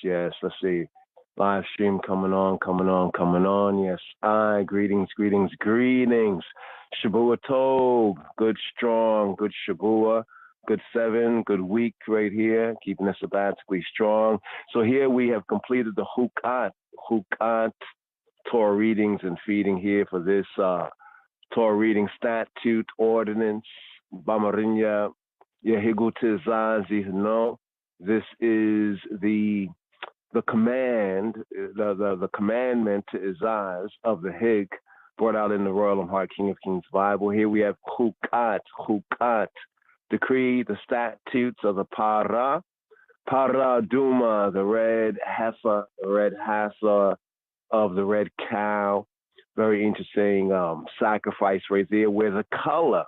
Let's see. Live stream coming on. Yes, greetings. Shabua Tov, good strong, good Shabua, good 7, good week right here, keeping us sabbatically strong. So here we have completed the Chukat Torah readings and feeding here for this Torah reading statute ordinance, Bamarinya, yeH'ggu Tezaz, this is the command, the commandment to Izaz of the Hig, brought out in the Royal Heart King of Kings Bible. Here we have Chukat, decree, the statutes of the Para Duma, the red heifer, the red hassa of the red cow. Very interesting sacrifice right there, where the color,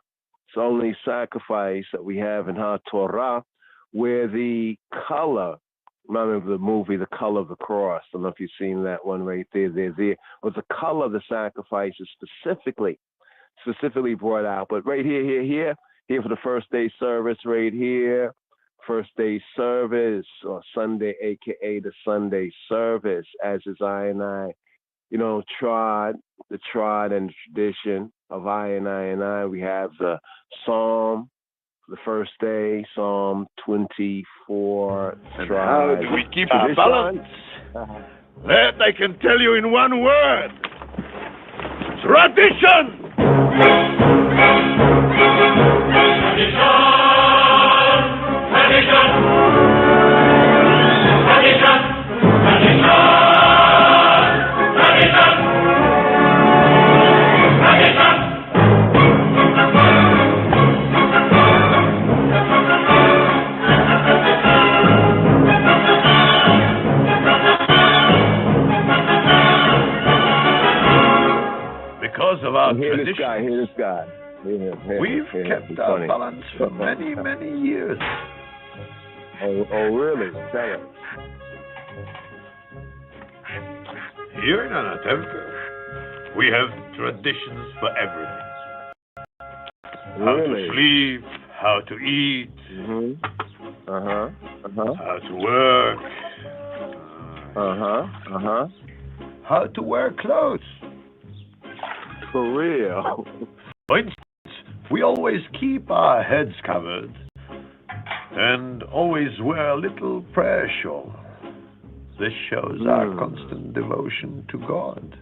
it's only sacrifice that we have in our Torah, where the color, remember the movie, The Color of the Cross. I don't know if you've seen that one right there. But the color of the sacrifice is specifically brought out. But right here for the first day service right here, first day service, or Sunday, aka the Sunday service, as is I, the trod and tradition of I. We have the Psalm, the first day, Psalm 24. And how do we keep it balanced? That I can tell you in one word. Tradition! Because of our tradition, hear this guy. We've kept our balance for many, many years. Oh, really? Tell us. Here in Anatevka, we have traditions for everything. How to sleep, how to eat, how to work, how to wear clothes. For real. For instance, we always keep our heads covered and always wear a little prayer shawl. This shows our constant devotion to God.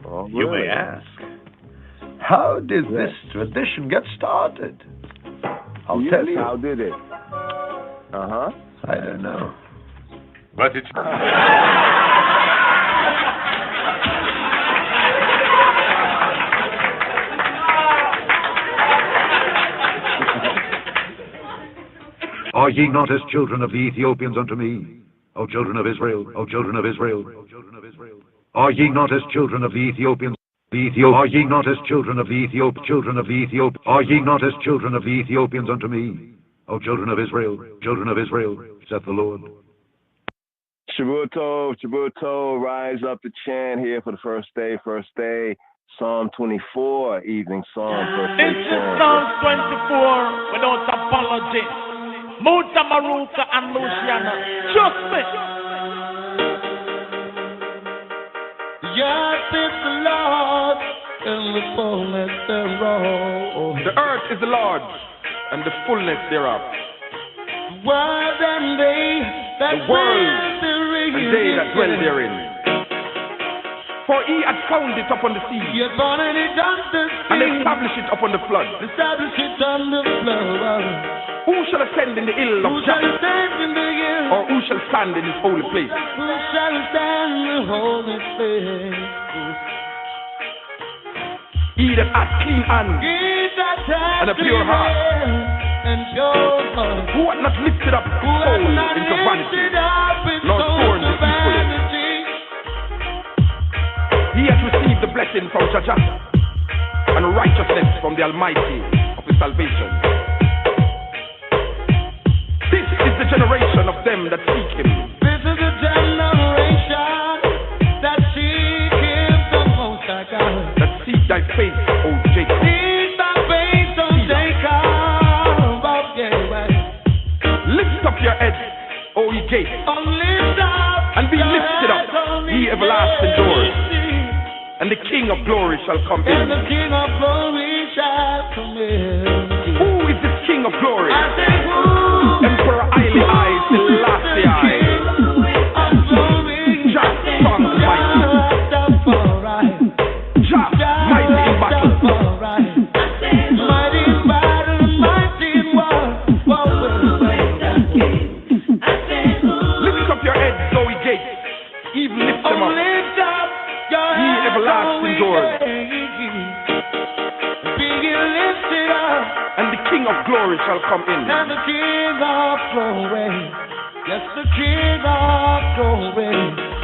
Oh, really? You may ask, how did this tradition get started? I'll tell you. How did it? I don't know. But it's... Are ye not as children of the Ethiopians unto me, O children of Israel, O children of Israel? Are ye not as children of the Ethiopians? Are ye not as children of the children of the Ethiopians? Are ye not as children of the Ethiopians unto me, O children of Israel, saith the Lord. Shavuot, rise up to chant here for the first day. Psalm 24, evening psalm. This is Psalm 24 without apology. Muta Maruka and Luciana, trust me. The earth is the Lord and the fullness thereof. The earth is the Lord's and the fullness thereof. The world and they that dwell therein. For he had found it upon the sea, he had founded it on the sea, and established it upon the flood. Established it on the flood. Who shall ascend in the hill of Jephthah? Or who shall stand in his holy place? Who shall stand in the holy place? He that hath clean hands and a pure heart, who hath not lifted up his soul into vanity, nor scorned deceitfully. He hath received the blessing from Jah and righteousness from the Almighty of his salvation. This is the generation of them that seek him. This is the generation that seek him, the Most High God. That seek thy face, O Jacob. Seek thy face, O Jacob. Lift up your head, O O ye gates, and be lifted up, ye everlasting doors, and the King of glory shall come in. And the King of glory shall come in. Who is this King of glory? I say, who? Emperor Haile I, Selassie I. Jah, strong and mighty. Jah, mighty in battle. Mighty in battle, mighty in war. Lift up your heads, O ye gates, even lift them up, ye everlasting doors, and the King of glory shall come in. And the King of glory, yes, the King of glory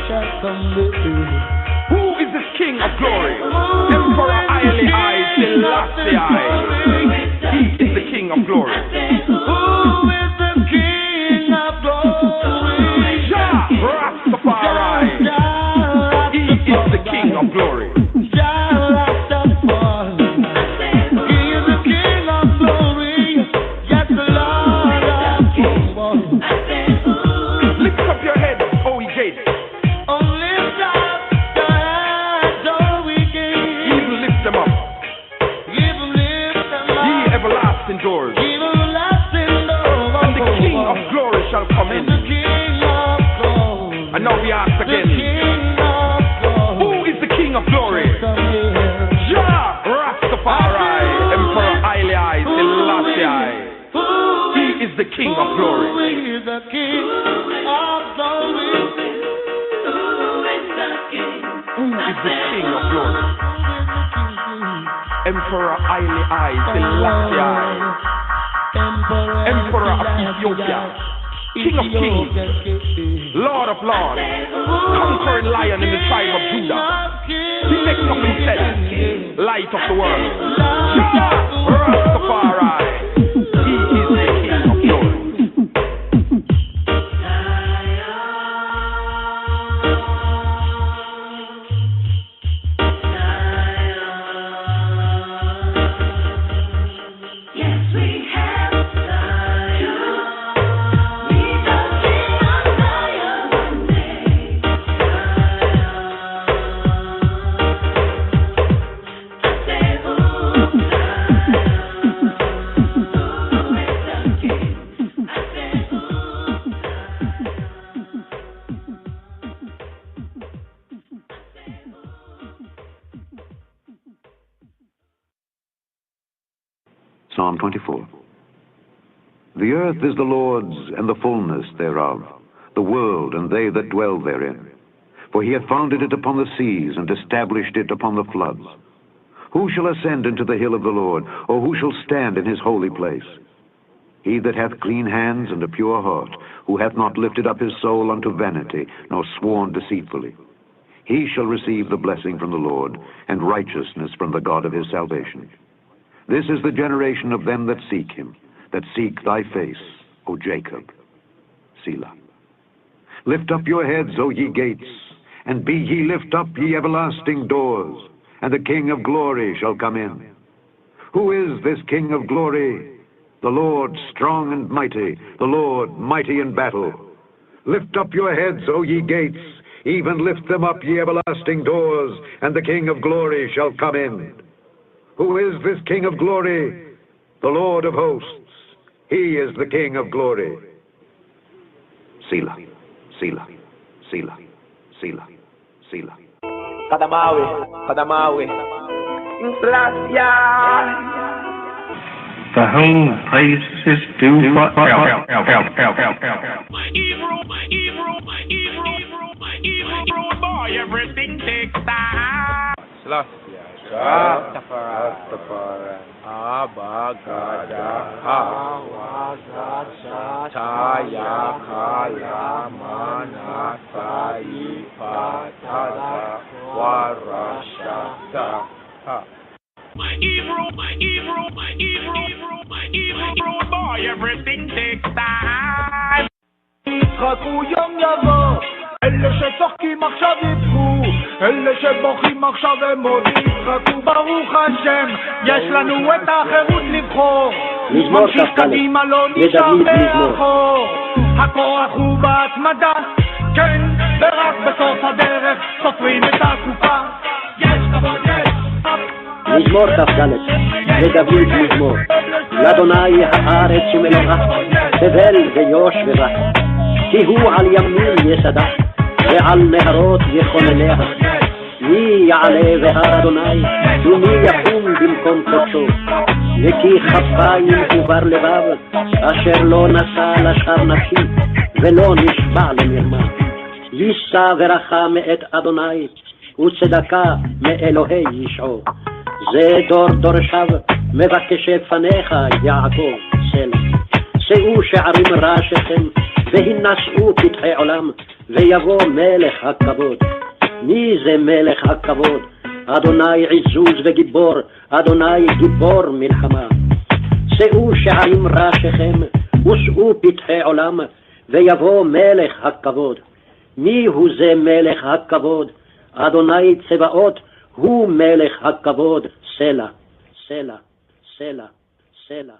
shall come in. Who is this King of glory? Emperor Haile I, Selassie I. He is the King of glory. Who is the King of glory? Jah, Rastafari. He is the King of glory. Lift up your heads, O ye gates. Even lift them up, ye everlasting doors, and the King of glory shall come in. And now we ask again, who is the King of glory? Jah, Rastafari, Emperor Haile I, Selassie I. He is the King of glory. Who is the King of glory? Who is the King of glory? Emperor Haile I, Selassie I. Emperor of Ethiopia, King of kings, Lord of lords, conquering lion in the tribe of Judah. He makes up himself, light of the world. Jah, Rastafari, he is the King of glory. Psalm 24. The earth is the Lord's, and the fullness thereof, the world and they that dwell therein. For he hath founded it upon the seas, and established it upon the floods. Who shall ascend into the hill of the Lord, or who shall stand in his holy place? He that hath clean hands and a pure heart, who hath not lifted up his soul unto vanity, nor sworn deceitfully. He shall receive the blessing from the Lord, and righteousness from the God of his salvation. This is the generation of them that seek him, that seek thy face, O Jacob. Selah. Lift up your heads, O ye gates, and be ye lift up, ye everlasting doors, and the King of glory shall come in. Who is this King of glory? The Lord strong and mighty, the Lord mighty in battle. Lift up your heads, O ye gates, even lift them up, ye everlasting doors, and the King of glory shall come in. Who is this King of glory? The Lord of hosts. He is the King of glory. Selah, Selah, Selah, Selah, Selah. Kadamawi. The whole place is due for Evil boy, everything takes time. Rastafari. Abagada Taya Kala Manasai Patada Warashata. Evil boy, everything takes time. יצחקו יום יבוא, אלה שצוחקים עכשיו יבכו, אלה שבוכים עכשיו הם עוד יצחקו. ברוך השם, יש לנו את החירות לבחור, ממשיך קדימה לא נשאר מאחור. הכוח הוא בהתמדה, כן, ורק בסוף הדרך סופרים את הקופה. יש כבוד, יש מזמור כ"ד, לדוד מזמור. לאדוני הארץ ומלואה, תבל ויוש ובה, כי הוא על ימים יסדה, ועל נהרות יכונניה. מי יעלה בהר אדוני, ומי יקום במקום קודשו? נקי כפיים ובר לבב, אשר לא נשא לשכר נפשי, ולא נשבע למרמה. יישא ברכה מאת אדוני, וצדקה מאלוהי ישעו. זה דור דורשיו, מבקשי פניך יעקב, סלע. שאו שערים ראשיכם, והינשאו פתחי עולם, ויבוא מלך הכבוד. מי זה מלך הכבוד? אדוני עזוז וגיבור, אדוני גיבור מלחמה. שאו שערים ראשיכם, ושאו פתחי עולם, ויבוא מלך הכבוד. מי הוא זה מלך הכבוד? אדוני צבאות, הוא מלך הכבוד, סלע, סלע, סלע, סלע.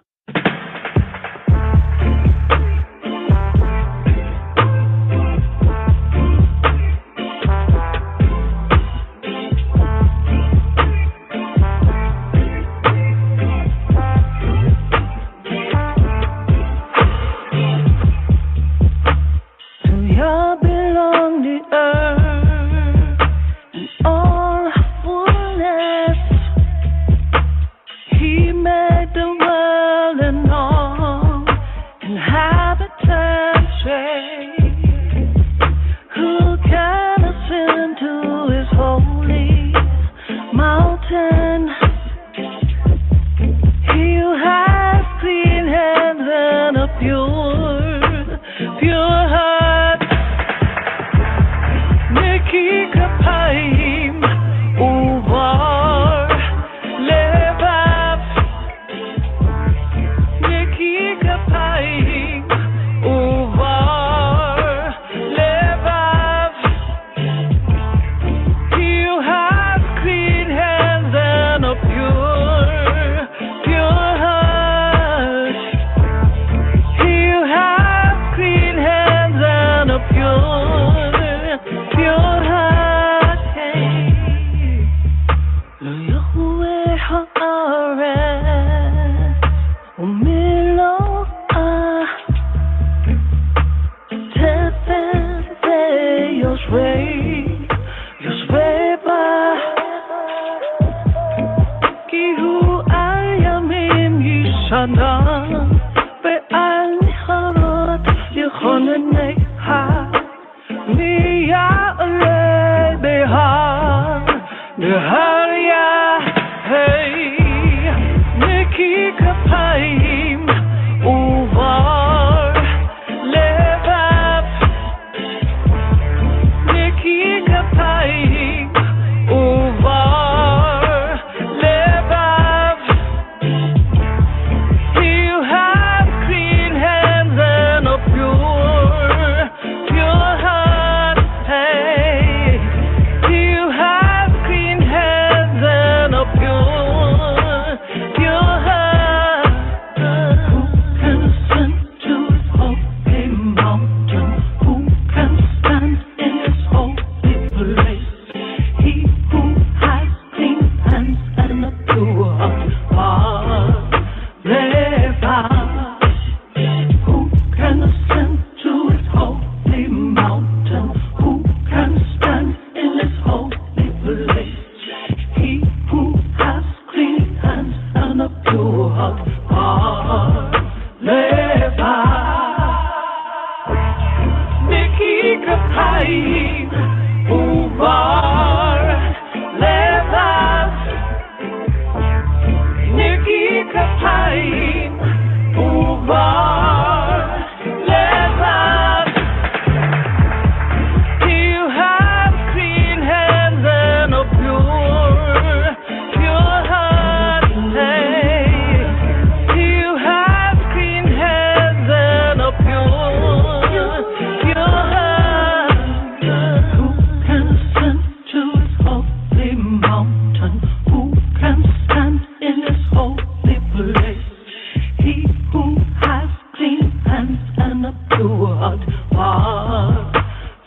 was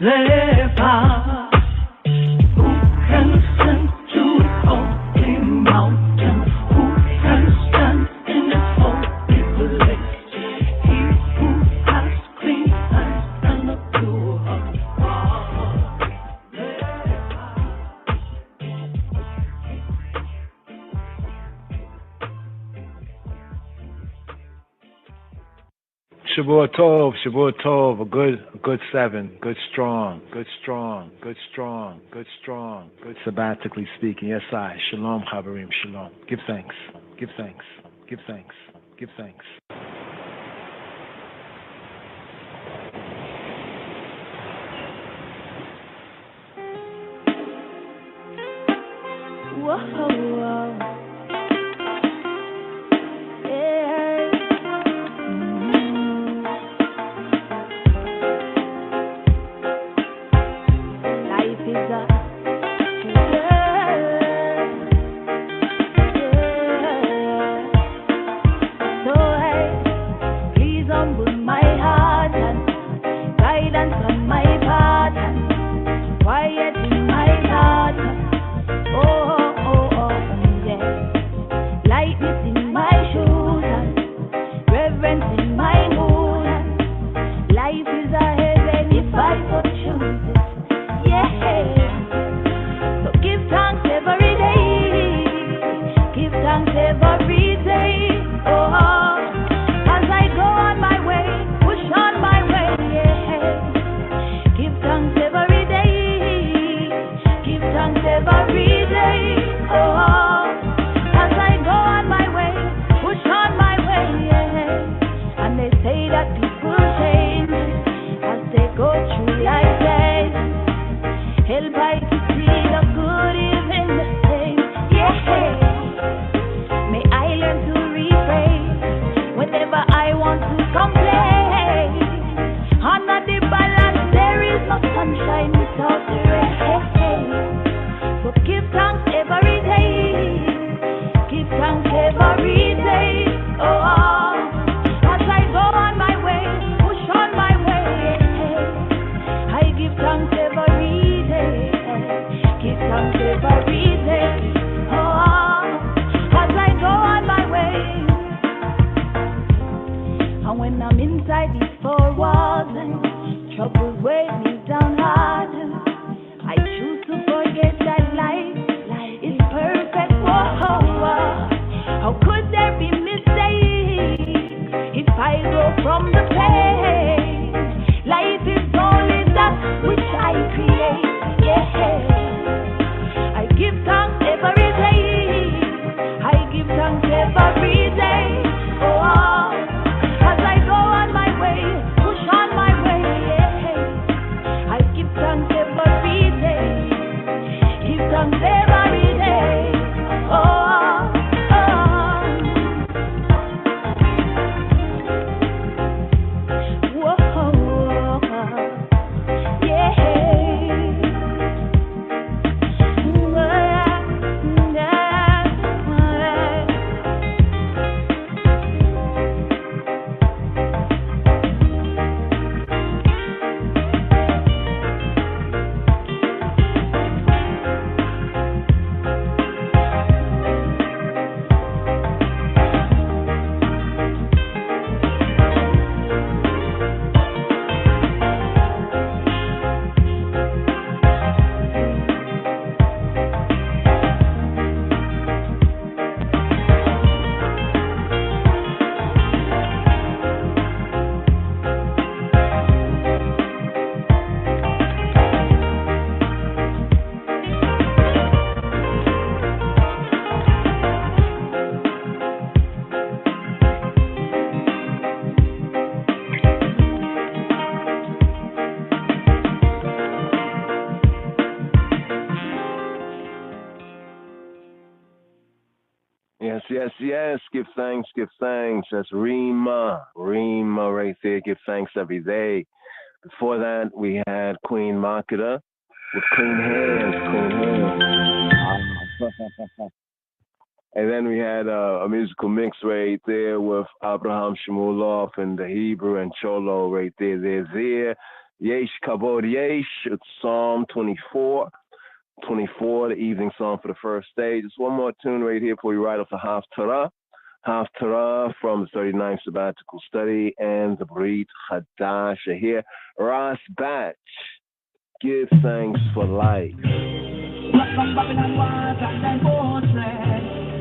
their path. Who can stand to the holy mountain? Who can stand in the holy place? He who has clean hands and a pure heart was their path. Shavua Tov, a good 7, good strong, sabbatically speaking. Yes, I. Shalom, Chaverim, shalom. Give thanks. Whoa. Yes. Give thanks. That's Rima right there. Give thanks every day. Before that, we had Queen Makeda with clean hands. And then we had a musical mix right there with Abraham Shmulov and the Hebrew and Cholo right there. There's there. yeH'ggu, it's Psalm 24. 24, the evening song for the first day. Just one more tune right here before we ride off the TORAH. TORAH from the 39th sabbatical study and the Brit Chadash. Here, Ras Batch, give thanks for life.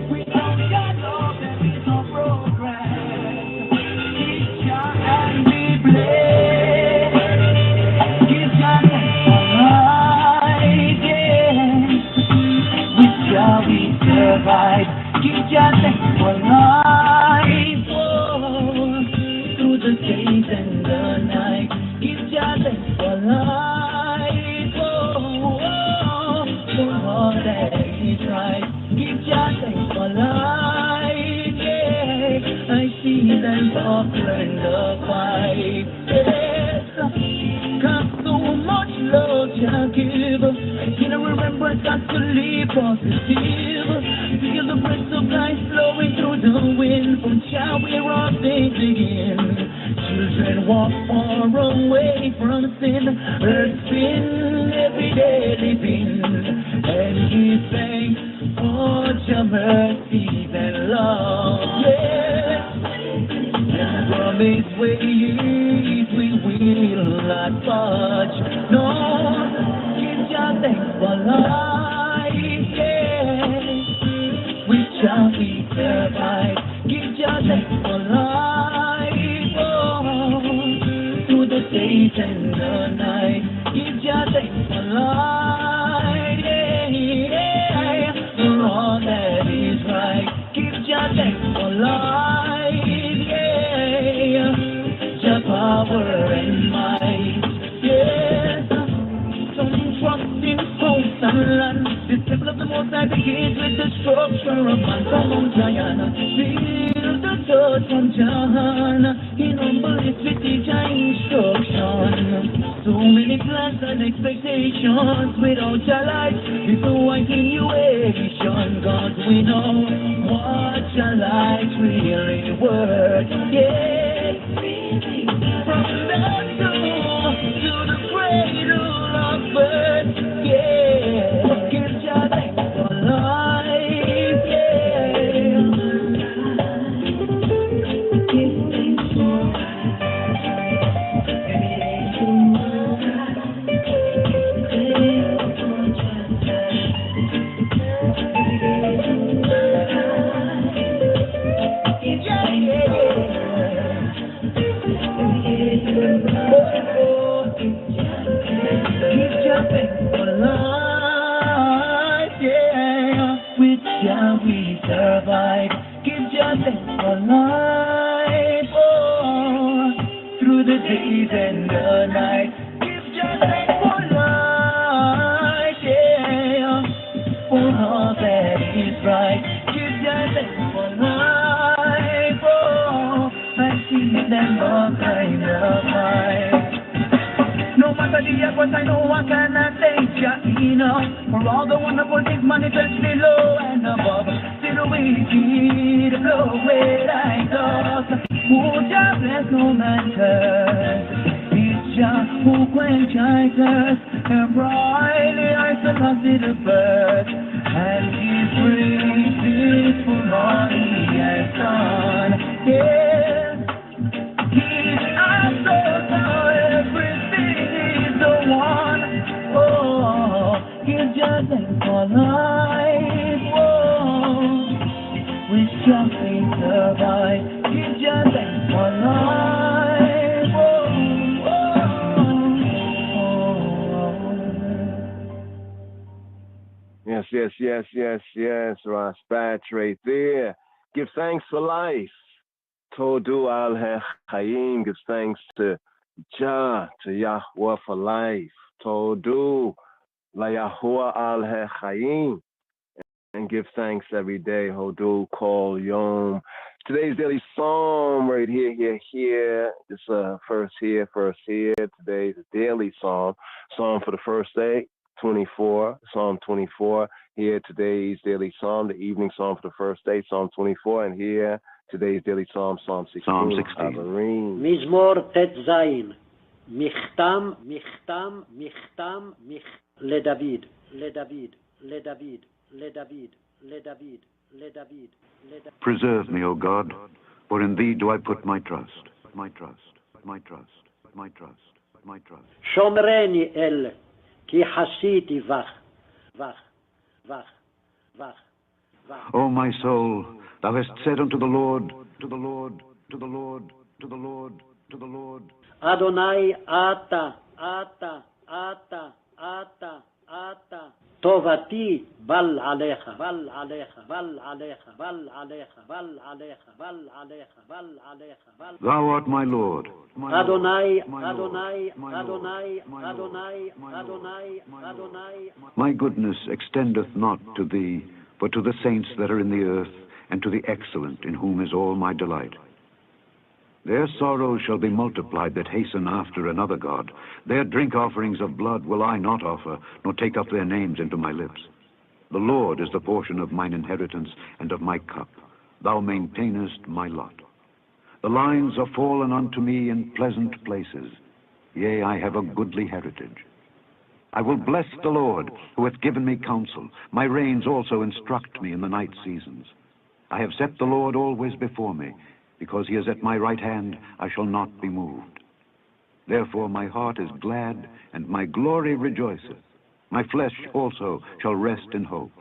We don't got no, there is no progress. Teacher and we bless. Give your thanks for life, yeah. With Jah we survive. Give your thanks for life, oh. Through the days and the night. Give your thanks for life, oh, oh. For all that is right. Give your thanks for life, yeah. I see them offering the fight, yes. Got so much love to give. In a remembrance got to live positive. Feel the breath of life flowing through the wind. From Jah where all things begin. Children walk far away from sin. Earth spin every day living. And give thanks for your mercies and love, yes. And from His ways we will not budge. No, give your thanks for life, yes. With Jah we survive. Give your thanks for life, oh. Through the days and the night. Give your thanks for life, yeah. For all that is right. Give your thanks for life, yeah. Your power and might, yes. Don't trust in host and land. The temple of the Most High begins with the structure of man from Mount Zion. Feel the touch from John. In humble it with each instruction. So many plans and expectations without your life. It's a continuation. God, we know what your life really worth. Yes. From the door to the cradle of birth. Yeah. Give your thanks for life. Yeah. Give thanks for survive. Give your thanks for life, oh. Through the days and the night. Give your thanks for life, yeah. For all that is right. Give your thanks for life, oh. I see them all kind of life. No matter the effort, I know I cannot thank you enough for all the wonderful things manifest below and above. See the way you the flow where I thought. Oh, Jah bless no man curse. It's Jah who quench I thirst. And brightly I selected the birth. And His grace for all He has done. Yes, His answers are everything is the one. Oh, give your thanks for life. Oh, we shall survive. Give your thanks for life. Oh, Yes. Ras Batch right there. Give thanks for life. Todu al Chaim. Give thanks to Jah, to Yahweh for life. Todu la Yahweh al Chaim. And give thanks every day. Hodu kol yom. Today's daily psalm right here. It's first here. Today's daily psalm. Psalm for the first day, 24. Psalm 24. Here, today's daily psalm, the evening psalm for the first day, Psalm 24. And here, today's daily psalm, Psalm 16. Psalm 16. מזמור ט"ז, מכתם, לדוד, Preserve me, O God, for in thee do I put my trust, my trust, my trust, my trust, my trust. שומרני אל, כי חסיתי בך. O my soul, thou hast said unto the Lord, to the Lord, to the Lord, to the Lord, to the Lord. אדוני אתה, טובתי בל עליך. Thou art my Lord, my אדוני, My goodness extendeth not to thee, but to the saints that are in the earth, and to the excellent, in whom is all my delight. Their sorrows shall be multiplied that hasten after another God. Their drink offerings of blood will I not offer, nor take up their names into my lips. The Lord is the portion of mine inheritance and of my cup. Thou maintainest my lot. The lines are fallen unto me in pleasant places. Yea, I have a goodly heritage. I will bless the Lord, who hath given me counsel. My reins also instruct me in the night seasons. I have set the Lord always before me. Because he is at my right hand, I shall not be moved. Therefore my heart is glad, and my glory rejoiceth. My flesh also shall rest in hope.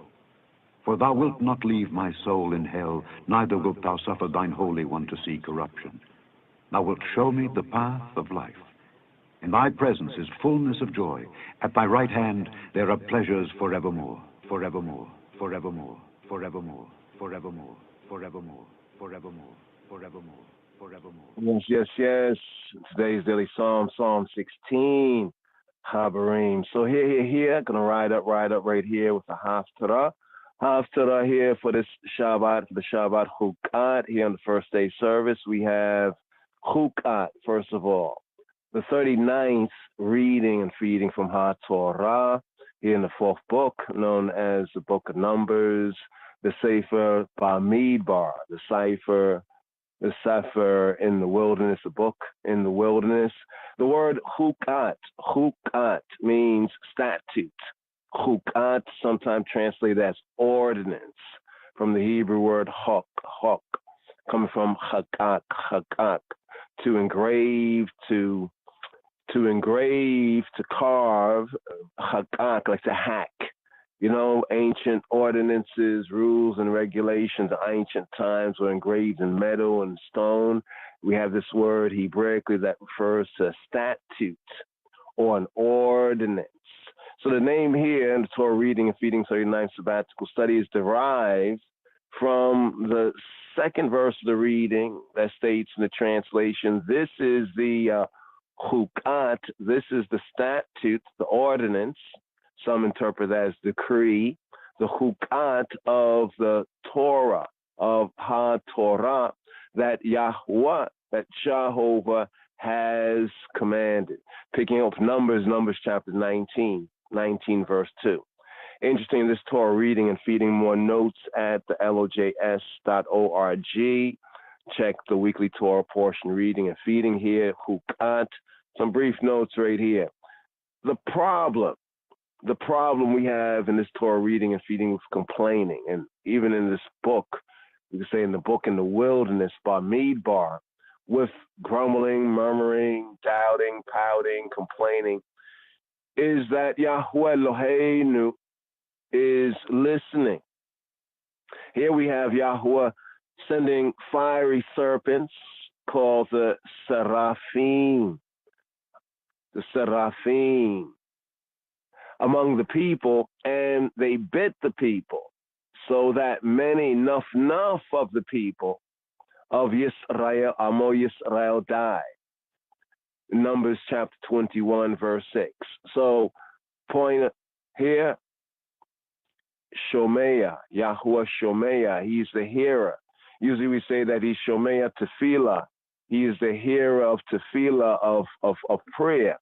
For thou wilt not leave my soul in hell, neither wilt thou suffer thine Holy One to see corruption. Thou wilt show me the path of life. In thy presence is fullness of joy. At thy right hand there are pleasures forevermore, forevermore, forevermore, forevermore, forevermore, forevermore, forevermore. Forevermore, forevermore. Yes. Today's daily psalm, Psalm 16, Habarim. So here, gonna ride up right here with the Haftarah. Haftarah here for this Shabbat, for the Shabbat Chukat. Here on the first day service, we have Chukat, first of all. The 39th reading and feeding from HaTorah, here in the fourth book, known as the Book of Numbers, the Sefer Bamidbar, the Sefer in the wilderness, the book in the wilderness. The word Chukat means statute. Chukat, sometimes translated as ordinance, from the Hebrew word hok, coming from chakak, to engrave, to carve, chakak, like to hack. You know, ancient ordinances, rules, and regulations of ancient times were engraved in metal and stone. We have this word Hebraically that refers to a statute or an ordinance. So the name here in the Torah reading and feeding 39 sabbatical study is derived from the second verse of the reading that states in the translation, this is the Chukat, this is the statute, the ordinance. Some interpret that as decree, the Chukat of the Torah, of HaTorah, that Yahweh, that Jehovah has commanded. Picking up Numbers chapter 19 verse 2. Interesting, this Torah reading and feeding, more notes at the lojs.org. Check the weekly Torah portion reading and feeding here, Chukat. Some brief notes right here. The problem we have in this Torah reading and feeding with complaining, and even in this book, you could say in the book in the wilderness, Bamidbar, with grumbling, murmuring, doubting, pouting, complaining, is that Yahweh Eloheinu is listening. Here we have Yahweh sending fiery serpents called the Seraphim. The Seraphim among the people, and they bit the people, so that many, enough of the people of Yisrael, Amo Yisrael, died. Numbers chapter 21, verse 6. So, point here, Shomeya, Yahuwah Shomeya, he's the hearer. Usually we say that he's Shomeya Tefillah. He is the hearer of Tefillah, of prayer.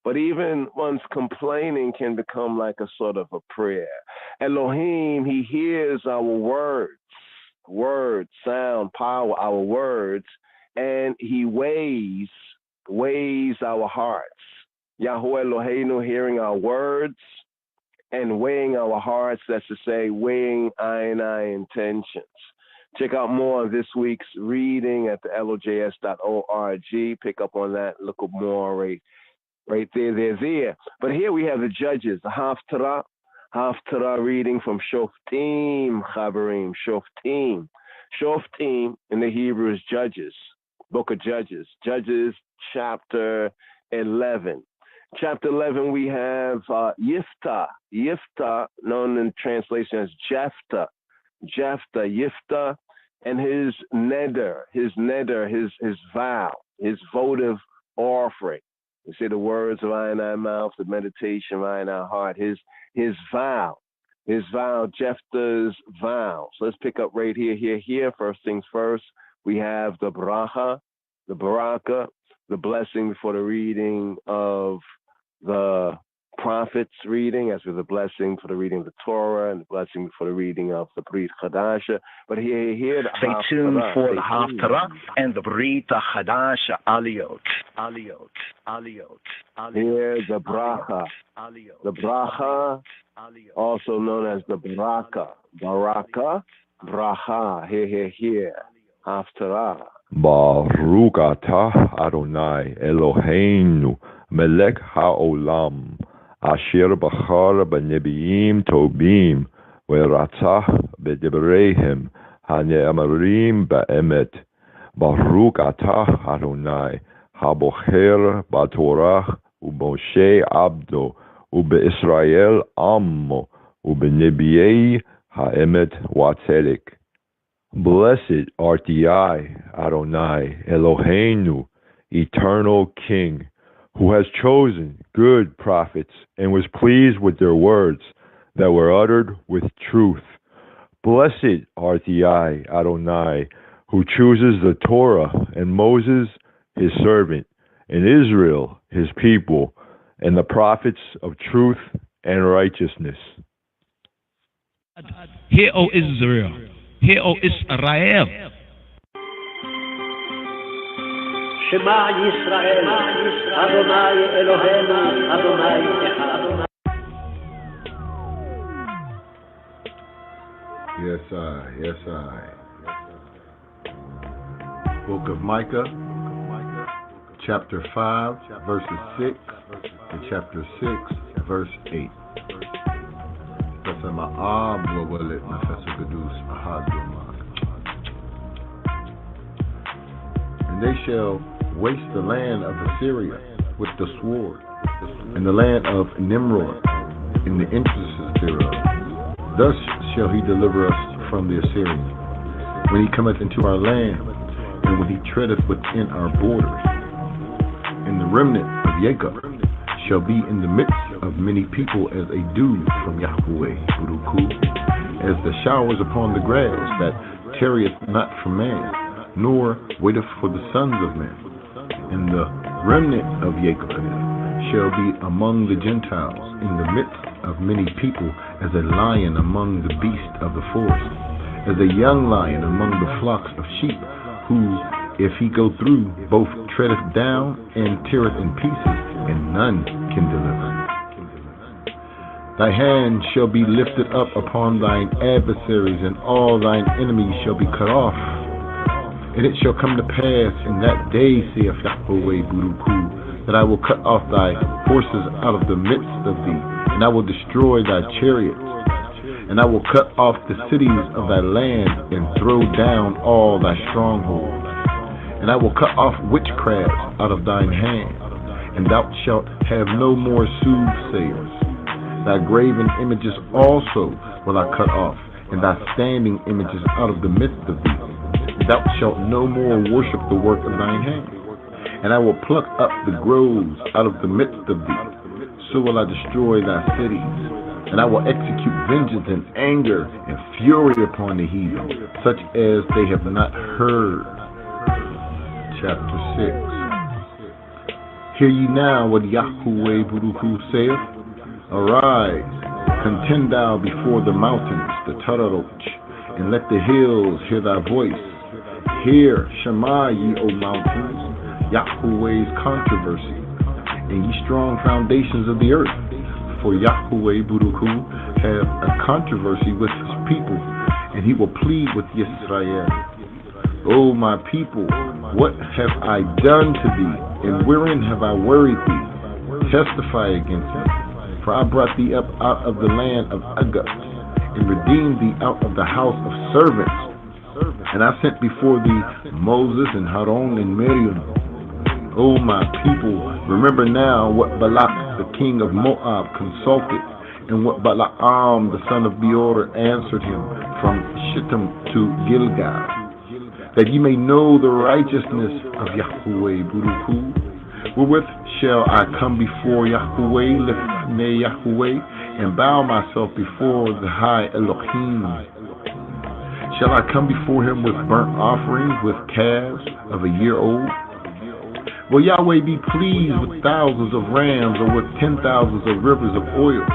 But even one's complaining can become like a sort of a prayer. Elohim, he hears our words, sound, power, our words, and he weighs our hearts. Yahweh Eloheinu hearing our words and weighing our hearts, that's to say, weighing our intentions. Check out more of this week's reading at the LOJS.org. Pick up on that, look up more right there. But here we have the judges, the Haftarah reading from Shoftim, Chaverim, Shoftim. Shoftim in the Hebrew is Judges, Book of Judges. Judges, chapter 11. Chapter 11, we have Yephthah. Yephthah, known in translation as Jephthah. Yephthah, and his neder, his vow, his votive offering. We say the words of our mouth, the meditation of our heart, his vow, Jephthah's vow. So let's pick up right here. First things first, we have the bracha, the baraka, the blessing before the reading of the prophets reading, as with the blessing for the reading of the Torah and the blessing for the reading of the Brit Chadasha. But here stay tuned for the Haftarah and the Brit Chadasha Aliyot. Here the bracha, also known as the baraka, bracha. Here, Haftarah. Baruch atah Adonai Eloheinu melech haolam asher bachar b'nebiim tobim v'ratzah b'debreihem hane'amarim ba'emet. Baruch atah Adonai habocher b'torah u'Moshe abdo u'be'Israel ammo u'b'nebiei ha'emet wa'tzedek. Blessed art I, Adonai, Eloheinu, eternal King, who has chosen good prophets and was pleased with their words that were uttered with truth. Blessed art I, Adonai, who chooses the Torah and Moses, his servant, and Israel, his people, and the prophets of truth and righteousness. Hear, O Israel. Hear, O Israel. Shema Yisrael, Adonai Eloheinu, Adonai Echad. Yes, I. Book of Micah, chapter 5, verses 6, and chapter 6, verse 8. And they shall waste the land of Assyria with the sword, and the land of Nimrod in the entrances thereof. Thus shall he deliver us from the Assyrian, when he cometh into our land, and when he treadeth within our borders. And the remnant of Jacob shall be in the midst of many people as a dew from Yahweh, as the showers upon the grass that tarrieth not for man, nor waiteth for the sons of men. And the remnant of Jacob shall be among the Gentiles, in the midst of many people, as a lion among the beasts of the forest, as a young lion among the flocks of sheep, who, if he go through, both treadeth down and teareth in pieces, and none can deliver. Thy hand shall be lifted up upon thine adversaries, and all thine enemies shall be cut off. And it shall come to pass in that day, saith Yahweh Buruku, that I will cut off thy horses out of the midst of thee, and I will destroy thy chariots, and I will cut off the cities of thy land, and throw down all thy strongholds. And I will cut off witchcraft out of thine hand, and thou shalt have no more soothsayers. Thy graven images also will I cut off, and thy standing images out of the midst of thee. Thou shalt no more worship the work of thine hand. And I will pluck up the groves out of the midst of thee. So will I destroy thy cities. And I will execute vengeance and anger and fury upon the heathen, such as they have not heard. Chapter 6. Hear ye now what Yahweh Buruku saith. Arise, contend thou before the mountains, the Tararoch, and let the hills hear thy voice. Hear, Shema ye, O mountains, Yahweh's controversy, and ye strong foundations of the earth. For Yahweh Buruku have a controversy with his people, and he will plead with Yisrael. O my people, what have I done to thee, and wherein have I worried thee? Testify against me. For I brought thee up out of the land of yeH'ggu, and redeemed thee out of the house of servants. And I sent before thee Moses and Haron and Meribah. O my people, remember now what Balak the king of Moab consulted, and what Balaam the son of Beor answered him from Shittim to Gilgal, that ye may know the righteousness of Yahweh Buruku. Wherewith shall I come before Yahweh, lifnei Yahweh, and bow myself before the high Elohim? Shall I come before him with burnt offerings, with calves of a year old? Will Yahweh be pleased with thousands of rams, or with 10,000s of rivers of oil?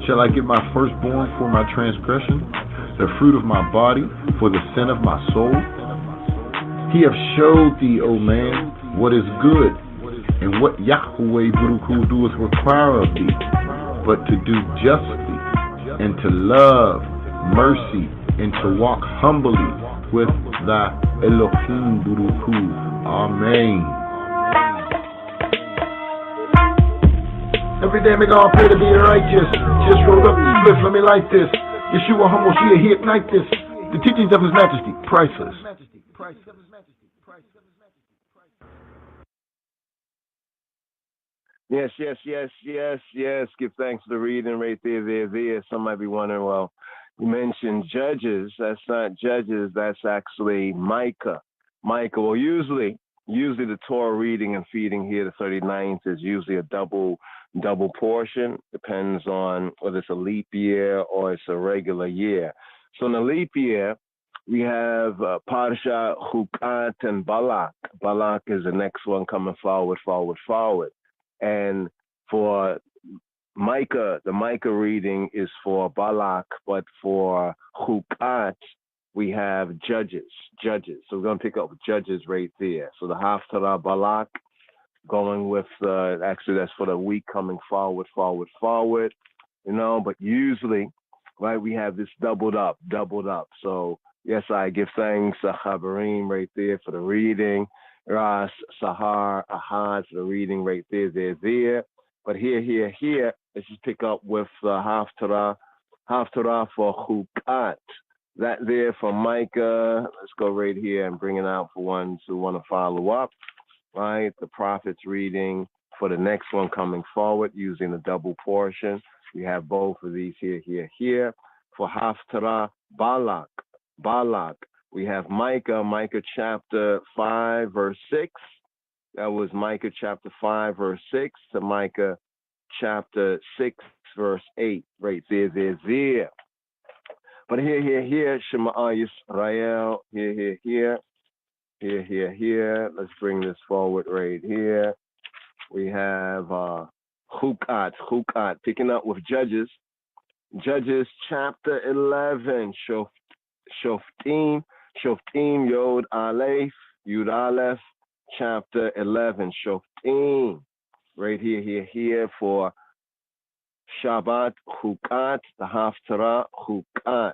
Shall I give my firstborn for my transgression, the fruit of my body for the sin of my soul? He hath showed thee, O man, what is good, and what Yahweh Buruku doeth require of thee, but to do justly, and to love mercy, and to walk humbly with thy Elohim Buruku. Amen. Every day me gonna pray to be righteous. Just rolled up the spliff, let me light this. Yeshua HaMashiach, he ignite this. The teachings of his majesty, priceless. Yes. Give thanks for the reading right there. Some might be wondering, well, you mentioned Judges. That's not Judges. That's actually Micah. Well, usually the Torah reading and feeding here, the 39th, is usually a double portion. Depends on whether it's a leap year or it's a regular year. So in a leap year, we have Parsha, Chukat, and Balak. Balak is the next one coming forward. And for Micah, the Micah reading is for Balak, but for Chukat, we have Judges. So we're going to pick up Judges right there. So the Haftarah Balak, going with, actually that's for the week coming forward. But usually, right, we have this doubled up. So yes, I give thanks to Chabarim right there for the reading. Ras, Sahar, Ahad for the reading right there. But here, let's just pick up with Haftarah for Chukat. That there for Micah. Let's go right here and bring it out for ones who want to follow up. Right, the prophet's reading for the next one coming forward using the double portion. We have both of these here. For Haftarah Balak, we have Micah chapter 5, verse 6. That was Micah chapter 5, verse 6 to Micah chapter 6, verse 8. Right there. But here, Shema Yisrael, here. Let's bring this forward right here. We have Chukat, picking up with Judges chapter 11, Shoftim, Yod Aleph, chapter 11, Shoftim. Right here for Shabbat, Chukat, the Haftarah, Chukat.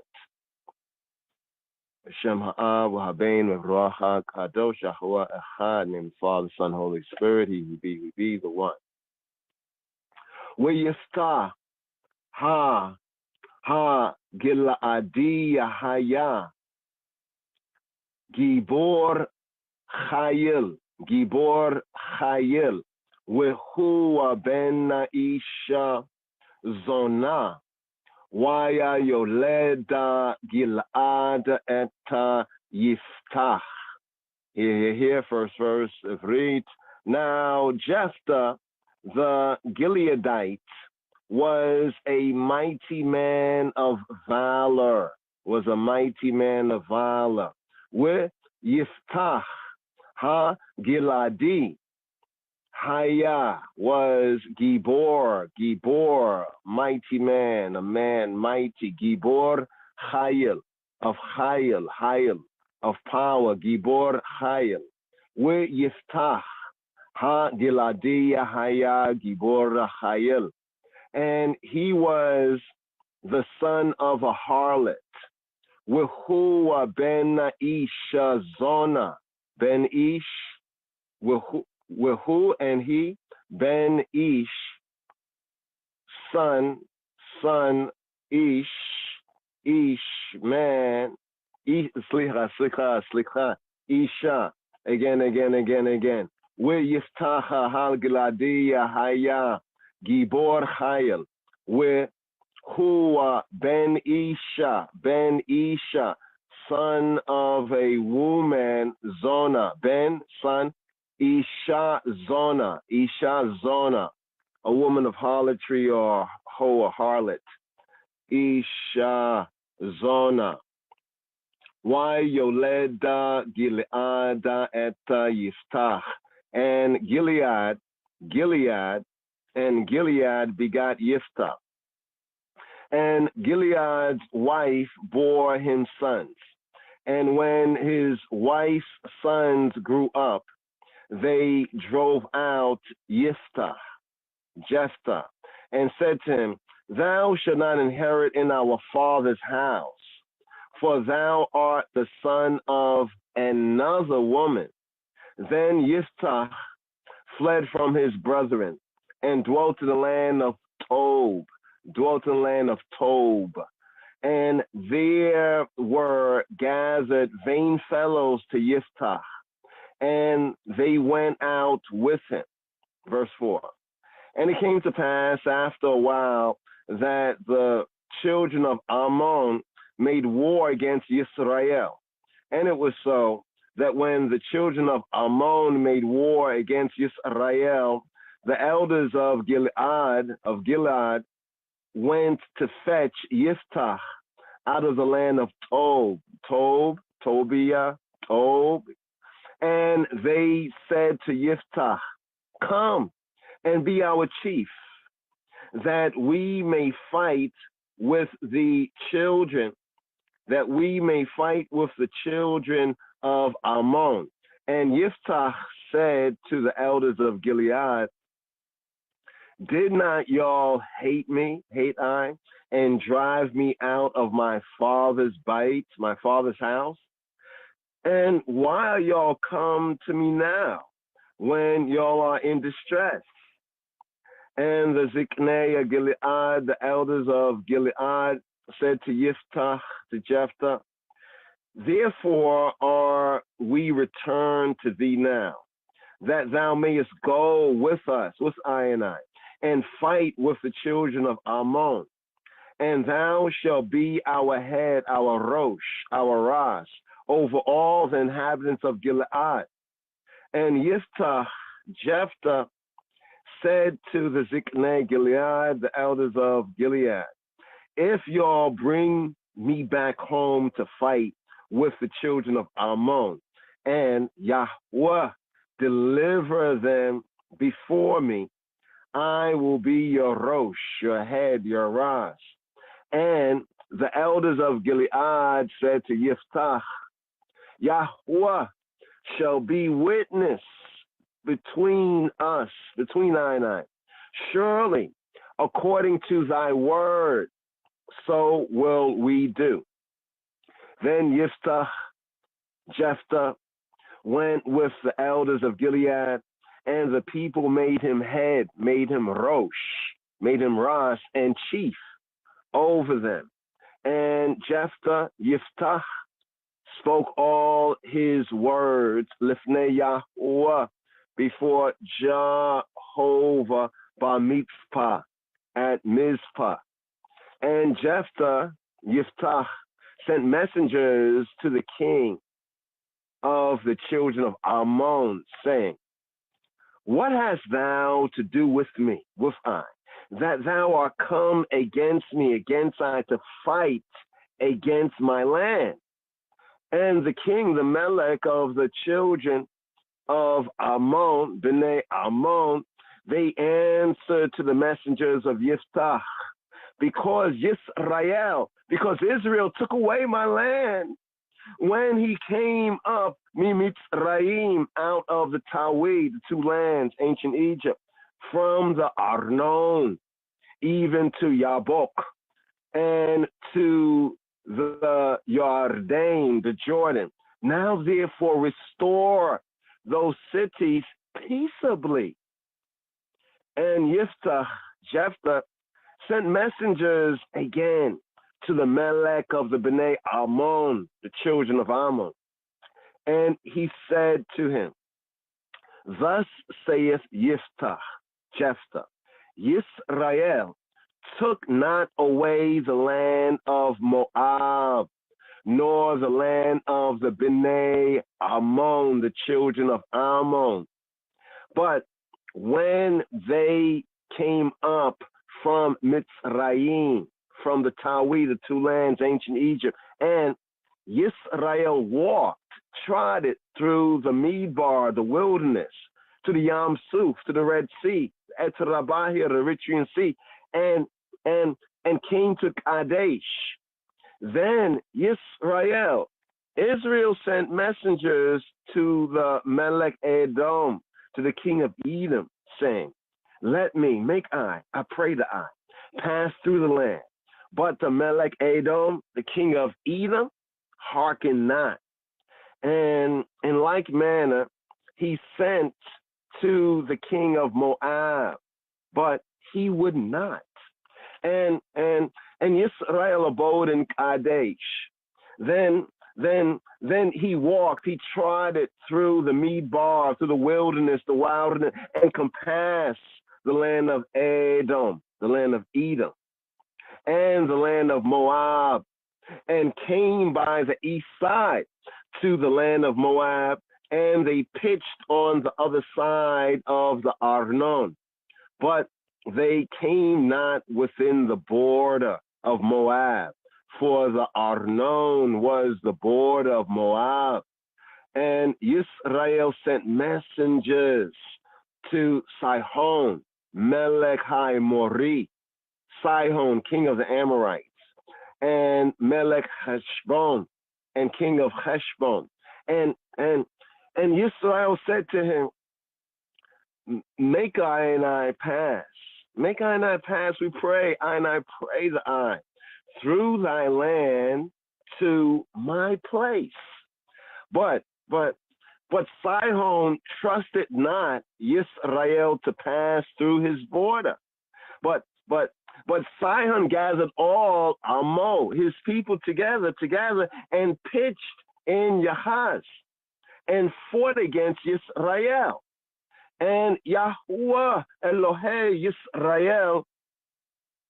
Shem Ha'av, Ha'abein, Ruach HaKadosh, Yahuwah Echad, name the Father, Son, Holy Spirit, He who be the one. Yeftah, Giladi Yahaya, Gibor Chayil, Wehua ben Naisha Zona, Waya Yoleda Gilad et Yeftah. Here, first verse of read. Now Jephthah the Gileadite was a mighty man of valor. With Yeftah ha Giladi Haya was Gibor, Gibor, mighty man, a man mighty. Gibor Chayil, of Chayil, Chayil, of power. Gibor Chayil. With Yephthah, Ha Giladiya Haya Gibor Chayil. And he was the son of a harlot. Wehua ben Ish Zona, ben Ish, Wehu and he, ben Ish, son, Ish, man, slicha, Isha, again. We Yiftaha hal Giladiya Haya, Gibor Chayil, we Hua ben Isha, son of a woman, Zona, ben, son, Isha Zona, a woman of harlotry or a harlot. Isha Zona. Why Yoleda Gileada et Yiftach. And Gilead begot Yiftach. And Gilead's wife bore him sons. And when his wife's sons grew up, they drove out Jephthah, and said to him, Thou shalt not inherit in our father's house, for thou art the son of another woman. Then Jephthah fled from his brethren and dwelt in the land of Tob, and there were gathered vain fellows to Jephthah, and they went out with him. Verse 4. And it came to pass after a while that the children of Ammon made war against Israel. And it was so that when the children of Ammon made war against Israel, the elders of Gilead went to fetch Jephthah out of the land of Tob, and they said to Jephthah, Come and be our chief, that we may fight with the children, of Ammon. And Jephthah said to the elders of Gilead, Did not y'all hate I, and drive me out of my father's bite, my father's house? And why are y'all come to me now, when y'all are in distress? And the Ziknei of Gilead, the elders of Gilead, said to Jephthah, Therefore are we returned to thee now, that thou mayest go with us, with I, and fight with the children of Ammon. And thou shalt be our head, our Rosh, our Ras, over all the inhabitants of Gilead. And Jephthah said to the Ziknei Gilead, the elders of Gilead, If y'all bring me back home to fight with the children of Ammon, and Yahweh deliver them before me, I will be your Rosh, your head, your Ras. And the elders of Gilead said to Jephthah, Yahweh shall be witness between us, between I and I. Surely, according to thy word, so will we do. Then Jephthah went with the elders of Gilead, and the people made him head, made him Rosh, made him Ras, and chief over them. And Jephthah spoke all his words, Lifnei Yahweh, before Jehovah Bamizpah, at Mizpah. And Jephthah sent messengers to the king of the children of Ammon, saying, What hast thou to do with me, with I, that thou art come against me, against I, to fight against my land? And the king, the Melech of the children of Ammon, Bnei Ammon, they answered to the messengers of Jephthah, because Israel took away my land when he came up Mitzrayim, out of the Tawi, the two lands, ancient Egypt, from the Arnon, even to Yabok, and to the Yarden, the Jordan. Now therefore restore those cities peaceably. And Jephthah sent messengers again to the Melech of the Bnei Ammon, the children of Ammon. And he said to him, thus saith Jephthah, Yisrael took not away the land of Moab, nor the land of the Bnei Ammon, the children of Ammon. But when they came up from Mitzrayim, from the Tawi, the two lands, ancient Egypt, and Yisrael walked, trotted through the Midbar, the wilderness, to the Yam Suf, to the Red Sea, to Rabahir, the Eritrean Sea, and came to Kadesh. Then Israel sent messengers to the Melech Edom, to the king of Edom, saying, let me, I pray that I, pass through the land. But the Melech Edom, the king of Edom, hearkened not. And in like manner, he sent to the king of Moab, but he would not. And Israel abode in Kadesh. Then he walked, he trotted through the Midbar, through the wilderness, the wilderness, and compassed the land of Edom, the land of Edom, and the land of Moab, and came by the east side to the land of Moab, and they pitched on the other side of the Arnon. But they came not within the border of Moab, for the Arnon was the border of Moab. And Israel sent messengers to Sihon, Melech HaMori, Sihon, king of the Amorites, and Melech Heshbon, and king of Heshbon. And Israel said to him, make I and I pass. Make I and I pass, we pray, I and I pray the I, through thy land to my place. But Sihon trusted not Israel to pass through his border. But Sihon gathered all Amo, his people together, and pitched in Yahaz, and fought against Israel. And Yahuwah Elohei Yisrael,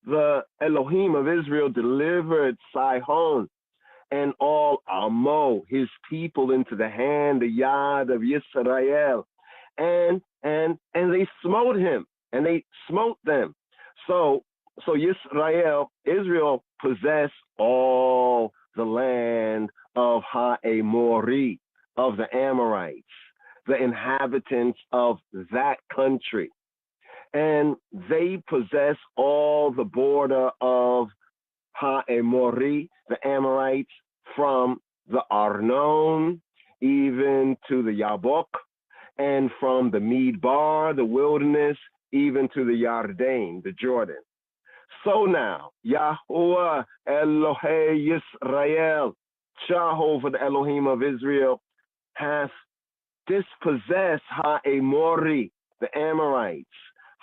the Elohim of Israel, delivered Sihon and all Amo, his people, into the hand, the yad of Yisrael. And they smote him, and they smote them. So Israel possessed all the land of Ha'emori, of the Amorites, the inhabitants of that country. And they possess all the border of Ha'emori, the Amorites, from the Arnon even to the Yabok, and from the Midbar, the wilderness, even to the Yarden, the Jordan. So now, Yahuwah Elohei Yisrael, Jehovah the Elohim of Israel, hath dispossessed Ha'emori, the Amorites,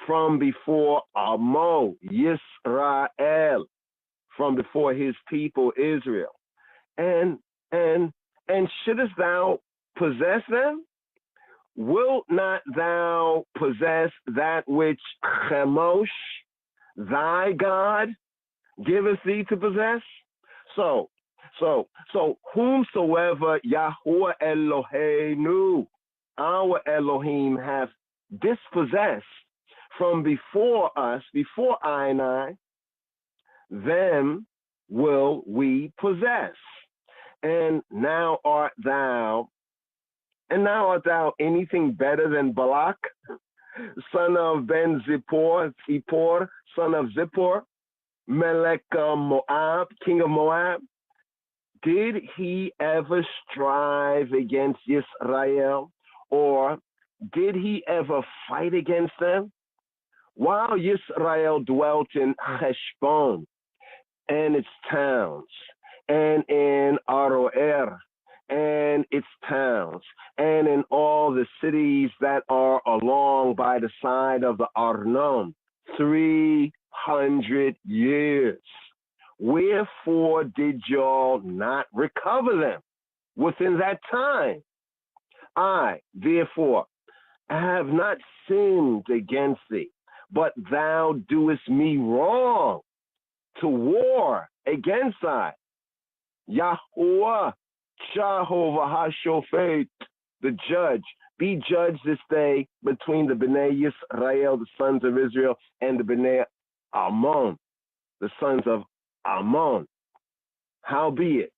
from before Amo, Yisrael, from before his people Israel. And shouldest thou possess them? Wilt not thou possess that which Chemosh, thy God, giveth thee to possess? So whomsoever Yahuwah Eloheinu, our Elohim, hath dispossessed from before us, before I and I, them will we possess. And now art thou And now art thou anything better than Balak, son of Ben Zippor, son of Zippor, Melech Moab, king of Moab? Did he ever strive against Israel, or did he ever fight against them? While Israel dwelt in Heshbon and its towns, and in Aroer and its towns, and in all the cities that are along by the side of the Arnon, 300 years. Wherefore did y'all not recover them within that time? I, therefore, have not sinned against thee, but thou doest me wrong to war against thy Yahuwah, Jehovah HaShofet, the judge. Be judged this day between the Bnei Yisrael, the sons of Israel, and the Bnei Ammon, the sons of Ammon. Howbeit,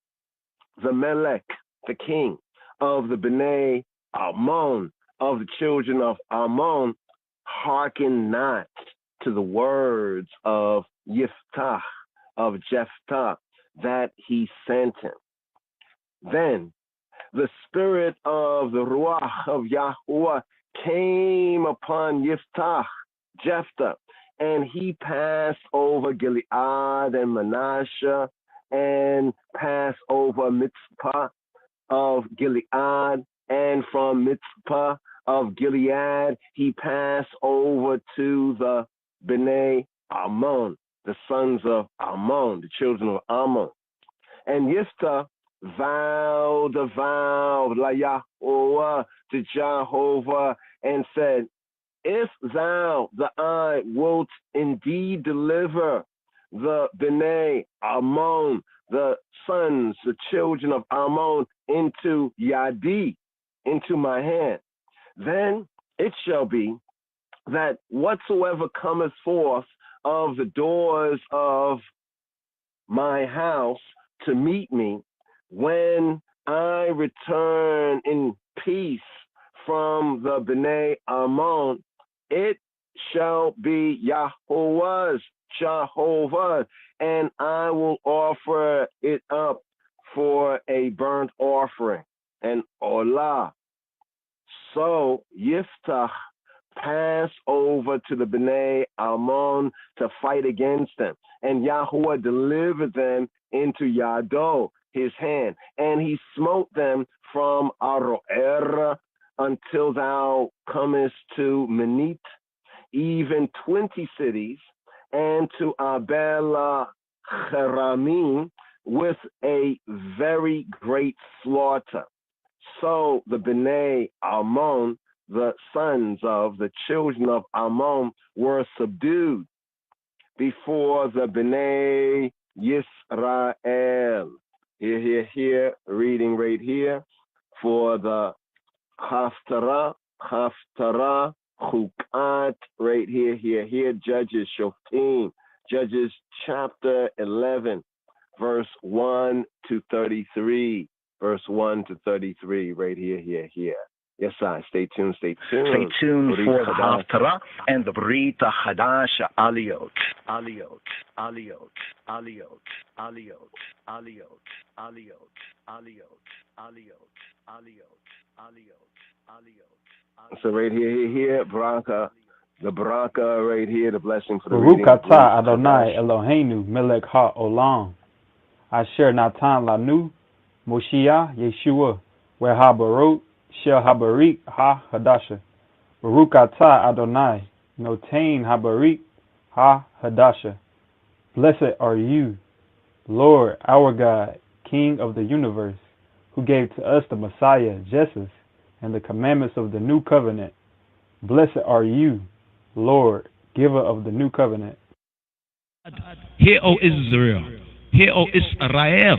the Melech, the king of the Bnei Ammon, of the children of Ammon, hearken not to the words of Jephthah, that he sent him. Then the spirit of the Ruach of Yahuwah came upon Jephthah, and he passed over Gilead and Manasseh, and passed over Mitzpah of Gilead, and from Mitzpah of Gilead he passed over to the Bnei Ammon, the sons of Ammon, the children of Ammon. And Jephthah vowed a vow la Yahuwah, to Jehovah, and said, if thou, the I, wilt indeed deliver the Bnei Ammon, the sons, the children of Ammon, into Yadi, into my hand, then it shall be that whatsoever cometh forth of the doors of my house to meet me, when I return in peace from the Bnei Ammon, it shall be Yahuwah's, Jehovah, and I will offer it up for a burnt offering, and olah. So Jephthah passed over to the Bnei Ammon to fight against them, and Yahuwah delivered them into Yado, his hand, and he smote them from Aroer until thou comest to Menit, even 20 cities, and to Abel Cheramim with a very great slaughter. So the Bnei Ammon, the sons of the children of Ammon, were subdued before the Bnei Yisrael. Here, reading right here for the Haftarah, Chukat, right here, Judges, Shoftim, Judges chapter 11, verse 1 to 33, right here. Yes, I. Stay tuned. Stay tuned for the Haftarah and the Brit Hadash Aliyot. So right here, Baraka, the Baraka right here, the blessing for the Baruch atah Adonai Eloheinu melech ha'olam, asher natan lanu Moshiach Yeshua ve'habarot shel habarit ha-hadasha. Baruch atah Adonai notain habarit ha-hadasha. Blessed are you, Lord, our God, King of the universe, who gave to us the Messiah, Jesus, and the commandments of the new covenant. Blessed are you, Lord, giver of the new covenant. Hear, O Israel. Hear, O Israel.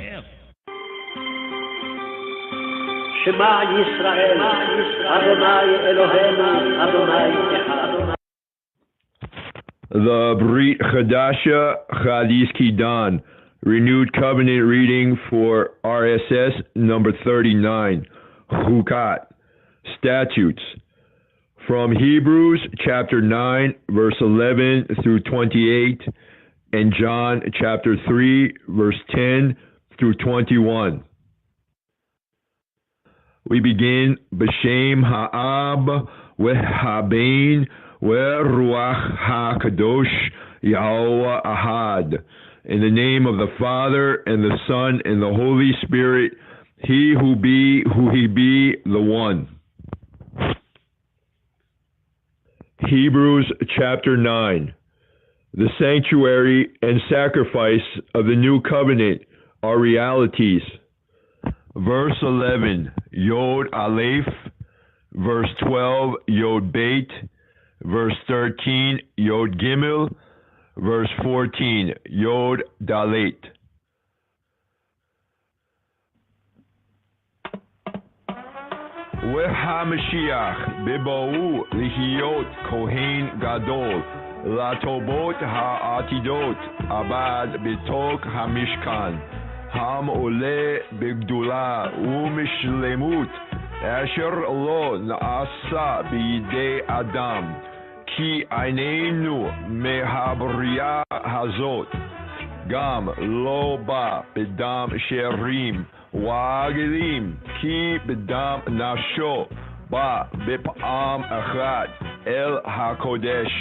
Shema Yisrael, Adonai Eloheinu, Adonai Echad. The Brit Chadasha Chadis Kidan, renewed covenant reading for RSS number 39, Chukat. Statutes. From Hebrews chapter 9, verse 11 through 28, and John chapter 3, verse 10 through 21. We begin B'Shem Ha'ab Ve'Habein Ve'Ruach HaKadosh Yahweh Ahad. In the name of the Father, and the Son, and the Holy Spirit, He who He be, the One. Hebrews chapter 9. The sanctuary and sacrifice of the new covenant are realities. Verse 11, Yod Aleph. Verse 12, Yod Beit. Verse 13, Yod Gimel. Verse 14, Yod Dalet. Ve'hamashiach beba'u lihiyot kohen gadol latobot ha'atidot abad betok hamishkan ham ole begdula umishlemut asher lo na'asa b'yidei adam ki einenu mehabriya hazot gam lo ba bedam sherim Wagilim ki bedam nasho ba bipam achat el hakodesh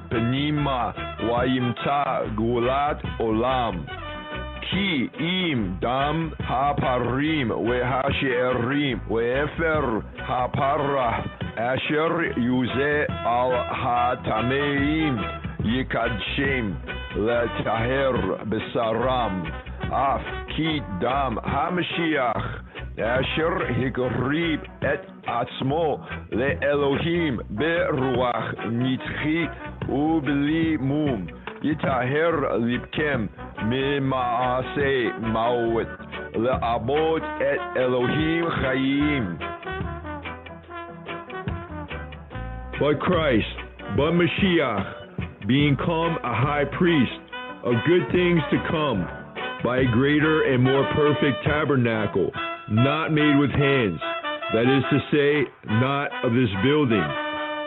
penima wayimta gulat olam ki im dam haparim wehasherim wefer haparah asher yuze al hatameim yikadshem letaher besaram Af ki dam hamashiach asher hikrib et atzmo le Elohim beruach nitchi ubli mum yitaher libkem mimaase mawet le'abot et Elohim chayim. But Christ, but Mashiach, being come a high priest of good things to come, by a greater and more perfect tabernacle, not made with hands, that is to say, not of this building,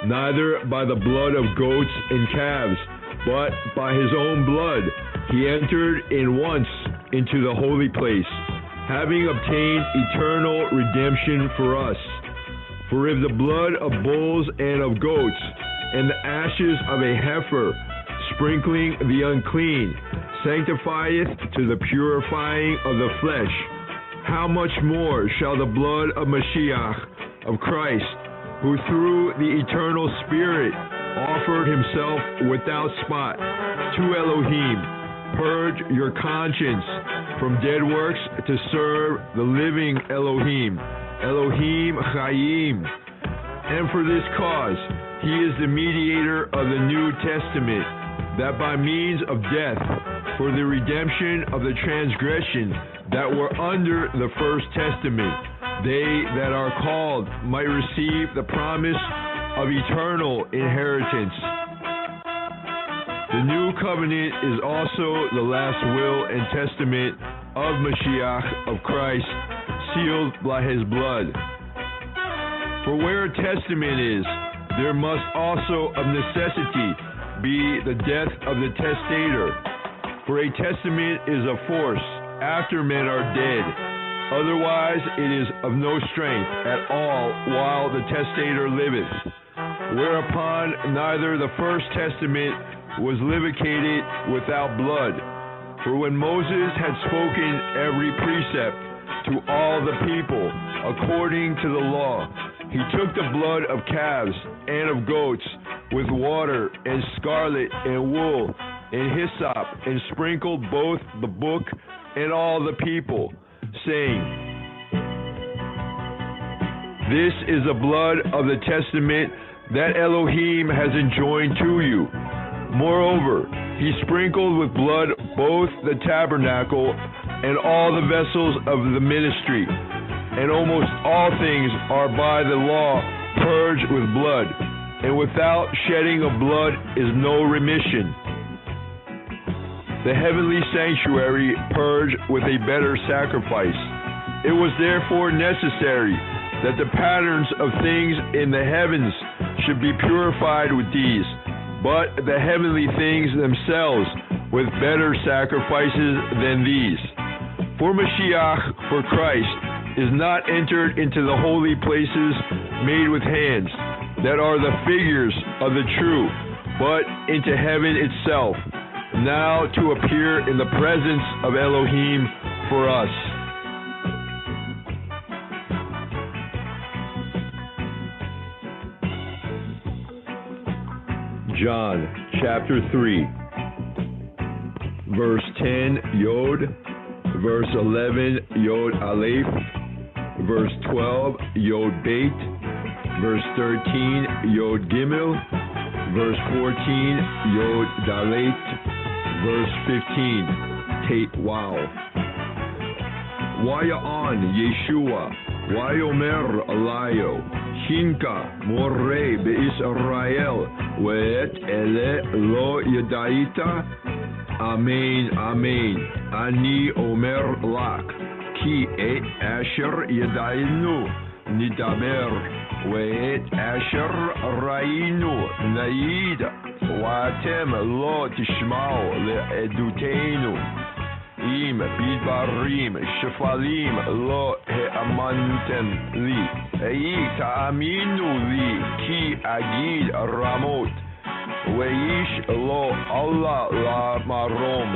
neither by the blood of goats and calves, but by his own blood, he entered in once into the holy place, having obtained eternal redemption for us. For if the blood of bulls and of goats, and the ashes of a heifer, sprinkling the unclean, sanctifieth to the purifying of the flesh, how much more shall the blood of Mashiach, of Christ, who through the eternal Spirit offered himself without spot to Elohim, purge your conscience from dead works to serve the living Elohim, Elohim Chayim. And for this cause, he is the mediator of the New Testament, that by means of death, for the redemption of the transgression that were under the first testament, they that are called might receive the promise of eternal inheritance. The new covenant is also the last will and testament of Mashiach, of Christ, sealed by his blood. For where a testament is, there must also of necessity be the death of the testator. For a testament is of force after men are dead. Otherwise it is of no strength at all while the testator liveth. Whereupon neither the first testament was livicated without blood. For when Moses had spoken every precept to all the people according to the law, he took the blood of calves and of goats with water and scarlet and wool and hyssop, and sprinkled both the book and all the people, saying, This is the blood of the testament that Elohim has enjoined to you. Moreover, he sprinkled with blood both the tabernacle and all the vessels of the ministry, and almost all things are by the law purged with blood, and without shedding of blood is no remission. The heavenly sanctuary purged with a better sacrifice. It was therefore necessary that the patterns of things in the heavens should be purified with these, but the heavenly things themselves with better sacrifices than these. For Mashiach, for Christ, is not entered into the holy places made with hands, that are the figures of the true, but into heaven itself, now to appear in the presence of Elohim for us. John chapter 3, verse 10 Yod, verse 11 Yod Aleph, verse 12 Yod Beit, verse 13 Yod Gimel, verse 14 Yod Dalet, verse 15 Tate Wow. Waya'an Yeshua, Wayomer Alayo, Shinka Morei Be'Israel, We'et Ele Lo Yadaita, Amen, Amen, Ani Omer Lak, Ki Et Asher Yadainu, Nidaber, We'et Asher Rainu, Naid, Watem Lo Tishmao, Le'edutenu, Im Bidbarim, Shefalim, Lo He'amantem Li, Eik Ta'aminu Li, Ki Agid Ramot, Weish Lo Allah La Marom,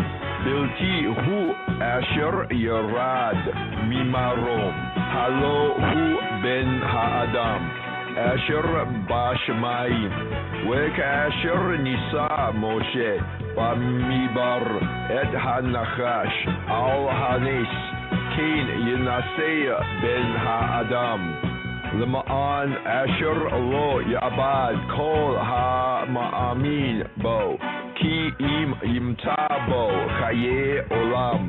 Bilti Hu Asher Yerad Mimarom, Halo Hu Ben Ha'adam, Asher Bashmaim, Wek Asher Nisa Moshe, Bamibar Et HaNachash, Al Hanes, Cain Yenaseya Ben Ha'adam, Lema'an Asher Lo Yabad Kol Ha-Ma'amin Bo, Ki Im Yimtabo Chaye Olam.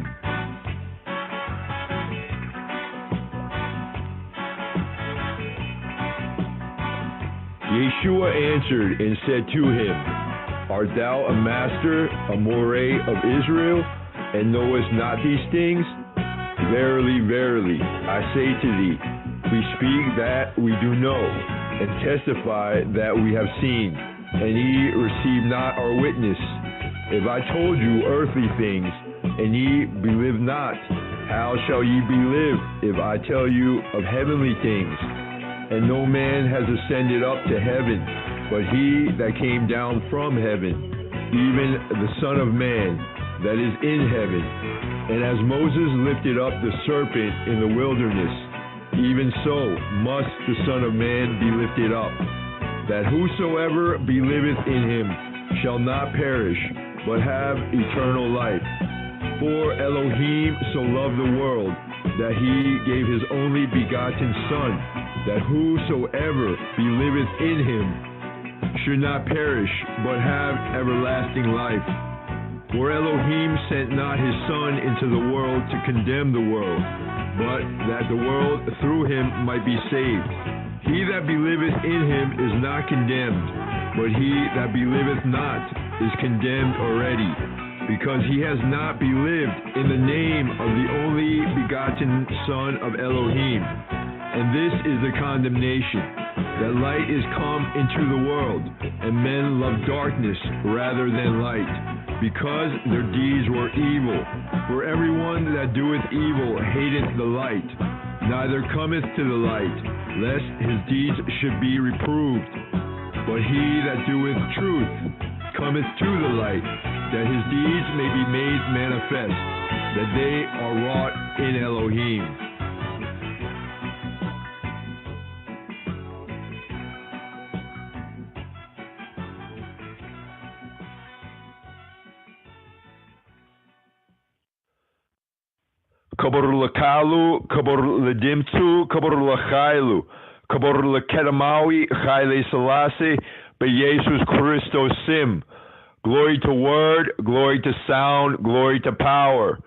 Yeshua answered and said to him, Art thou a master, a moray of Israel, and knowest not these things? Verily, verily, I say to thee, we speak that we do know, and testify that we have seen, and ye receive not our witness. If I told you earthly things, and ye believe not, how shall ye believe if I tell you of heavenly things? And no man has ascended up to heaven, but he that came down from heaven, even the Son of Man that is in heaven. And as Moses lifted up the serpent in the wilderness, even so must the Son of Man be lifted up, that whosoever believeth in him shall not perish, but have eternal life. For Elohim so loved the world, that he gave his only begotten Son, that whosoever believeth in him should not perish, but have everlasting life. For Elohim sent not his Son into the world to condemn the world, but that the world through him might be saved. He that believeth in him is not condemned, but he that believeth not is condemned already, because he has not believed in the name of the only begotten Son of Elohim. And this is the condemnation, that light is come into the world, and men love darkness rather than light, because their deeds were evil. For everyone that doeth evil hateth the light, neither cometh to the light, lest his deeds should be reproved. But he that doeth truth cometh to the light, that his deeds may be made manifest, that they are wrought in Elohim. Kabor lekalu, kabor ledimtu, kabor lechailu, kabor lekedamawi, chayle selassie, beyesus Christos sim. Glory to word, glory to sound, glory to power.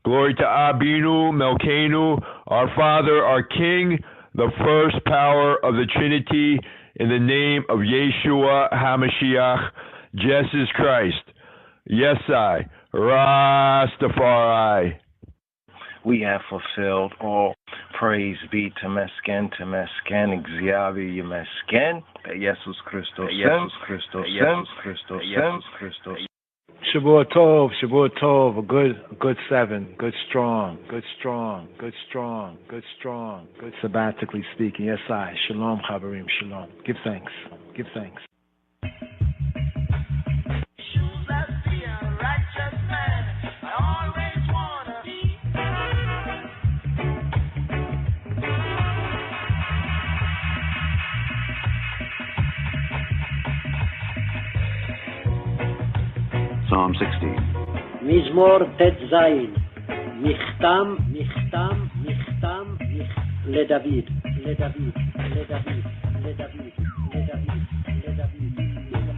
Glory to Abinu, Melkenu, our Father, our King, the first power of the Trinity, in the name of Yeshua HaMashiach, Jesus Christ. Yes, I, Rastafari. we have fulfilled. All praise be to Mesken, Exavi Mesken, Jesus Christos, Shavua Tov, a good 7, good strong, sabbatically speaking. Yes, I. Shalom, Chaverim, shalom. Give thanks. Psalm 16. מזמור ט"ז. מכתם לדוד.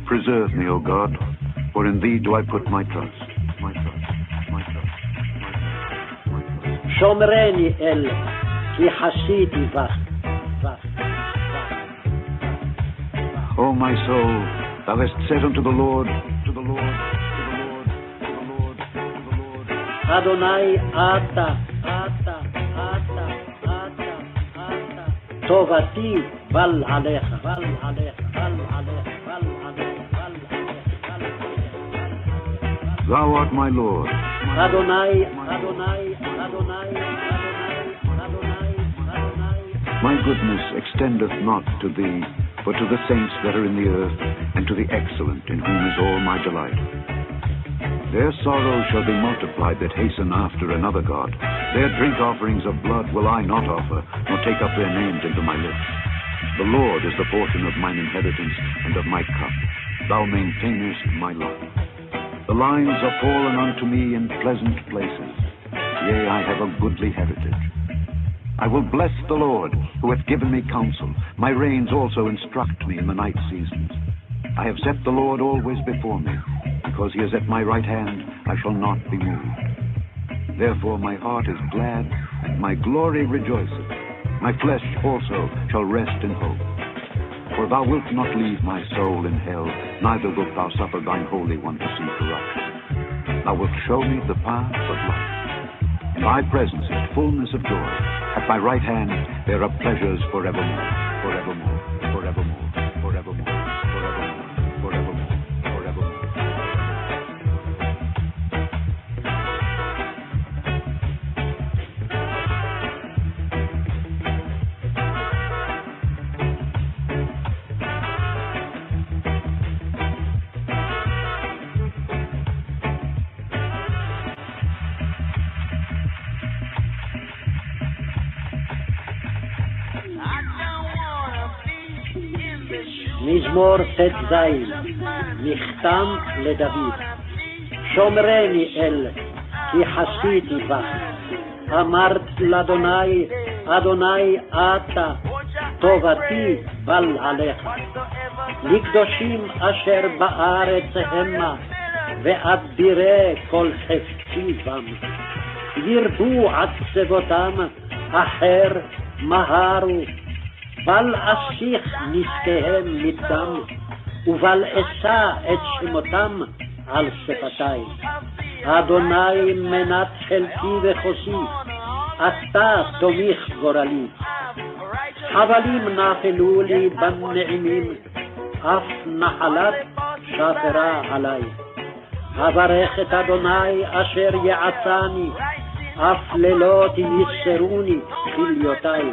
Preserve me, O God, for in thee do I put my trust. שומרני אל, כי חסיתי בך. O my soul, thou hast said unto the Lord, אדוני אתה, טובתי בל עליך. Thou art my Lord. אדוני. My goodness extendeth not to thee, but to the saints that are in the earth, and to the excellent, in whom is all my delight. Their sorrow shall be multiplied that hasten after another God. Their drink offerings of blood will I not offer, nor take up their names into my lips. The Lord is the portion of mine inheritance and of my cup. Thou maintainest my lot. The lines are fallen unto me in pleasant places. Yea, I have a goodly heritage. I will bless the Lord, who hath given me counsel. My reins also instruct me in the night seasons. I have set the Lord always before me. Because he is at my right hand, I shall not be moved. Therefore my heart is glad, and my glory rejoiceth. My flesh also shall rest in hope. For thou wilt not leave my soul in hell, neither wilt thou suffer thine Holy One to see corruption. Thou wilt show me the paths of life. In thy presence is fullness of joy. At thy right hand there are pleasures forevermore. מזמור ט"ז. מכתם לדוד. שומרני אל, כי חסיתי בך. אמרת לאדוני, אדוני אתה, טובתי בל עליך. לקדושים אשר בארץ המה, ואבירי כל חפצי בם. ירבו עצבותם, אחר מהרו. בל אסיך נזקיהם מדם, ובל אשא את שמותם על שפתי. אדוני מנת חלקי וחוסי, אתה תומיך גורלי. חבלים נפלו לי בנעימים, אף נחלת שפרה עלי. אברך את אדוני אשר יעצני, אף לילות יסרוני חיליותי.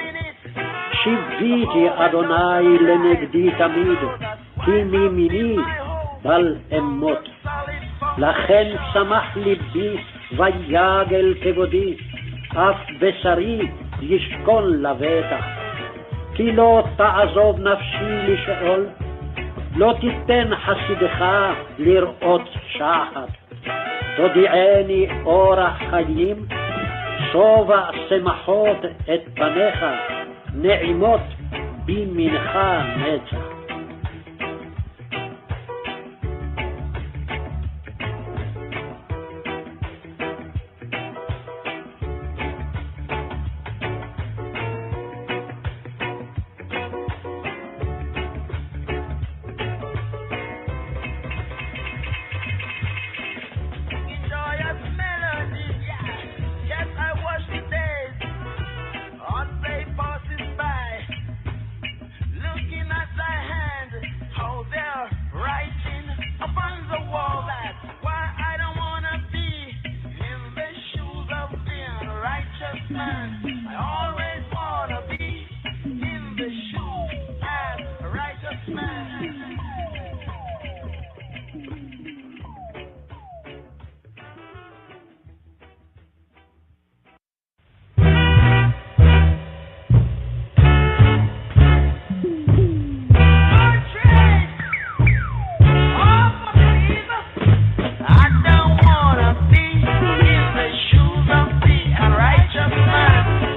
שיביתי אדוני לנגדי תמיד, כי מימיני בל אמות. לכן שמח ליבי ויגל כבודי, אף בשרי ישכון לבטח. כי לא תעזוב נפשי לשאול, לא תיתן חסידך לראות שחת. תודיעני אורח חיים, שובע שמחות את פניך, נעימות בימינך נצח. Joyous melody, yes, I worship man. I always wanna be in the shoes as a righteous man. I don't wanna be in the shoes of the unrighteous man.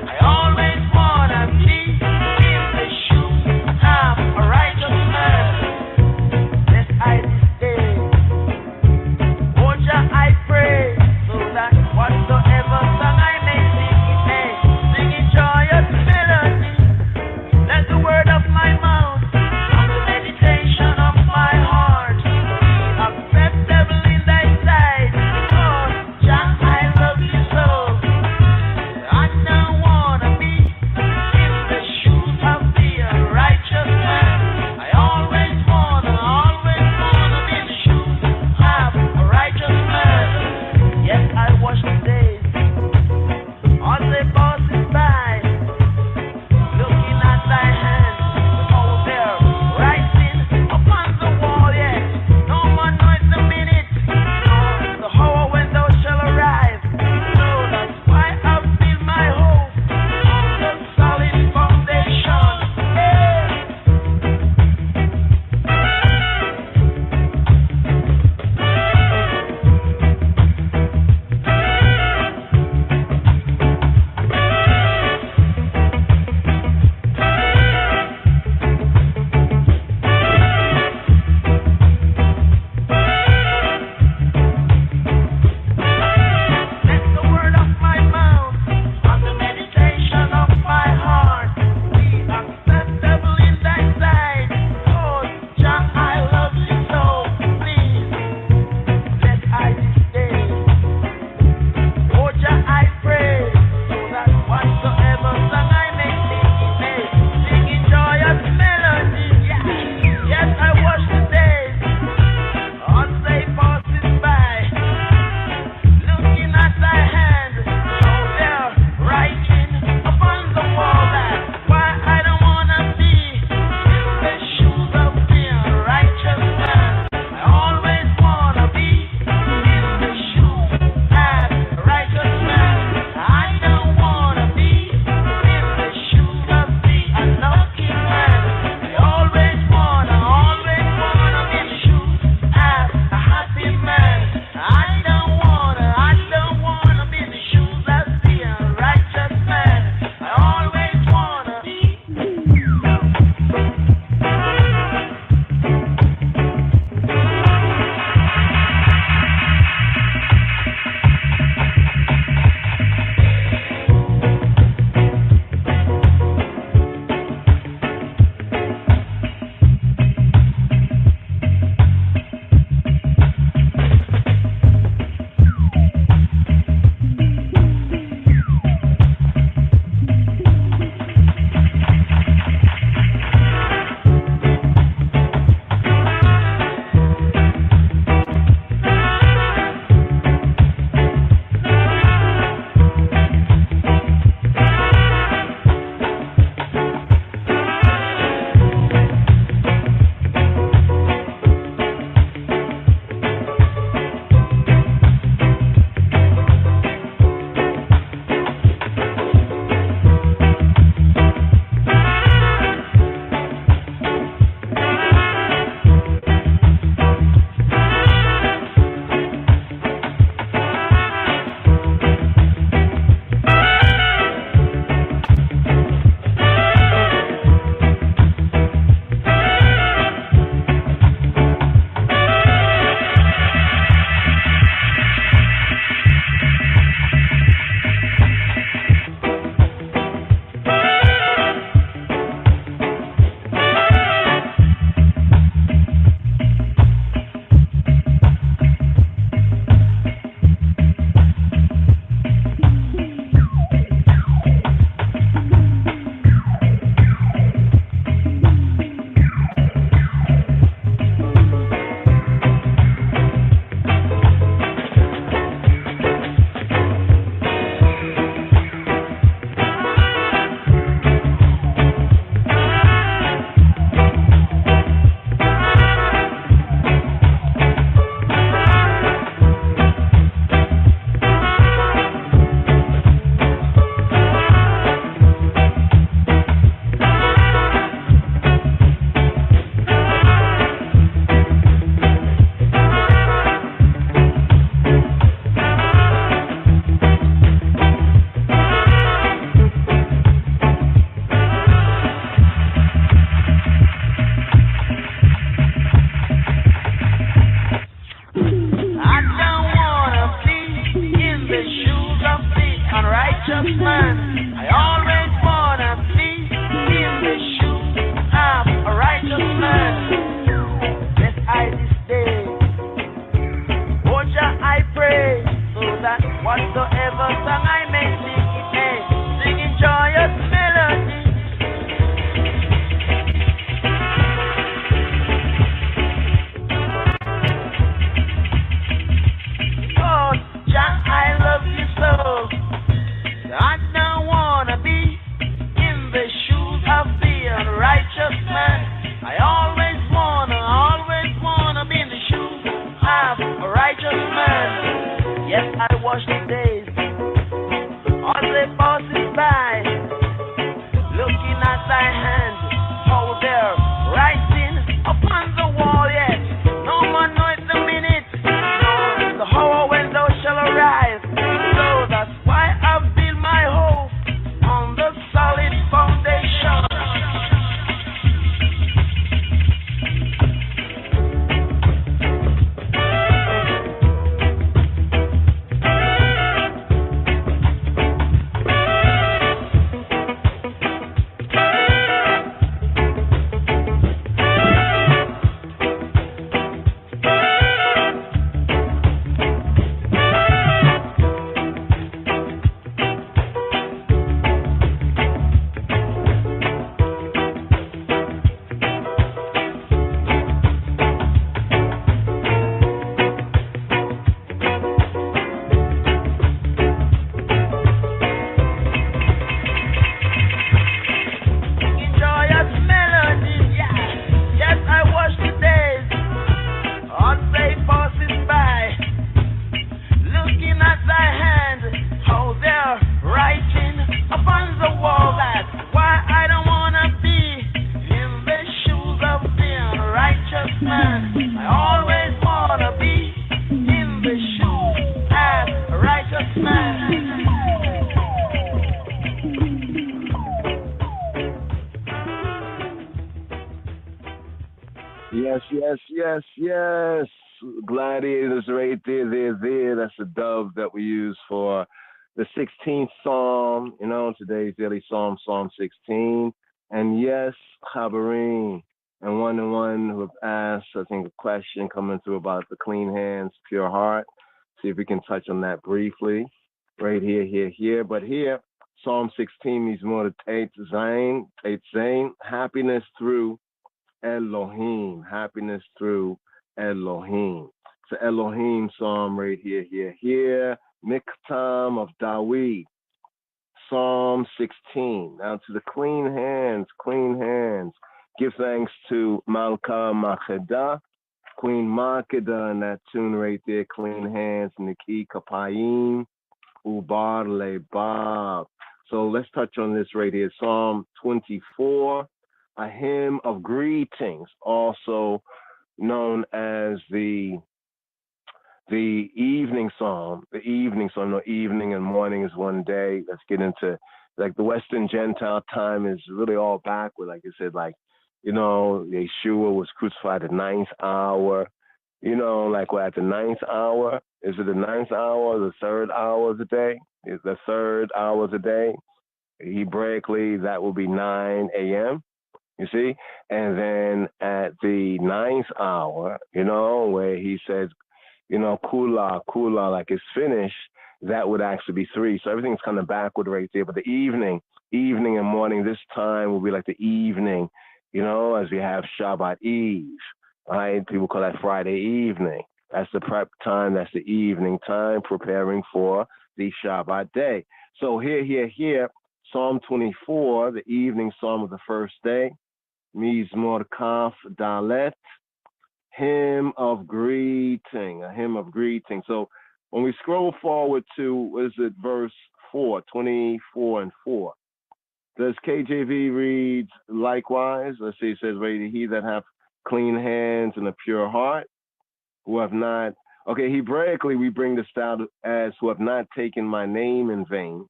righteous man. I always wanna be in the shoes of a righteous man. Yes, I this day, oh Jah, I pray, so that whatsoever song I may sing, it may sing in joyous melody. Oh Jah, I love you so. I don't wanna be in the shoes of the unrighteous man. I always wanna be in the shoes of a righteous man. Yes, I watch the days as they passes by, looking at thy hand, how they're writing upon the wall. Yes, no man knows the minute, no the hour when thou shall arrive. So that's why I build my hope on the solid foundation. Yes. Gladiators right there. That's the dove that we use for the 16th Psalm. Today's daily Psalm, Psalm 16. And yes, Chabarim. And one who have asked, I think, a question coming through about the clean hands, pure heart. See if we can touch on that briefly. Right here. But here, Psalm 16 needs more to Tate Zayn, happiness through Elohim. Happiness through Elohim. It's an Elohim psalm right here. Miktam of Dawid. Psalm 16. Now to the clean hands. Give thanks to Malka Makeda, Queen Makeda in that tune right there. Clean hands, Niki Kapayim, Ubar Lebab. So let's touch on this right here. Psalm 24, a hymn of greetings, also known as the evening psalm. The evening psalm, no, evening and morning is one day. Let's get into, like, the Western Gentile time is really all backward. Like I said, Yeshua was crucified at the 9th hour. At the 9th hour. Is it the 9th hour or the 3rd hour of the day? Is the 3rd hour of the day? Hebraically, that will be 9 a.m., you see? And then at the 9th hour, where he says, kula, like it's finished, that would actually be 3. So everything's kind of backward right there. But the evening and morning, this time will be like the evening, as we have Shabbat Eve, right? People call that Friday evening. That's the prep time. That's the evening time, preparing for the Shabbat day. So here, Psalm 24, the evening psalm of the first day, Mizmor Kaf Dalet, hymn of greeting, a hymn of greeting. So when we scroll forward to, verse 4, 24 and 4, does KJV read likewise? Let's see, it says, he that hath clean hands and a pure heart, who have not, Hebraically we bring this out as who have not taken my name in vain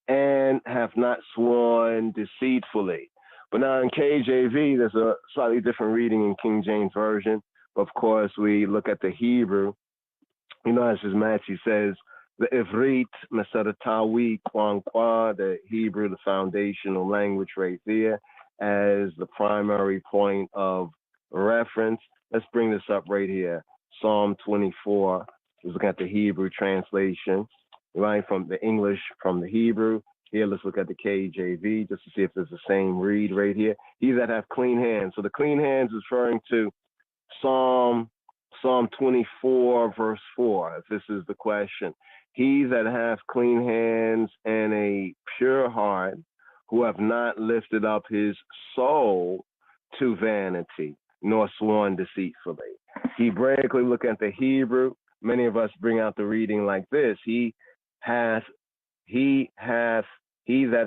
and have not sworn deceitfully. But now in KJV, there's a slightly different reading in King James Version. Of course, we look at the Hebrew, as His Majesty says, the Ivrit, Meseratawi, Kwankwa, the Hebrew, the foundational language right there as the primary point of reference. Let's bring this up right here. Psalm 24. We're looking at the Hebrew translation, right, from the English, from the Hebrew. Here, let's look at the KJV just to see if there's the same read right here. He that have clean hands. So the clean hands is referring to Psalm 24, verse 4, if this is the question. He that hath clean hands and a pure heart, who have not lifted up his soul to vanity, nor sworn deceitfully. Hebraically, look at the Hebrew. Many of us bring out the reading like this. He that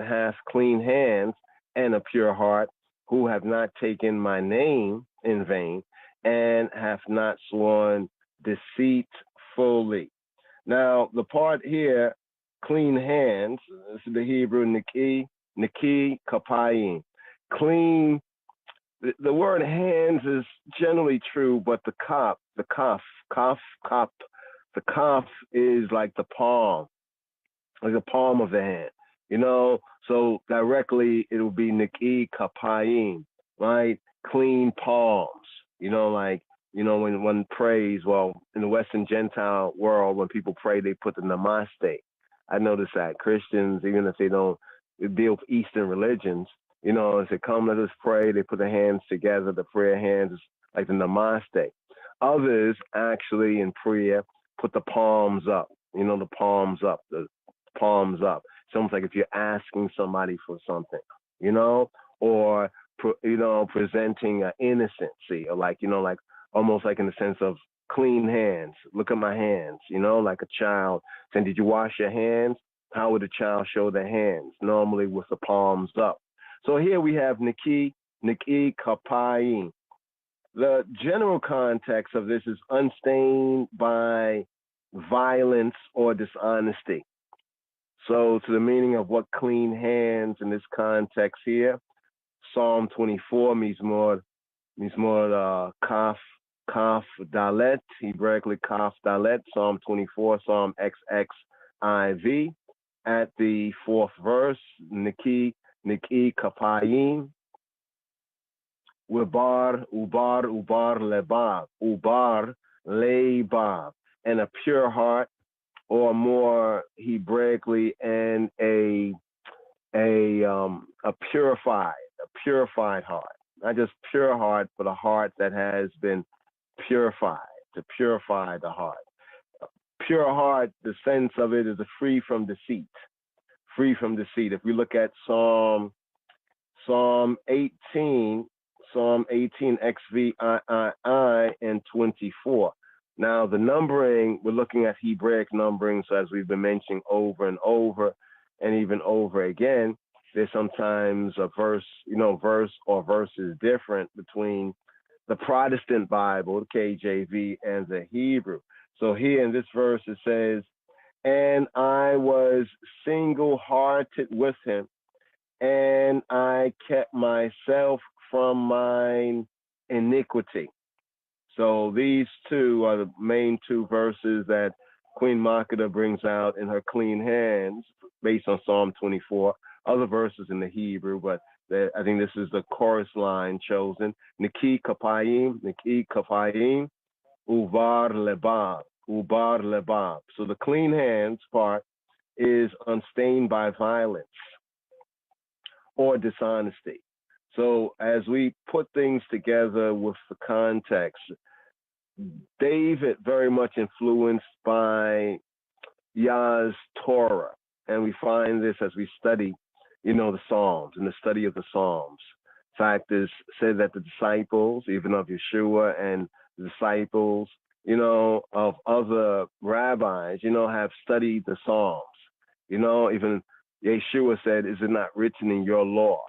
hath clean hands and a pure heart, who have not taken my name in vain, and hath not sworn deceitfully. Now, the part here, clean hands, this is the Hebrew, Niki kapayim. Clean, the word hands is generally true, but the kaf is like the palm of the hand. You know, so directly it will be Niki kapayim, right? Clean palms. You know, like, you know, when one prays, well, in the Western Gentile world, when people pray, they put the namaste. I notice that Christians, even if they don't deal with Eastern religions, you know, as they come, let us pray, they put their hands together, the prayer hands is like the namaste. Others actually in prayer put the palms up, you know, the palms up. It's almost like if you're asking somebody for something, you know, or, you know, presenting an innocency, or like, you know, like almost like in the sense of clean hands. Look at my hands, you know, like a child saying, did you wash your hands? How would a child show their hands? Normally with the palms up. So here we have Niki kapayim. The general context of this is unstained by violence or dishonesty. So to the meaning of what clean hands in this context here, Psalm 24 Mizmor kaf dalet, Hebraically kaf dalet, Psalm 24, Psalm XXIV, at the fourth verse, Niki kapayim, ubar lebab, and a pure heart, or more Hebraically, and a purified heart. Not just pure heart, but a heart that has been purified, to purify the heart. Pure heart, the sense of it is free from deceit. Free from deceit. If we look at Psalm 18 XVI and 24. Now the numbering, we're looking at Hebraic numbering, so as we've been mentioning over and over and even over again, there's sometimes a verse or verses different between the Protestant Bible, the KJV, and the Hebrew. So here in this verse it says, and I was single-hearted with him, and I kept myself from mine iniquity. So these two are the main two verses that Queen Makeda brings out in her clean hands based on Psalm 24. Other verses in the Hebrew, but I think this is the chorus line chosen. Niki kapayim, uvar lebab. So the clean hands part is unstained by violence or dishonesty. So as we put things together with the context, David very much influenced by Yah's Torah, and we find this as we study, you know, the Psalms and the study of the Psalms. In fact, it's said that the disciples, even of Yeshua and the disciples, you know, of other rabbis, you know, have studied the Psalms. You know, even Yeshua said, is it not written in your law?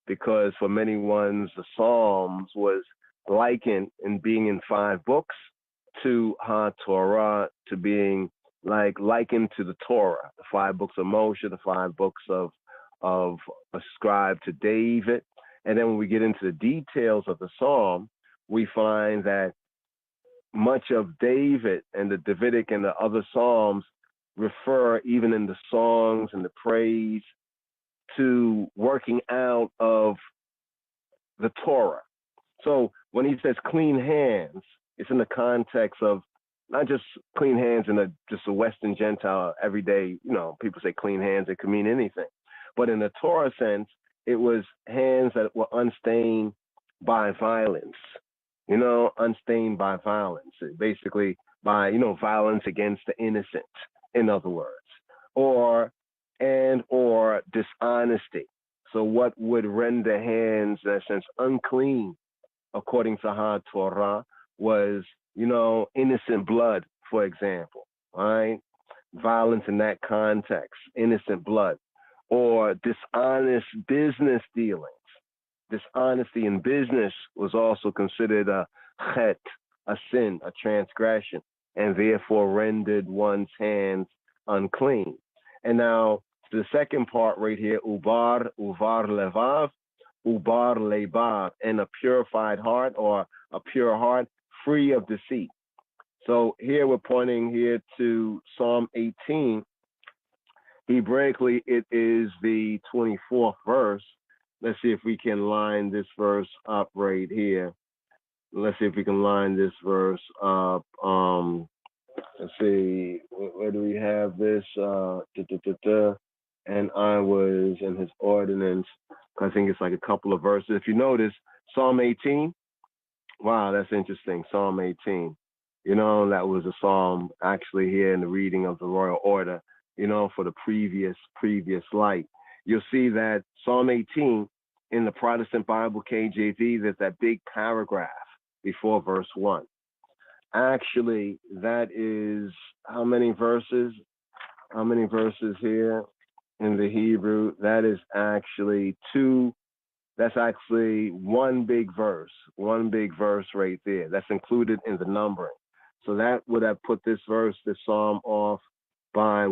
Because for many ones, the Psalms was likened in being in 5 books to TORAH, to being likened to the Torah, the 5 books of Moshe, the 5 books of ascribed to David. And then when we get into the details of the Psalm, we find that much of David and the Davidic and the other Psalms refer, even in the songs and the praise, to working out of the Torah. So when he says clean hands, it's in the context of not just clean hands in just a Western Gentile everyday, people say clean hands, it could mean anything. But in the Torah sense, it was hands that were unstained by violence, unstained by violence, basically by, violence against the innocent, in other words, or dishonesty. So what would render hands, in a sense, unclean, according to TORAH, was, innocent blood, for example, right? Violence in that context, innocent blood, or dishonest business dealings. Dishonesty in business was also considered a chet, a sin, a transgression, and therefore rendered one's hands unclean. And now the second part right here, ubar levav, ubar lebav, and a purified heart or a pure heart, free of deceit. So here we're pointing here to Psalm 18. Hebraically, it is the 24th verse. Let's see if we can line this verse up right here. Let's see if we can line this verse up. Let's see, where do we have this? And I was in his ordinance. I think it's like a couple of verses. If you notice, Psalm 18. Wow, that's interesting. Psalm 18. That was a psalm actually here in the reading of the Royal Order, for the previous light. You'll see that Psalm 18 in the Protestant Bible KJV, there's that big paragraph before verse 1. Actually, that is how many verses? How many verses here in the Hebrew? That is actually that's actually one big verse right there. That's included in the numbering. So that would have put this psalm off by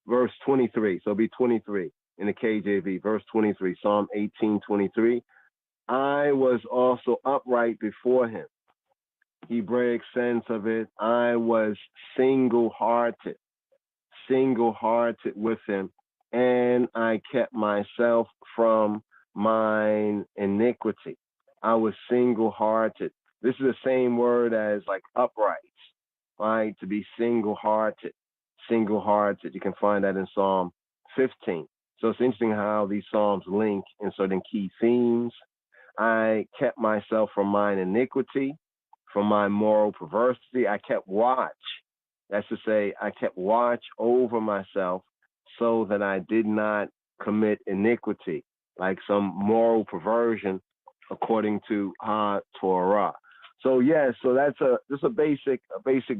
verse 23. So it'll be 23 in the KJV, verse 23, Psalm 18:23. I was also upright before him. Hebraic sense of it, I was single-hearted with him, and I kept myself from mine iniquity. I was single-hearted. This is the same word as like upright, right? To be single-hearted. You can find that in Psalm 15. So it's interesting how these psalms link in certain key themes. I kept myself from mine iniquity, from my moral perversity. I kept watch. That's to say, I kept watch over myself so that I did not commit iniquity, like some moral perversion, according to TORAH. So so that's just a basic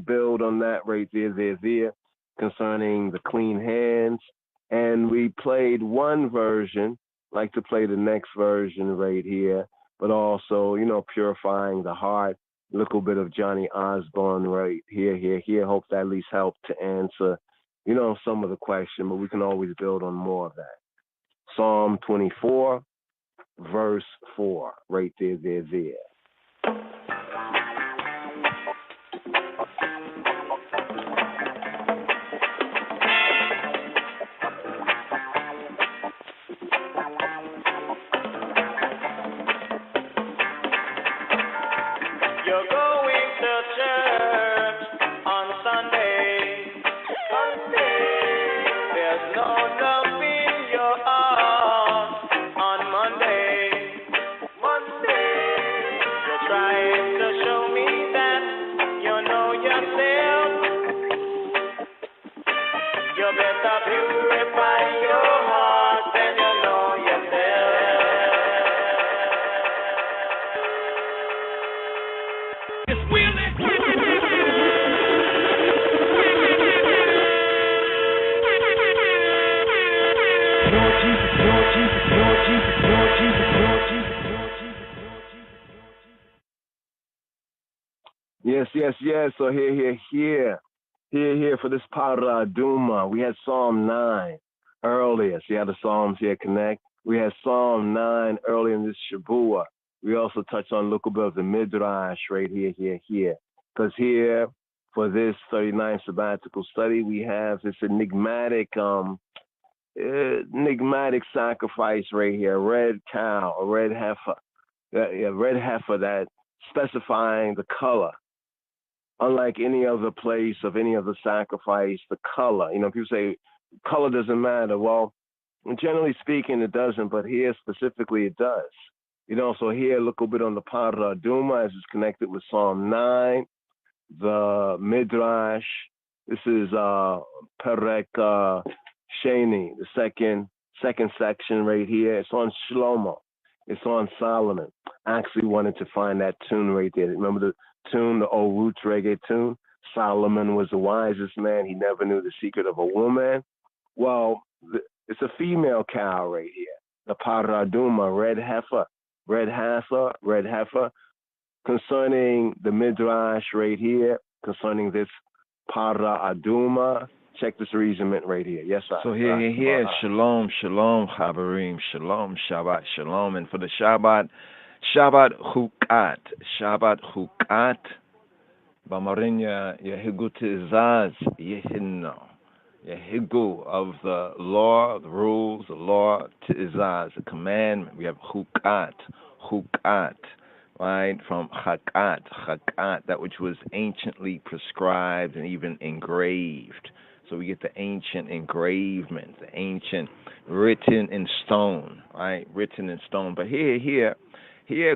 build on that right there, concerning the clean hands. And we played one version, like to play the next version right here, but also, purifying the heart. A little bit of Johnny Osborne right here. Hope that at least helped to answer, some of the question, but we can always build on more of that. Psalm 24, verse 4, right there. Yes. So here for this Paraduma. We had Psalm 9 earlier. See how the Psalms here connect? We had Psalm 9 earlier in this Shabua. We also touched on a little bit of the Midrash right here. Because here for this 39th sabbatical study. We have this enigmatic sacrifice right here, a red cow, a red heifer. Red heifer that specifying the color. Unlike any other place of any other sacrifice, the color. People say color doesn't matter. Well, generally speaking, it doesn't, but here specifically it does. So here, look a bit on the Parah Aduma as it's connected with Psalm 9, the Midrash. This is Perek Sheni, the second section right here. It's on Shlomo. It's on Solomon. I actually wanted to find that tune right there. Remember the tune, the old roots reggae tune? Solomon was the wisest man. He never knew the secret of a woman. Well, it's a female cow right here. The Parah Aduma, red heifer, concerning the Midrash right here, concerning this Parah Aduma. Check this reasonment right here. Yes, sir. So here, shalom, chaverim, shalom, shalom. And for the Shabbat Chukat, Bamarinya, yeH'ggu TORAH, yeH'ggu of the law, the rules, the law, TORAH, the commandment. We have Chukat, right, from Chakat, that which was anciently prescribed and even engraved. So we get the ancient engravement, the ancient written in stone, right? Written in stone. But here,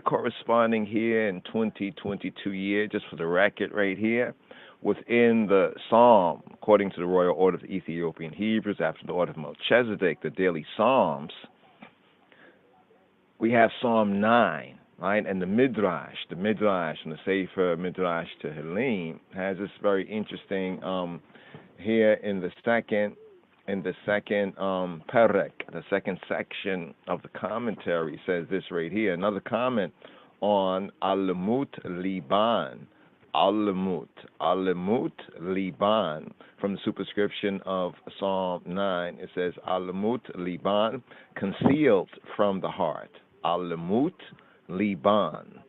corresponding here in 2022 year, just for the record right here, within the Psalm, according to the Royal Order of the Ethiopian Hebrews, after the Order of Melchizedek, the daily Psalms, we have Psalm 9, right? And the Midrash from the Sefer Midrash Tehillim has this very interesting here in the second perek, the second section of the commentary says this right here. Another comment on Alemut Liban, from the superscription of Psalm 9. It says Alemut Liban, concealed from the heart. Alemut Liban,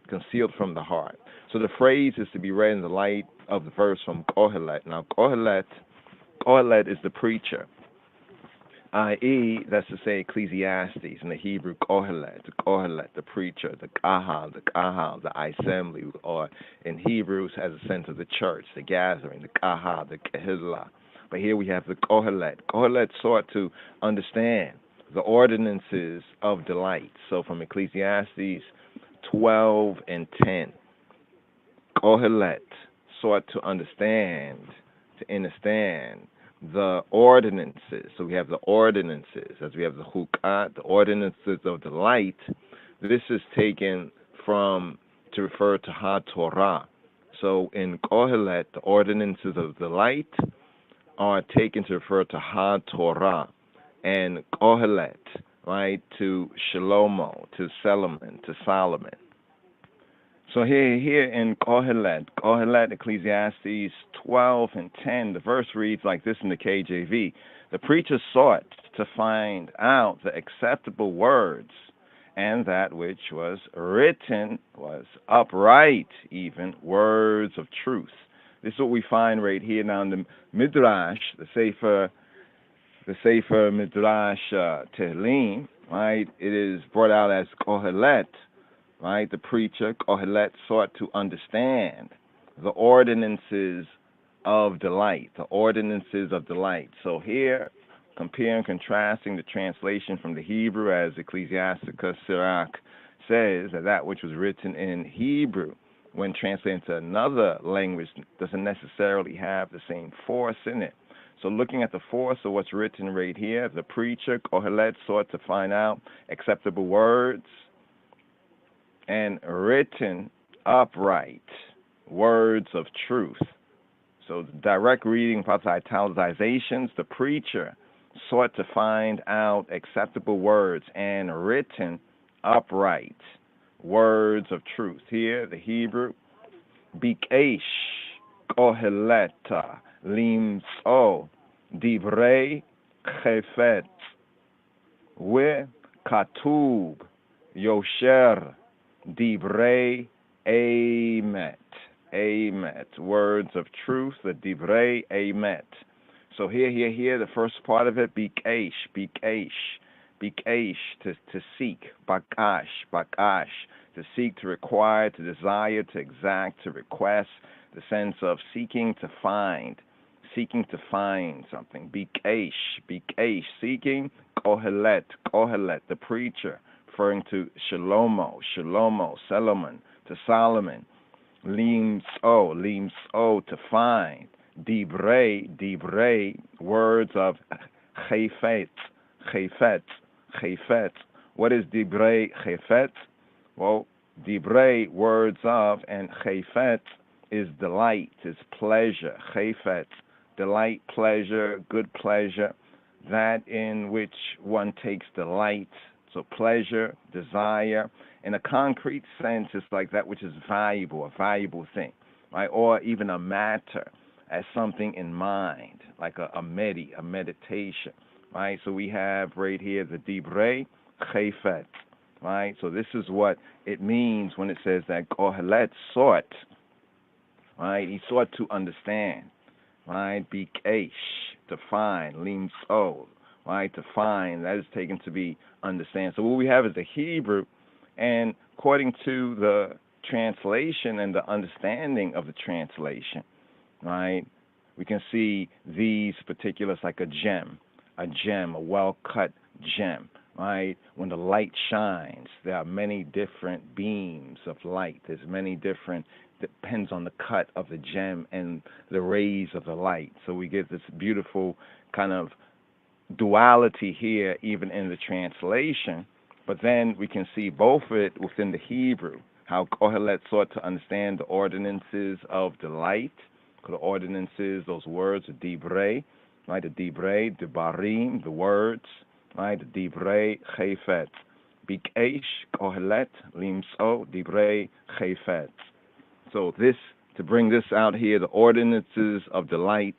concealed from the heart. So the phrase is to be read in the light of the verse from Kohelet. Now, Kohelet is the preacher, i.e., that's to say Ecclesiastes, in the Hebrew Kohelet, the preacher, the Kahal, the assembly, or in Hebrews has a sense of the church, the gathering, the Kahal, the Kehillah. But here we have the Kohelet. Kohelet sought to understand the ordinances of delight. So from Ecclesiastes 12 and 10, Kohelet sought to understand the ordinances. So we have the ordinances, as we have the Chukat, the ordinances of the light. This is taken to refer to HaTorah. So in Kohelet, the ordinances of the light are taken to refer to HaTorah, and Kohelet, right, to Shlomo, to Solomon. So here in Kohelet, Ecclesiastes 12 and 10, the verse reads like this in the KJV. The preacher sought to find out the acceptable words, and that which was written was upright, even words of truth. This is what we find right here now in the Midrash, the Sefer Midrash Tehillim, right? It is brought out as Kohelet. Right, the preacher, Kohelet, sought to understand the ordinances of delight, So here, comparing and contrasting the translation from the Hebrew, as Ecclesiasticus Sirach says, that which was written in Hebrew, when translated into another language, doesn't necessarily have the same force in it. So looking at the force of what's written right here, the preacher, Kohelet, sought to find out acceptable words, and written upright words of truth. So the direct reading, perhaps italicizations, the preacher sought to find out acceptable words and written upright words of truth. Here, the Hebrew, Bikesh Koheleta Limso Divrei Chefet We Katub Yosher Divrei Emet. Emet. Words of truth, the Divrei Emet. So here, the first part of it, Bikesh, to seek, Bakash, to seek, to require, to desire, to exact, to request, the sense of seeking to find something. Bikesh, seeking, Kohelet, the preacher, referring to Shalomo, Solomon, to Solomon. Limso, to find. Divrei, words of Chefet. What is Divrei Chefet? Well, Divrei, words of, and Chefet is delight, is pleasure. Chefet, delight, pleasure, good pleasure, that in which one takes delight. So pleasure, desire, in a concrete sense, it's like that which is valuable, a valuable thing, right? Or even a matter, as something in mind, like a meditation, right? So we have right here the Divrei Chefet, right? So this is what it means when it says that Kohelet sought, right? He sought to understand, right? Bikesh, to find, limso, right? To find, that is taken to be understand. So what we have is the Hebrew, and according to the translation and the understanding of the translation, right, we can see these particulars like a gem, a well-cut gem, right? When the light shines, there are many different beams of light. There's many different, depends on the cut of the gem and the rays of the light. So we get this beautiful kind of duality here, even in the translation. But then we can see both of it within the Hebrew, how Kohelet sought to understand the ordinances of the light, the ordinances, those words, the Divrei, right? The Divrei, the Barim, the words, right? The Divrei Chefet. Bikesh, Kohelet, Limso, Divrei Chefet. So this, to bring this out here, the ordinances of the light,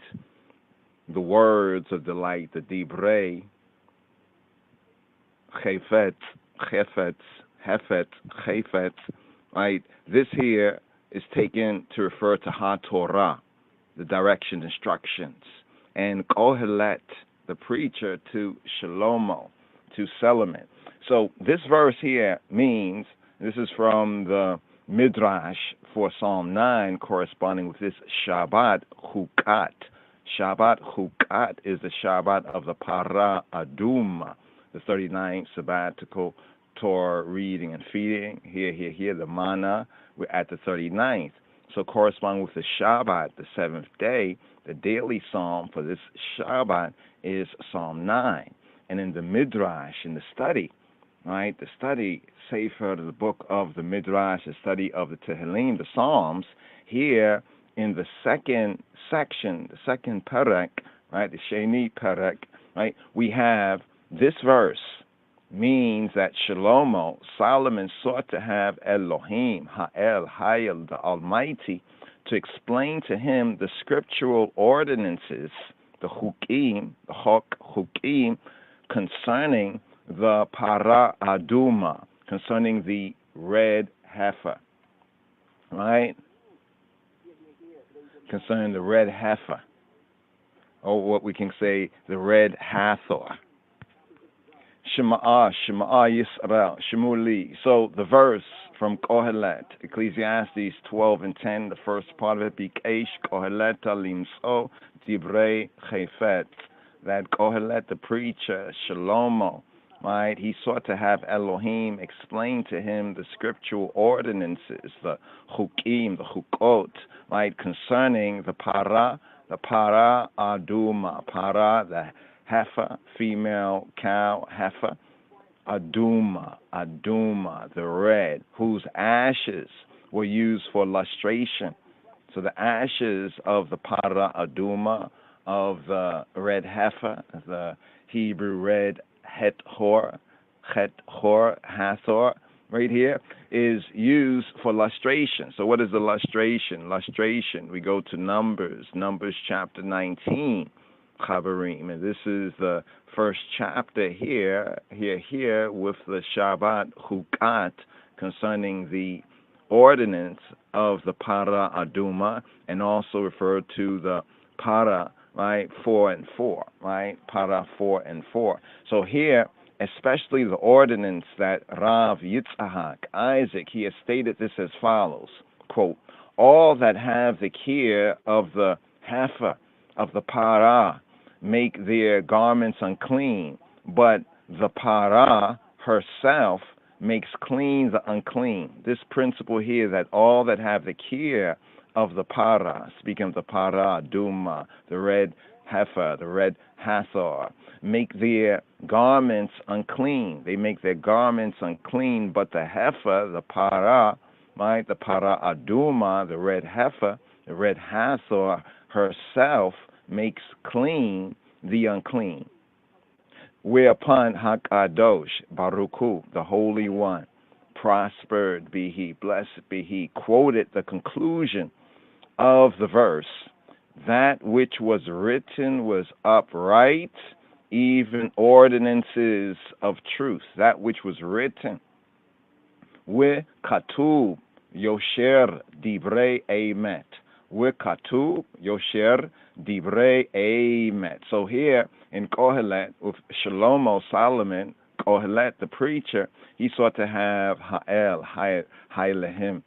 the words of the light, the Divrei Chefet, right? This here is taken to refer to TORAH, the directions, instructions, and Kohelet, the preacher, to Shalomo, to Solomon. So this verse here means, this is from the Midrash for Psalm 9, corresponding with this Shabbat Chukat. Shabbat Chukat is the Shabbat of the Parah Aduma, the 39th sabbatical Torah reading and feeding. Here, the manna, we're at the 39th. So corresponding with the Shabbat, the seventh day, the daily psalm for this Shabbat is Psalm 9. And in the Midrash, in the study, right, the study, Sefer, the book of the Midrash, the study of the Tehillim, the Psalms, here in the second section, the second perek, right, the Sheni perek, right, we have this verse means that Shalomo, Solomon, sought to have Elohim, Ha'el, Hayel, the Almighty, to explain to him the scriptural ordinances, the Chukim, the Chukim, concerning the Parah Aduma, concerning the red heifer, right? Concerning the red heifer, or what we can say, the red Hathor. Shema'ah Yisrael, Shemuli. So the verse from Kohelet, Ecclesiastes 12 and 10, the first part of it, Bikesh Kohelet Limso Divrei Chefet, that Kohelet, the preacher, Shalomo, right, he sought to have Elohim explain to him the scriptural ordinances, the Chukim, the Chukot, right, concerning the Parah Aduma, Parah, the heifer, female cow, heifer, Aduma, the red, whose ashes were used for lustration. So the ashes of the Parah Aduma, of the red heifer, the Hebrew red Hathor, right here, is used for lustration. So what is the lustration? Lustration, we go to Numbers chapter 19, Chaverim, and this is the first chapter here with the Shabbat Chukat, concerning the ordinance of the para aduma, and also referred to the para, right, 4 and 4, right, para 4 and 4. So here, especially the ordinance that Rav Yitzhak, Isaac, he has stated this as follows, quote, all that have the care of the heifer, of the para, make their garments unclean, but the para herself makes clean the unclean. This principle here, that all that have the care of the para, speaking of the para, duma, the red heifer, the red hathor, make their garments unclean. They make their garments unclean, but the heifer, the para, right, the para aduma, the red heifer, the red hathor, herself makes clean the unclean. Whereupon Hakadosh Baruch Hu, the Holy One, prospered be He, blessed be He, quoted the conclusion of the verse, that which was written was upright, even ordinances of truth. That which was written. Katub Yosher Divrei Emet. Katub Yosher Divrei Emet. So here in Kohelet, with Shlomo Solomon, Kohelet, the preacher, he sought to have Ha'el, Ha'elehim,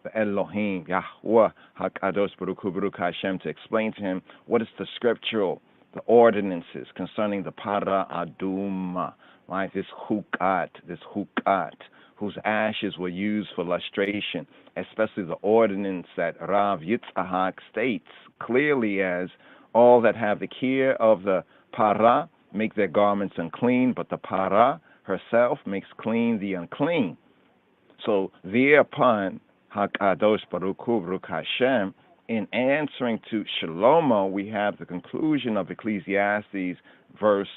the Elohim, Yahweh, HaKadosh Baruch Hu, Baruch Hashem, to explain to him what is the scriptural, the ordinances concerning the Para Aduma, right? This Chukat, whose ashes were used for lustration, especially the ordinance that Rav Yitzhak states clearly as all that have the care of the Para make their garments unclean, but the Para herself makes clean the unclean. So thereupon, HaKadosh Baruch Hu, Baruch Hashem, in answering to Shlomo, we have the conclusion of Ecclesiastes verse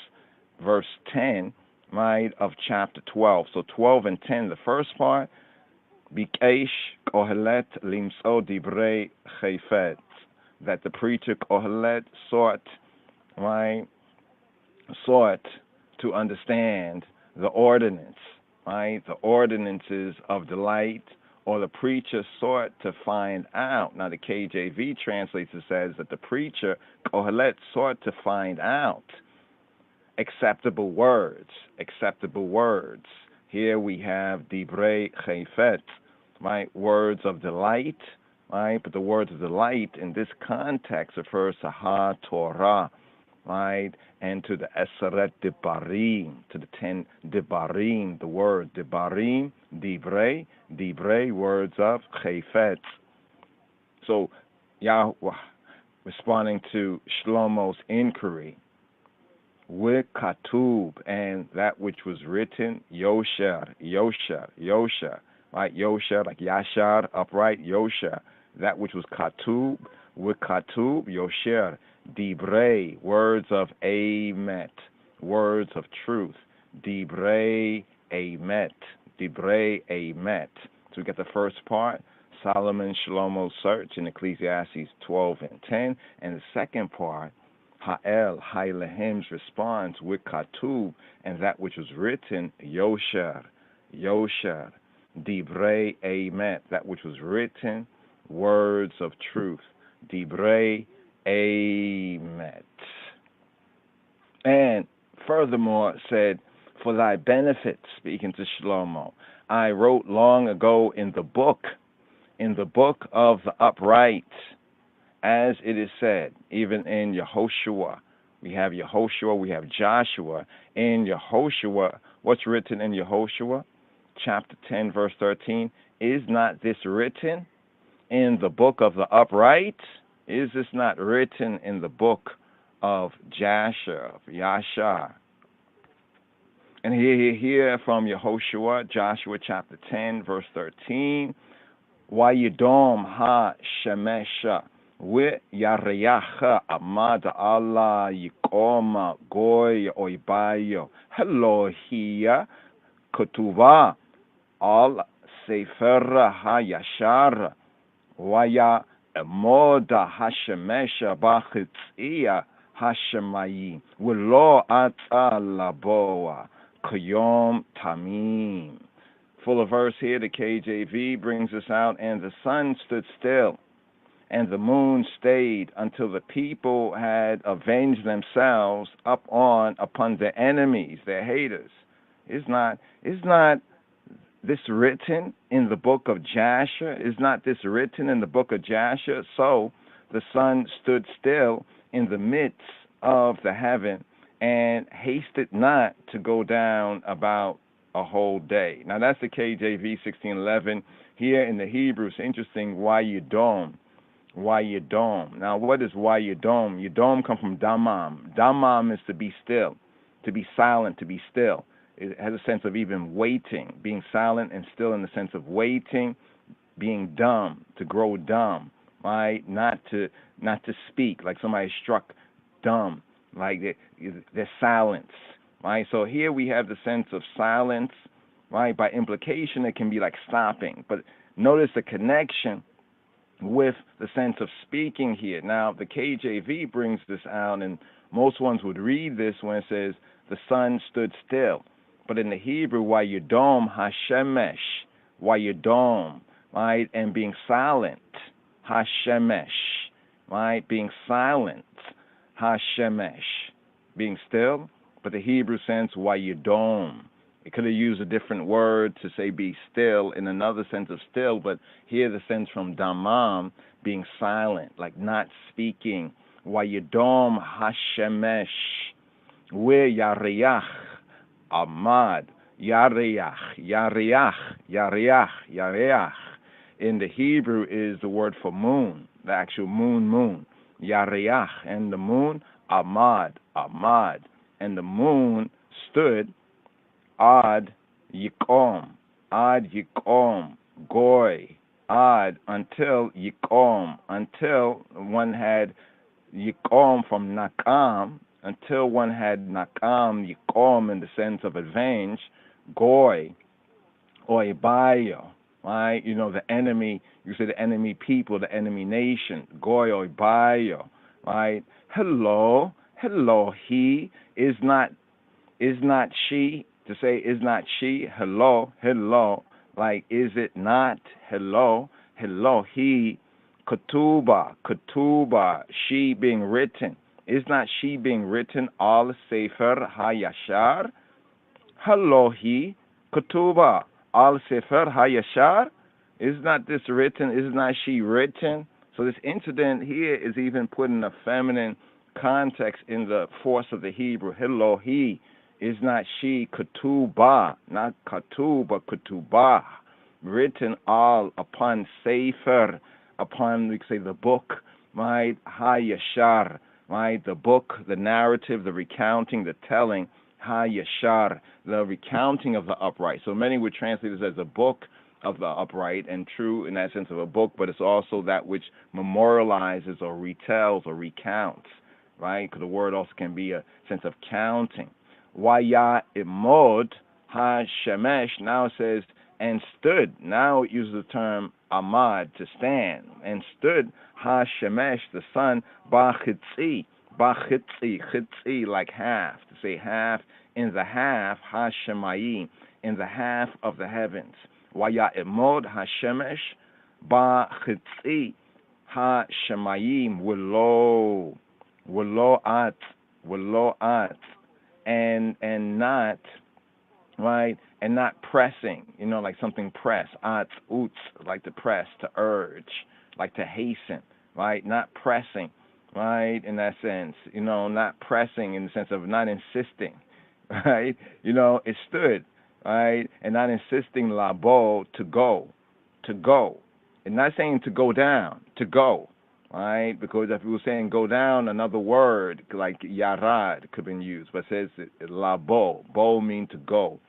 10, right, of chapter 12. So 12 and 10, the first part, Bikesh Kohelet Limso Divrei Chayfet, that the preacher Kohelet sought to understand the ordinance, right, the ordinances of delight, or the preacher sought to find out. Now the KJV translator says that the preacher, Kohelet, sought to find out acceptable words. Here we have Divrei Chayfet, right, words of delight, right, but the words of delight in this context refers to TORAH, right, and to the Eseret Debarim, to the 10 Debarim, the word Debarim, Divrei, words of Chayfet. So Yahweh, responding to Shlomo's inquiry, with Katub, and that which was written, Yosher, right, Yosher, like Yashar, upright, Yosher, that which was Katub, with Katub, Yosher, Divrei, words of Emet, words of truth, Divrei Emet. So we get the first part, Solomon Shlomo's search in Ecclesiastes 12 and 10, and the second part, Ha'elehim's response with Katub, and that which was written, Yosher, Divrei Emet, that which was written, words of truth, Divrei Emet. And furthermore said, for thy benefit, speaking to Shlomo, I wrote long ago in the book of the upright, as it is said, even in Yehoshua. We have Yehoshua, we have Joshua. In Yehoshua, what's written in Yehoshua? Chapter 10, verse 13. Is not this written in the book of the upright? Is this not written in the book of Jasher, of Yashar? And here from Yehoshua, Joshua chapter 10, verse 13. Wayidom ha-shemesha Yareyacha amad Allah yikoma goy oibayo Elohia kutuva al sefer ha-yashar waya moda ha-shemesha bachitzia ha-shemayim v'lo atza laboa kiyom tamim. Fuller verse here, the KJV brings us out, and the sun stood still, and the moon stayed until the people had avenged themselves upon their enemies, their haters. Is not this written in the book of Jasher? Is not this written in the book of Jasher? So the sun stood still in the midst of the heaven and hasted not to go down about a whole day. Now that's the KJV 16:11. Here in the Hebrew, it's interesting, yeH'ggu. yeH'ggu. Now what is yeH'ggu? yeH'ggu comes from damam. Damam is to be still, to be silent, to be still. It has a sense of even waiting, being silent and still in the sense of waiting, being dumb, to grow dumb, right? Not to speak, like somebody struck dumb, like they're silence, right? So here we have the sense of silence, right? By implication, it can be like stopping, but notice the connection with the sense of speaking here. Now, the KJV brings this out, and most ones would read this when it says the sun stood still. But in the Hebrew, yeH'ggu hashemesh, yeH'ggu, right? And being silent, hashemesh, right? Being silent, hashemesh, being still. But the Hebrew sense, yeH'ggu. It could have used a different word to say be still in another sense of still, but here the sense from damam, being silent, like not speaking. yeH'ggu hashemesh, where yariyach, amad, yariyach, yariyach, yariyach, yariyach. In the Hebrew is the word for moon, the actual moon, yariyach, and the moon, amad, and the moon stood, ad yikom, goy, ad, until yikom, until one had yikom from nakam, until one had nakam, yikom in the sense of avenge, goy, oibayo, right? You know, the enemy, you say the enemy people, the enemy nation, goy, oibayo, right? Hello, he is not she, to say is not she, hello, like is it not, hello, he, ketuba, she being written. Is not she being written al sefer hayashar? Hello, he, ketuba, al sefer hayashar? Is not this written? Is not she written? So this incident here is even put in a feminine context in the force of the Hebrew. Hello, he, is not she, ketuba, not katub, but ketuba, written all upon sefer, upon, we could say, the book, right? Hayashar, right? The book, the narrative, the recounting, the telling, hayashar, the recounting of the upright. So many would translate this as a book of the upright, and true in that sense of a book, but it's also that which memorializes or retells or recounts, right? Because the word also can be a sense of counting. yeH'ggu hashemesh, now it says, and stood. Now it uses the term amad, to stand, and stood hashemesh, the sun, bachitzi, chitzi, like half, to say half, in the half, hashemayim, in the half of the heavens. yeH'ggu hashemesh, bachitzi, hashemayim, willo at, and not, right, and not pressing, you know, like something press, uts, like to press, to urge, like to hasten, right, not pressing, right, in that sense, you know, not pressing in the sense of not insisting, right, you know, it stood, right, and not insisting labo, to go, and not saying to go down, to go, right, because if we were saying go down, another word like yarad could have been used, but it says labo, bo means to go.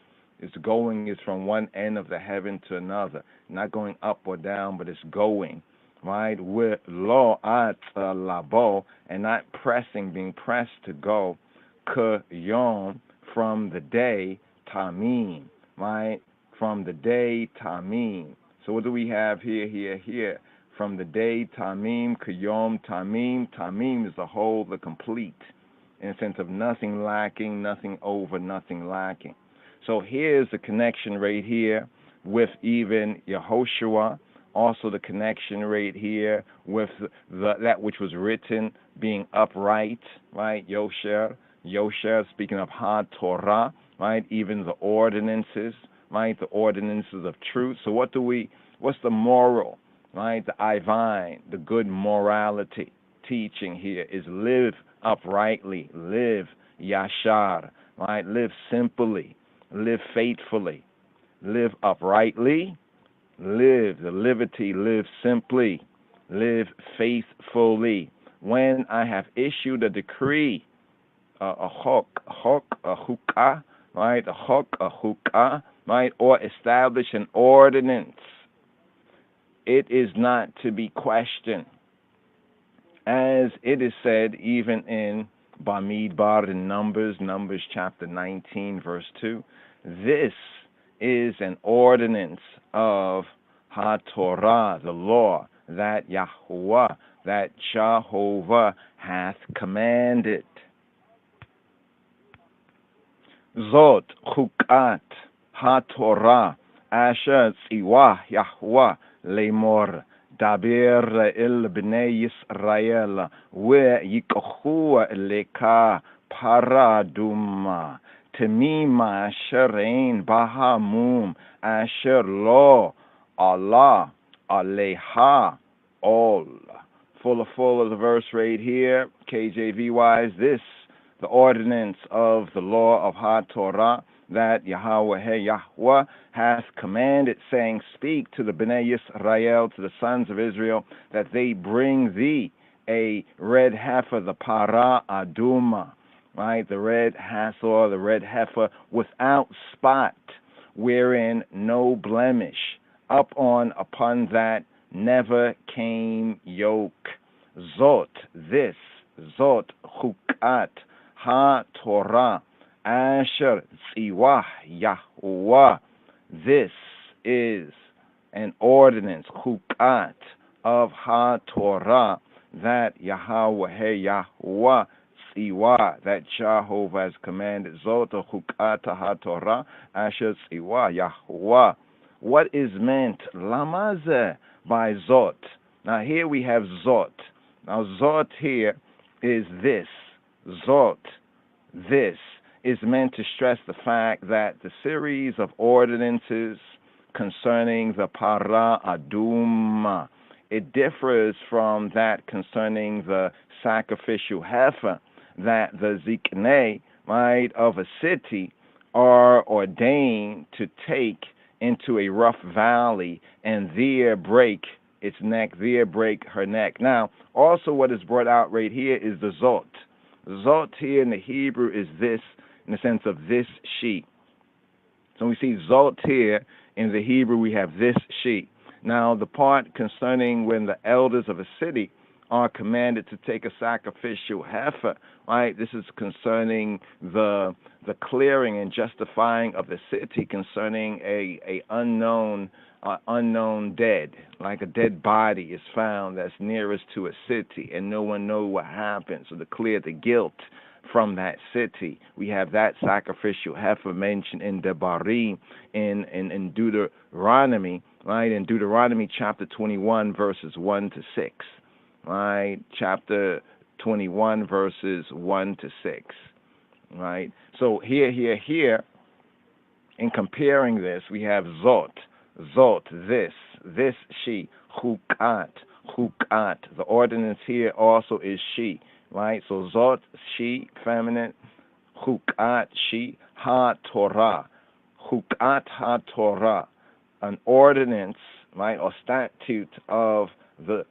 It's going is from one end of the heaven to another, not going up or down, but it's going, right, with lo at labo, and not pressing, being pressed to go, ke yom, from the day, tamim, right, from the day, tamim. So what do we have here? From the day, tamim, kiyom, tamim is the whole, the complete, in a sense of nothing lacking, nothing over, nothing lacking. So here's the connection right here with even Yehoshua, also the connection right here with that which was written being upright, right? Yosher, speaking of HaTorah, right? Even the ordinances, right? The ordinances of truth. So what's the moral, right? The Ivine, the good morality teaching here is live uprightly, live yashar, right? Live simply, live faithfully, live uprightly, live the liberty, live simply, live faithfully. When I have issued a decree, a hukah, right? A hukah, right? Or establish an ordinance, it is not to be questioned. As it is said even in Bamidbar in Numbers chapter 19, verse 2, this is an ordinance of HaTorah, the law that Yahuwah, that Jehovah hath commanded. Zot chukat HaTorah asher tziwah Yahuwah lemor daber el bnei Yisrael ve'yikchu leka paraduma temima asher ein bahamum asher lo Allah aleha all. Full of the verse right here, KJV wise, this, the ordinance of the law of HaTorah that Yahweh hath commanded, saying, speak to the Bnei Yisrael, to the sons of Israel, that they bring thee a red heifer, the para aduma, right? The red hasor, the red heifer, without spot, wherein no blemish, upon that never came yoke. Zot, this, Zot chukat HaTorah asher tziwah Yahuwah. This is an ordinance, chukat, of HaTorah, that Yahuwah tziwah, that Jehovah has commanded. Zot chukat HaTorah asher tziwah Yahuwah. What is meant, lamazeh, by Zot? Now here we have Zot. Now Zot here is this. Zot, this, is meant to stress the fact that the series of ordinances concerning the para aduma, it differs from that concerning the sacrificial heifer, that the ziknei, right, of a city are ordained to take into a rough valley and there break its neck, there break her neck. Now, also what is brought out right here is the Zot. Zot here in the Hebrew is this, in the sense of this sheep. So we see Zot here in the Hebrew, we have this sheep. Now, the part concerning when the elders of a city are commanded to take a sacrificial heifer, right? This is concerning the clearing and justifying of the city concerning a unknown dead, like a dead body is found that's nearest to a city, and no one knows what happened. So to clear the guilt from that city, we have that sacrificial heifer mentioned in Devarim, in Deuteronomy, right? In Deuteronomy chapter 21, verses 1 to 6. Right, chapter 21, verses 1 to 6. Right, so here, in comparing this, we have Zot, this she, chukat. The ordinance here also is she, right? So Zot, she, feminine, chukat, she, HaTorah, chukat HaTorah, an ordinance, right, or statute of the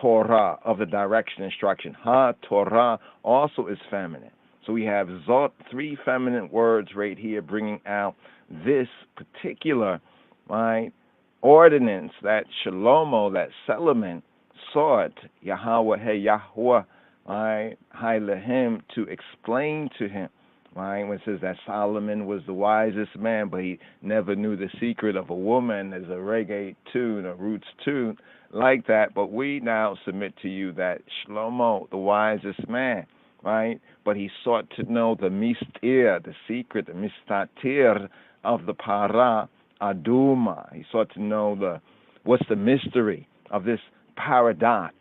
Torah, of the direction, instruction. HaTorah also is feminine. So we have Zot, three feminine words right here, bringing out this particular, right, ordinance that Shlomo, that Solomon sought Yahuwah, right, Heifer, to explain to him. Right, when it says that Solomon was the wisest man, but he never knew the secret of a woman, as a reggae tune, a roots tune, like that. But we now submit to you that Shlomo, the wisest man, right, but he sought to know the mistir, the secret, the mistatir of the para, Aduma. He sought to know what's the mystery of this paradox,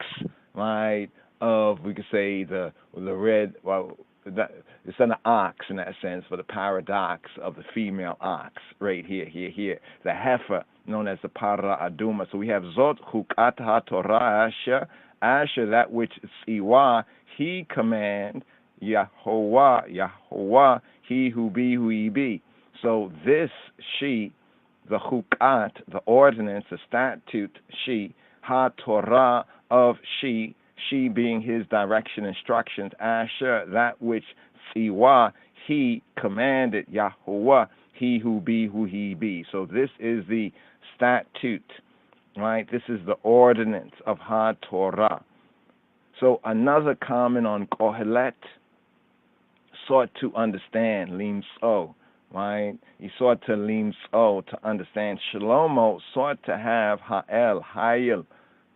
right? Of, we could say, the red, well, it's an ox in that sense, for the paradox of the female ox, right here. The heifer, known as the para aduma. So we have Zot Chukat HaTorah Asher, that which Siwa, he command, Yahweh, he who be, who he be. So this, she, the Chukat, the ordinance, the statute, she, HaTorah of she being his direction, instructions, Asher, that which Siwa, he commanded, Yahweh, he who be, who he be. So this is the statute, right? This is the ordinance of HaTorah. So another comment on Kohelet sought to understand Limso, right? He sought to Limso, to understand. Shlomo sought to have Ha'el, Hayel,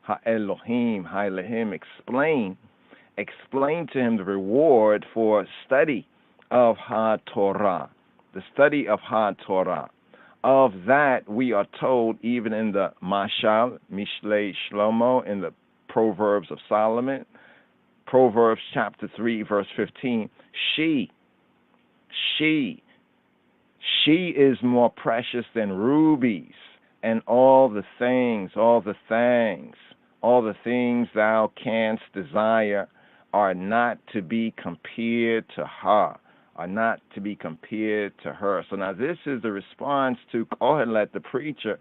Ha'elohim, Ha'elohim explain to him the reward for study of HaTorah, the study of HaTorah. Of that we are told even in the Mashal, Mishlei Shlomo, in the Proverbs of Solomon, Proverbs chapter 3, verse 15, she is more precious than rubies, and all the things thou canst desire are not to be compared to her. So now this is the response to Kohelet, the preacher,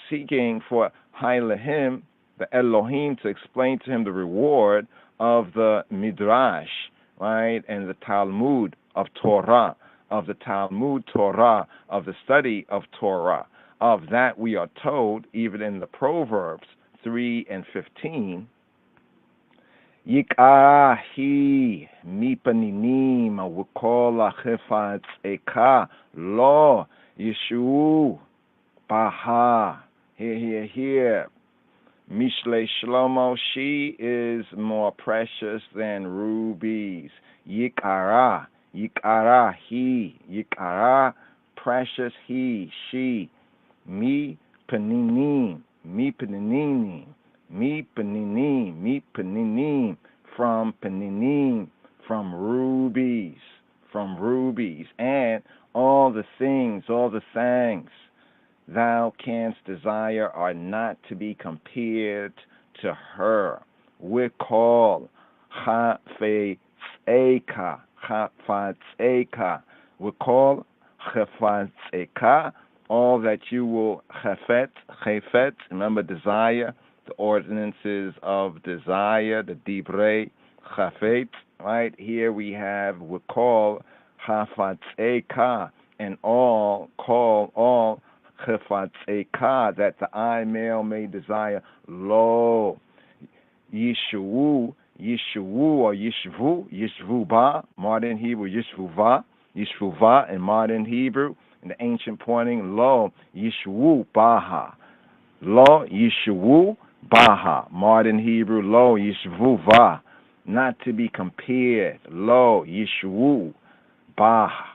seeking for Elohim, the Elohim, to explain to him the reward of the Midrash, right, and the Talmud of Torah, of the Talmud Torah, of the study of Torah. Of that we are told, even in the Proverbs 3 and 15, Yikahi mipaninim wukol chifat eka lo yeshu baha. Here. Mishlei Shlomo, she is more precious than rubies. Yikara, he, Yikara, precious he, she. Mi paninim, from paninim, from rubies, and all the things thou canst desire are not to be compared to her. We call Chafatzeka. We call Chafatzeka, all that you will Chafet, remember desire, the ordinances of desire, the Dibrei Chafet, right? Here we have, we call Chafatzeka, and all Chafatzeka, that the eye male may desire. Lo Yishvu or Yishvu ba, modern Hebrew, Yishvuva in modern Hebrew, in the ancient pointing, Lo Yishvu baha, modern Hebrew, Lo Yishvuva, not to be compared, Lo Yishvu baha,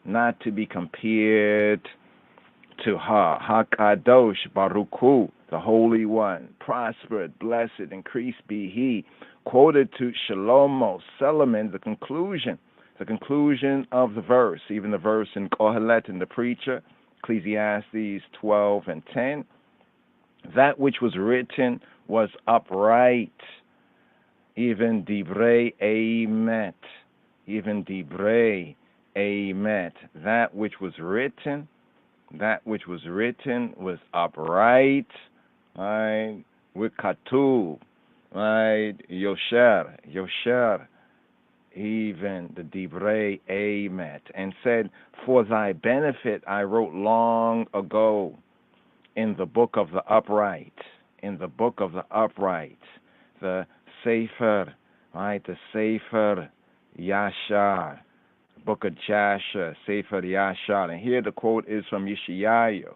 not to be compared to her. HaKadosh Baruch Hu, the Holy One, prospered, blessed, increased be He. Quoted to Shlomo, Solomon, the conclusion of the verse, even the verse in Kohelet in the preacher, Ecclesiastes 12 and 10. That which was written was upright, even Dibrei Emet, that which was written was upright, right? With Katuv, right? Yosher, even the Divrei Emet, and said, for thy benefit I wrote long ago in the book of the upright, the Sefer, right? The Sefer Yashar, book of Jasher, Sefer Yashar. And here the quote is from Yeshayahu,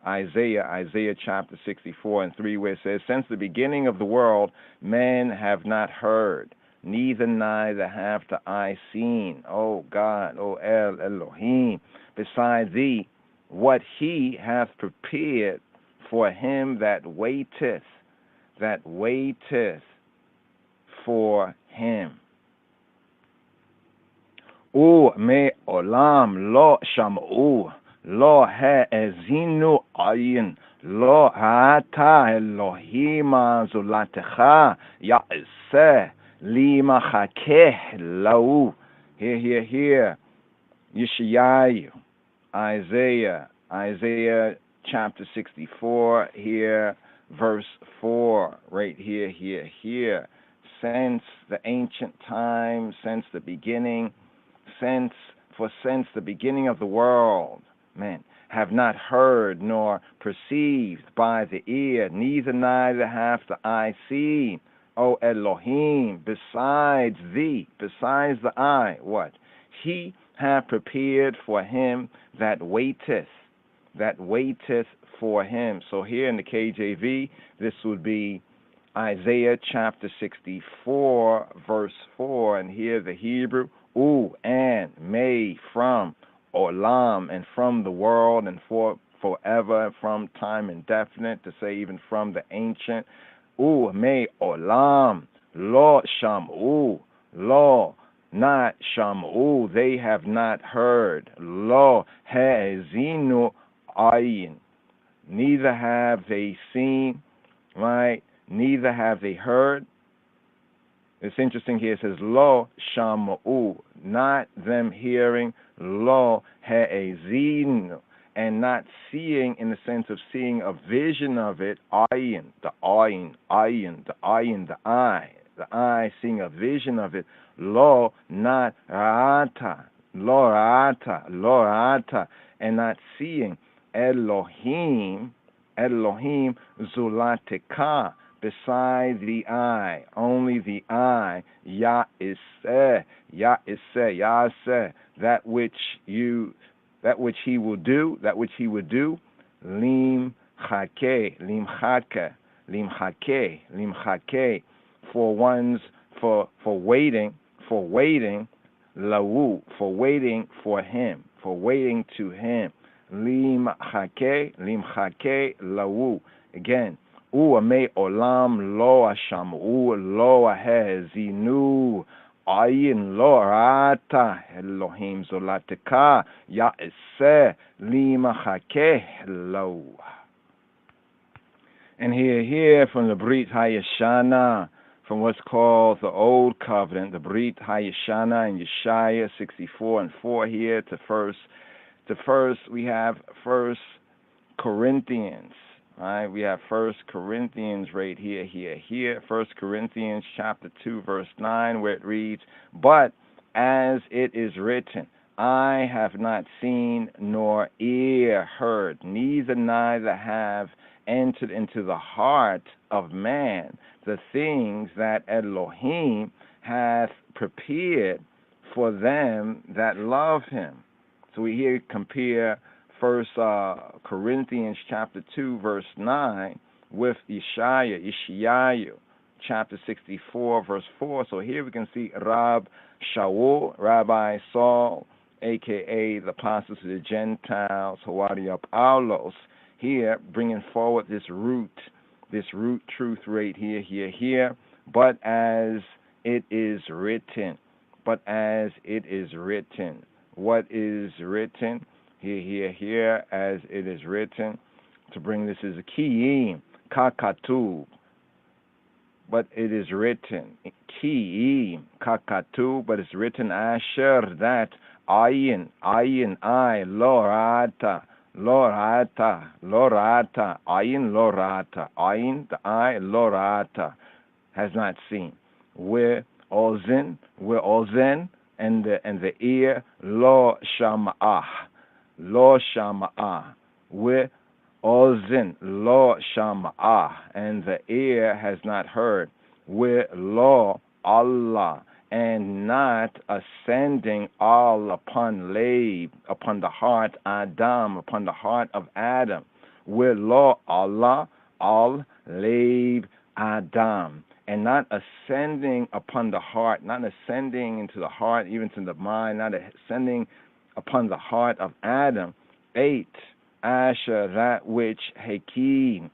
Isaiah chapter 64 and 3, where it says, since the beginning of the world, men have not heard, neither have the eye seen, O God, O El Elohim, beside thee, what he hath prepared for him that waiteth for him. Me'olam lo sham'u, lo ha'ezinu ayin, lo ha'ata Elohim zulatecha ya'aseh limachakeh lau. Here. Yeshayahu, Isaiah chapter 64, here, verse 4, right here. Since the ancient time, since the beginning the beginning of the world, men have not heard nor perceived by the ear, neither hath the eye seen, O Elohim, besides the eye, what? He hath prepared for him that waiteth for him. So here in the KJV, this would be Isaiah chapter 64, verse 4, and here the Hebrew, and may, from, olam, and from the world, and for forever, from time indefinite, to say even from the ancient, may, olam, lo sham'u, lo, not sham'u, they have not heard, lo ha'ezinu ayin, neither have they seen, right, neither have they heard. It's interesting here, it says, lo sham'u, not them hearing, lo ha'ezinu, and not seeing in the sense of seeing a vision of it, ayin, the eye, seeing a vision of it, lo, not ra'ata, and not seeing Elohim zulateka, beside the eye, only the eye, ya'aseh, that which he will do, limchake, for waiting, lau, for waiting for him, for waiting to him, limchake, lau. Again, me olam lo ashamu, lo ahezinu ayin, lo rata Elohim zolateka ya'aseh limachakeh lo. And here from the Brit Hayashana, from what's called the Old Covenant, the Brit Hayashana and Yeshaya 64 and 4 here to first we have 1 Corinthians. Right, we have 1 Corinthians right here. 1 Corinthians chapter 2, verse 9, where it reads, but as it is written, I have not seen nor ear heard, neither have entered into the heart of man the things that Elohim hath prepared for them that love him. So we here compare 1 Corinthians chapter 2, verse 9 with Yeshayahu chapter 64, verse 4. So here we can see Rabbi Saul, a.k.a. the apostles to the Gentiles, Hawari Paulos, here bringing forward this root truth right here. But as it is written. What is written? Here, as it is written, to bring this is a kiyim, kakatu, but it is written, kiyim, kakatu, but it's written, asher, that, ayin, I, lorata, ayin, the eye, lorata, has not seen, where ozen, and the ear, lo shama'ah, where ozen, lo shama'ah, and the ear has not heard, where lo Allah, and not ascending all upon the heart Adam, upon the heart of Adam, where lo Allah, al leib Adam, and not ascending upon the heart, not ascending into the heart, even to the mind, not ascending upon the heart of Adam, 8, Asher, that which Hakin,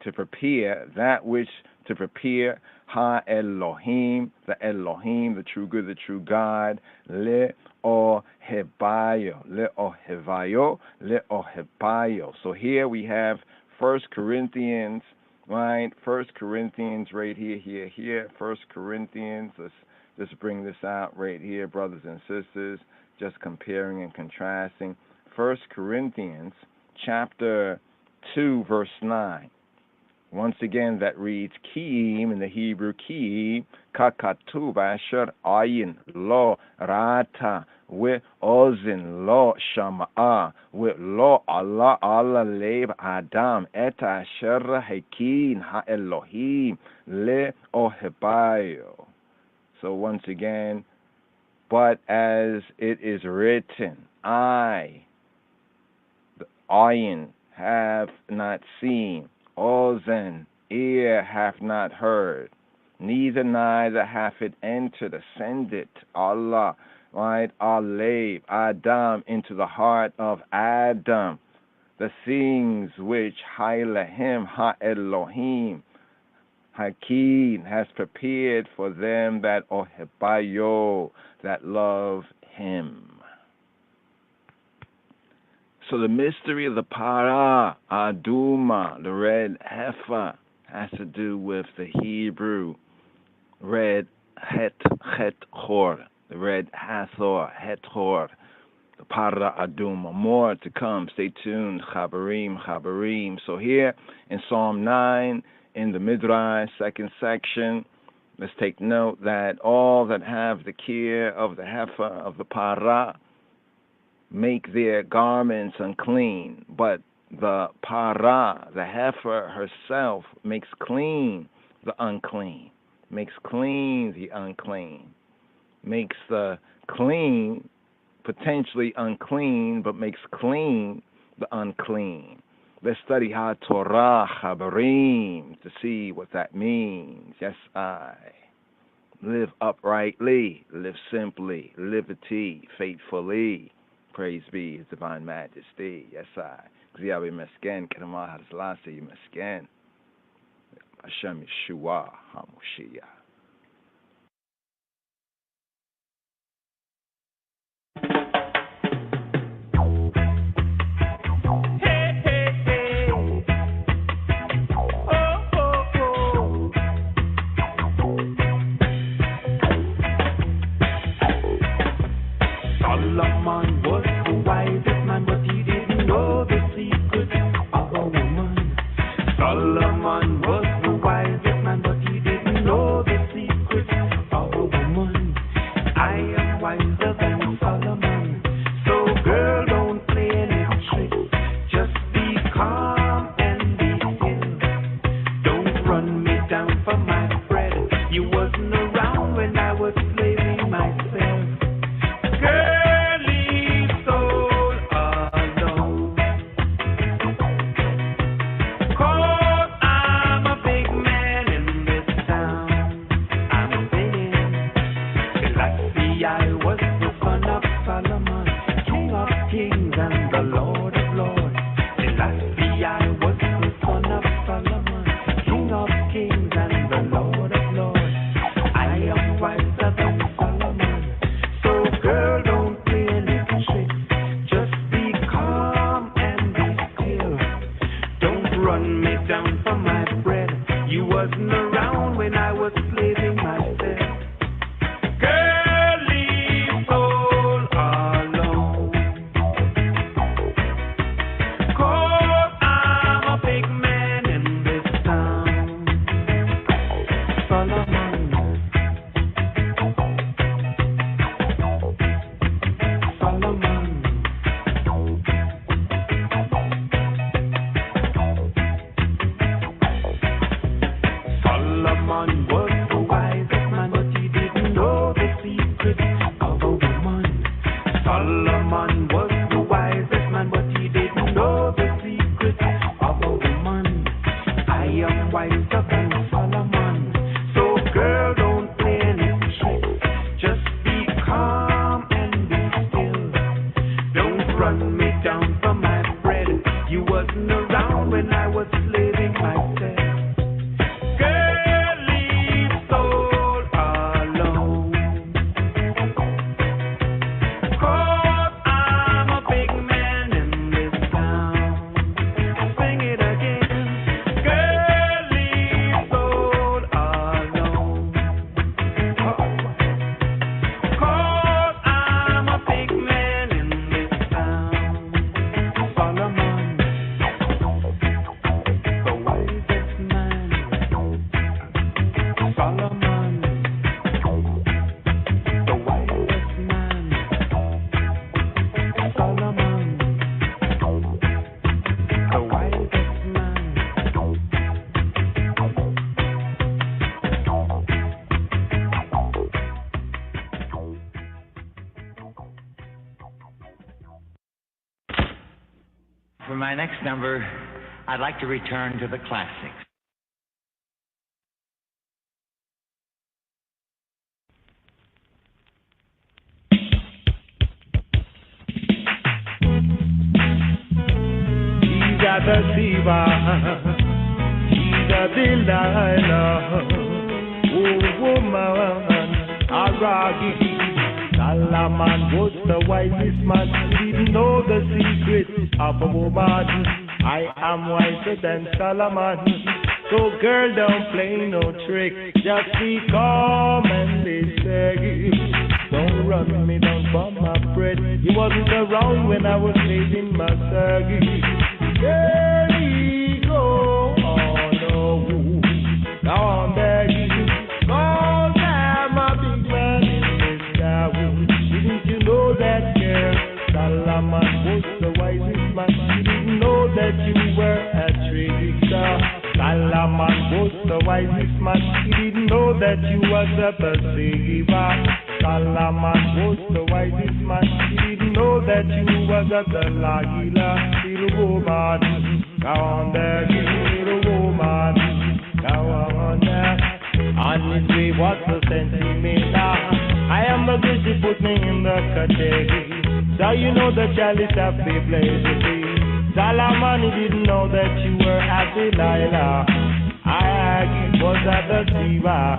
to prepare, that which to prepare, Ha Elohim, the true good, the true God, Le Ohebayo. So here we have 1 Corinthians, right? 1 Corinthians right here. 1 Corinthians, let's just bring this out right here, brothers and sisters, just comparing and contrasting. 1 Corinthians chapter 2, verse 9. Once again, that reads, Ki'im, in the Hebrew, Ki'im, kakatuv asher ayin lo rata, we ozin lo shama'a, we lo Allah lev adam, et asher hakin ha-Elohim le ohebayo. So once again, but as it is written, I, the ayin, have not seen, Ozen, ear hath not heard, neither hath it entered, ascended, Allah, right, Alev, Adam, into the heart of Adam, the things which Hailahem, Ha-Elohim, Hakim, has prepared for them that Ohebayo, that love him. So the mystery of the Parah Aduma, the red heifer, has to do with the Hebrew red het-hor, the red hathor, het-hor, the Parah Aduma. More to come. Stay tuned. Chabarim. So here in Psalm 9, in the Midrash, second section, let's take note that all that have the care of the heifer, of the Parah, make their garments unclean, but the Parah, the heifer herself, makes clean the unclean, makes clean the unclean, makes the clean potentially unclean, but makes clean the unclean. Let's study TORAH Chabarim to see what that means. Yes, I live uprightly, live simply, liberty, faithfully. Praise be His Divine Majesty. Yes, I. Gziyabi Mesken, Keramah Hazlasi Mesken. Hashem Yeshua HaMoshiach. Solomon was the wisest man, but he didn't know the secret of a woman. Solomon was the wisest man, but he didn't know the For my next number, I'd like to return to the classics. He's a deceiver, he's a Delilah, oh woman, a raggy. Solomon was the wisest man, he didn't know the secret of a woman. I am wiser than Solomon, so girl don't play no trick, just be calm and be steady. Don't run me down for my bread, you wasn't around when I was raising my surgery. There we go, oh no, now I'm begging, cause I'm a big man in this town. Didn't you know that, girl? Solomon was the wisest man. You didn't know that you were a trickster. Solomon was the wisest man. He didn't know that you was a deceiver. Solomon was the wisest man. He didn't know that you was a Delilah. Little woman, go on there, little woman, go on there. Honestly, what's the sense in me now? I am a good, you put me in the category. So you know the chalice of the blaze. Solomon, he didn't know that you were a Delilah. I was a deceiver.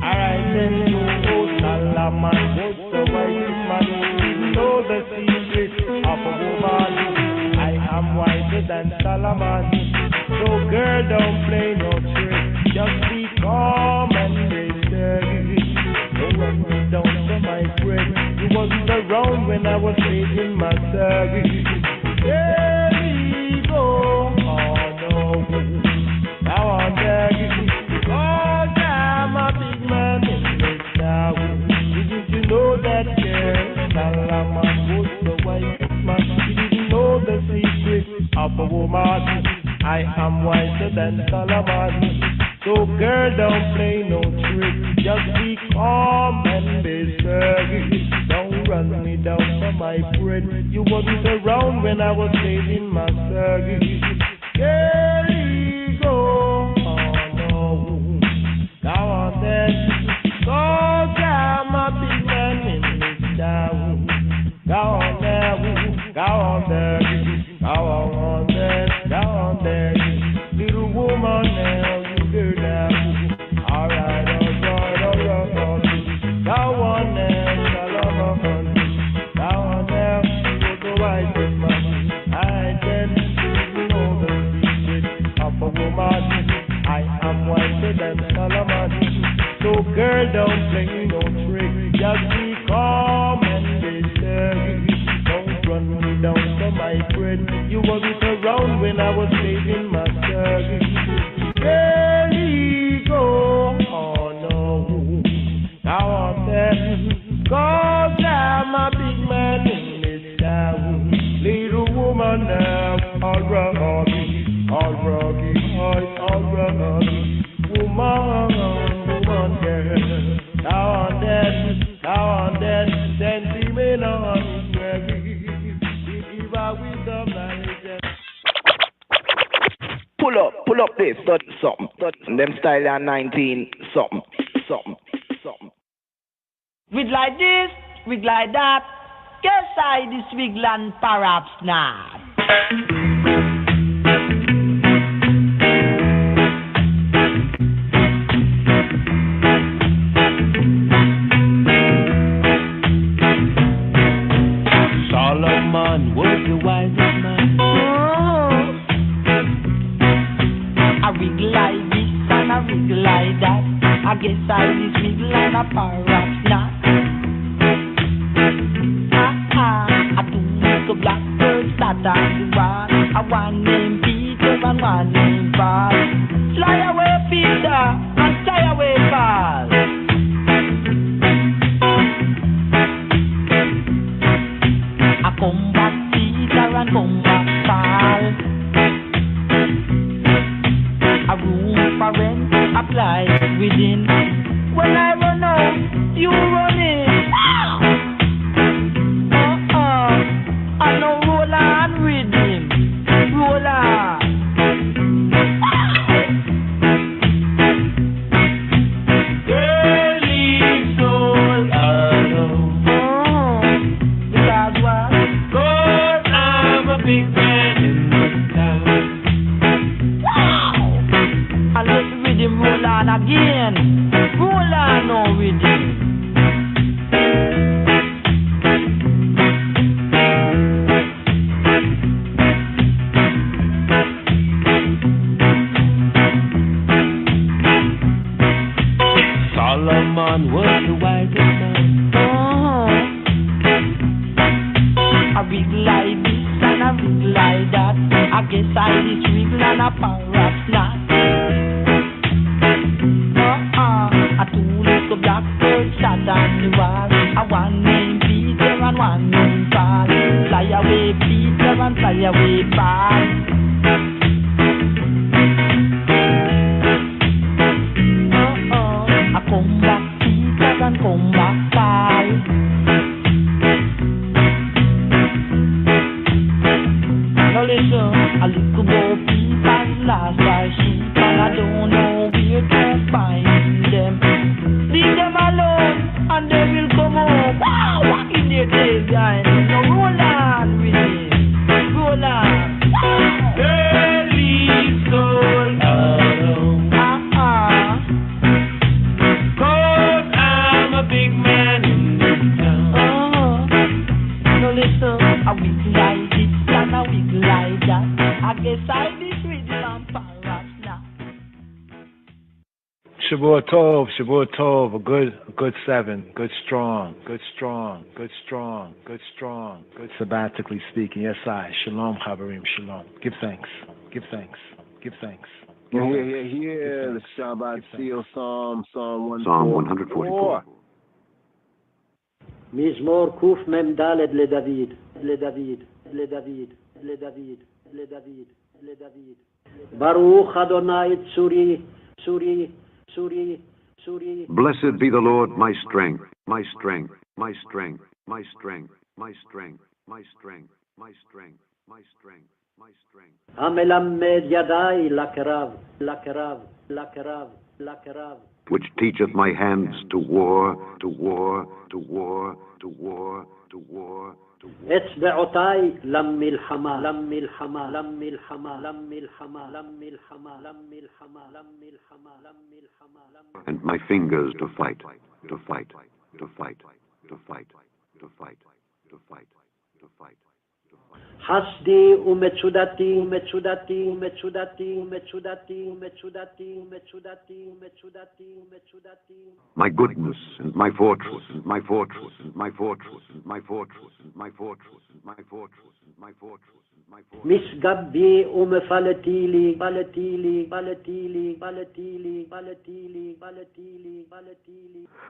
Alright then, you know Solomon was the wisest man. He didn't know the secret of a woman. I am wiser than Solomon. So girl, don't play no trick. Just be calm and be steady. Don't run me down for my bread. You wasn't around when I was raising my surgery. There we go. Oh no. Now I'm begging. Cause I'm a big man in this town. Didn't you know that, girl? Solomon was the wisest man. He didn't know the secret of a woman. I am wiser than Solomon. So girl, don't play no trick. Just be calm and be steady. Don't run me down for my bread. You wasn't around when I was raising my surgery. There you go. Oh no. Now on then. Cause I'm a big man in this town. Go on there. Go on there. Go on there. Go on there. Little woman now. Alright. Go on there, Solomon. Go on there, you're the wisest man. I then know the secret of a woman. I am wiser than Solomon. So girl, don't play no trick. Just be calm and be steady. Don't run me down for my bread. You wasn't around when I was saving my surgery. There we go. Oh no. Now I'm there. Cause I'm a big man in this town. Little woman now. All ruggy, all ruggy. Woman, girl. Now on that. Sentiment on give our wisdom knowledge. Pull up this, something. Them style are 19, something. Wig like this, wig like that. Guess I this wig land perhaps not. Solomon was the wisest man. A wig like this and a wig like that. I guess I this wig land a perhaps not. I do make a black bird start on the rock. and fly away fast. I come back Jesus and come back Paul. Now listen, a little more people lost their sheep and I don't know where to find them. Leave them alone and they will come home. Wow, what in their tail behind them? Now roll on with me, roll on. They leave soul alone. Cause I'm a big man in this town. Now listen, I wiggle like this and I wiggle like that. I guess I this rhythm and parrot now. Shavua Tov, a good 7, good strong, good sabbatically speaking. Yes, I. Shalom, Chaverim, shalom. Give thanks. Here, the Shabbat seal Psalm 144. מזמור קמ"ד לדוד. ברוך אדוני צורי. Blessed be the Lord, my strength. המלמד ידי לקרב. Which teacheth my hands to war. אצבעותי למלחמה. And my fingers to fight. חסדי ומצודתי. My goodness and my fortress. משגבי ומפלתי לי.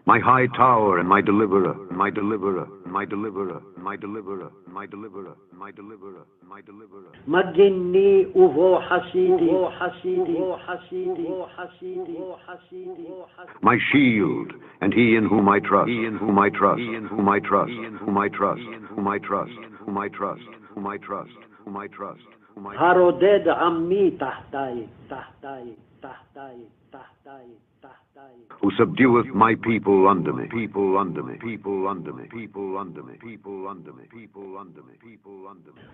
My high tower and my deliverer. מגיני ובו חסידי. My shield and he in whom I trust. הרודד עמי תחתיי. Who subdueth my people under me.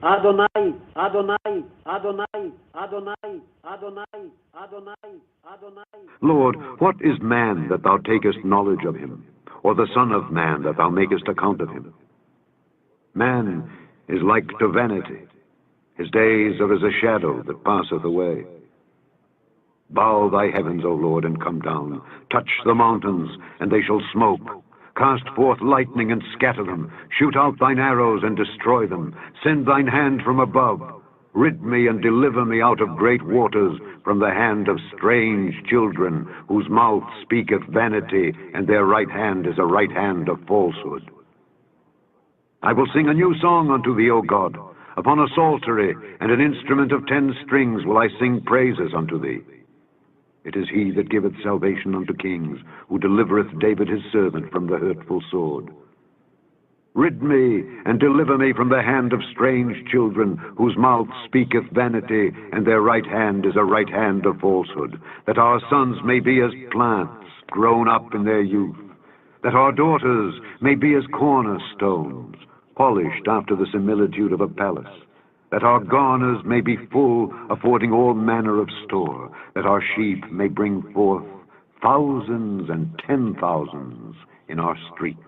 Adonai. Lord, what is man that thou takest knowledge of him, or the son of man that thou makest account of him? Man is like to vanity. His days are as a shadow that passeth away. Bow thy heavens, O Lord, and come down. Touch the mountains, and they shall smoke. Cast forth lightning and scatter them. Shoot out thine arrows and destroy them. Send thine hand from above. Rid me and deliver me out of great waters, from the hand of strange children, whose mouth speaketh vanity, and their right hand is a right hand of falsehood. I will sing a new song unto thee, O God. Upon a psaltery and an instrument of 10 strings will I sing praises unto thee. It is he that giveth salvation unto kings, who delivereth David his servant from the hurtful sword. Rid me and deliver me from the hand of strange children, whose mouth speaketh vanity, and their right hand is a right hand of falsehood, that our sons may be as plants grown up in their youth, that our daughters may be as cornerstones, polished after the similitude of a palace, that our garners may be full, affording all manner of store, that our sheep may bring forth thousands and 10,000s in our streets,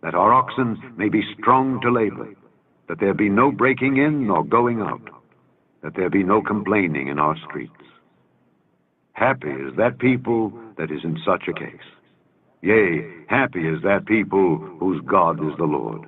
that our oxen may be strong to labor, that there be no breaking in nor going out, that there be no complaining in our streets. Happy is that people that is in such a case. Yea, happy is that people whose God is the Lord.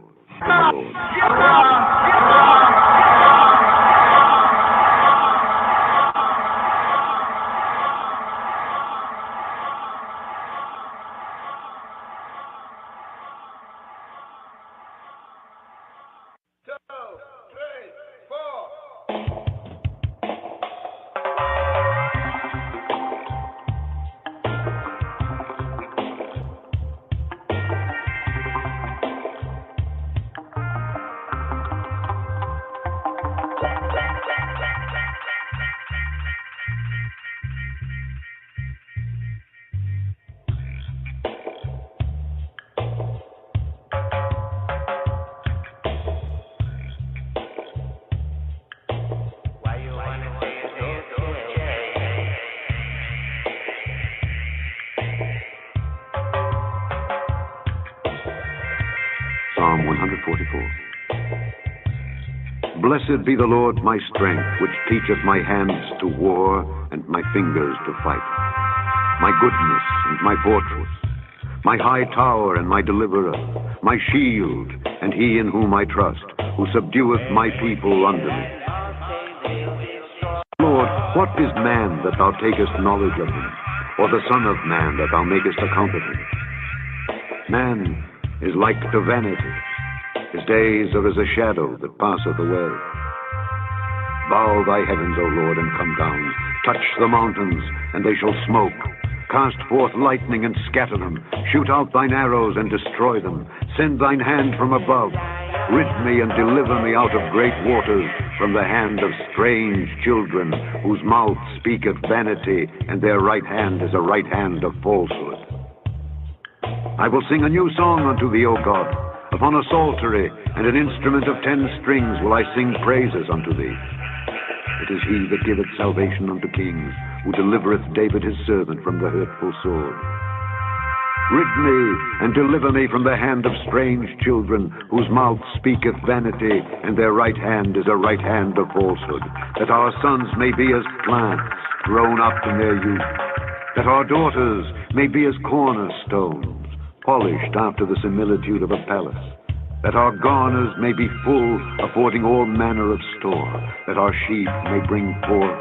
Psalm 144. Blessed be the Lord my strength, which teacheth my hands to war and my fingers to fight. My goodness and my fortress, my high tower and my deliverer, my shield, and he in whom I trust, who subdueth my people under me. Lord, what is man that thou takest knowledge of him, or the son of man that thou makest account of him? Man is like to vanity. His days are as a shadow that passeth away. Bow thy heavens, O Lord, and come down. Touch the mountains, and they shall smoke. Cast forth lightning and scatter them. Shoot out thine arrows and destroy them. Send thine hand from above. Rid me and deliver me out of great waters, from the hand of strange children, whose mouth speaketh vanity, and their right hand is a right hand of falsehood. I will sing a new song unto thee, O God. Upon a psaltery and an instrument of 10 strings will I sing praises unto thee. It is he that giveth salvation unto kings, who delivereth David his servant from the hurtful sword. Rid me and deliver me from the hand of strange children, whose mouth speaketh vanity, and their right hand is a right hand of falsehood, that our sons may be as plants grown up in their youth, that our daughters may be as cornerstones, polished after the similitude of a palace, that our garners may be full, affording all manner of store, that our sheep may bring forth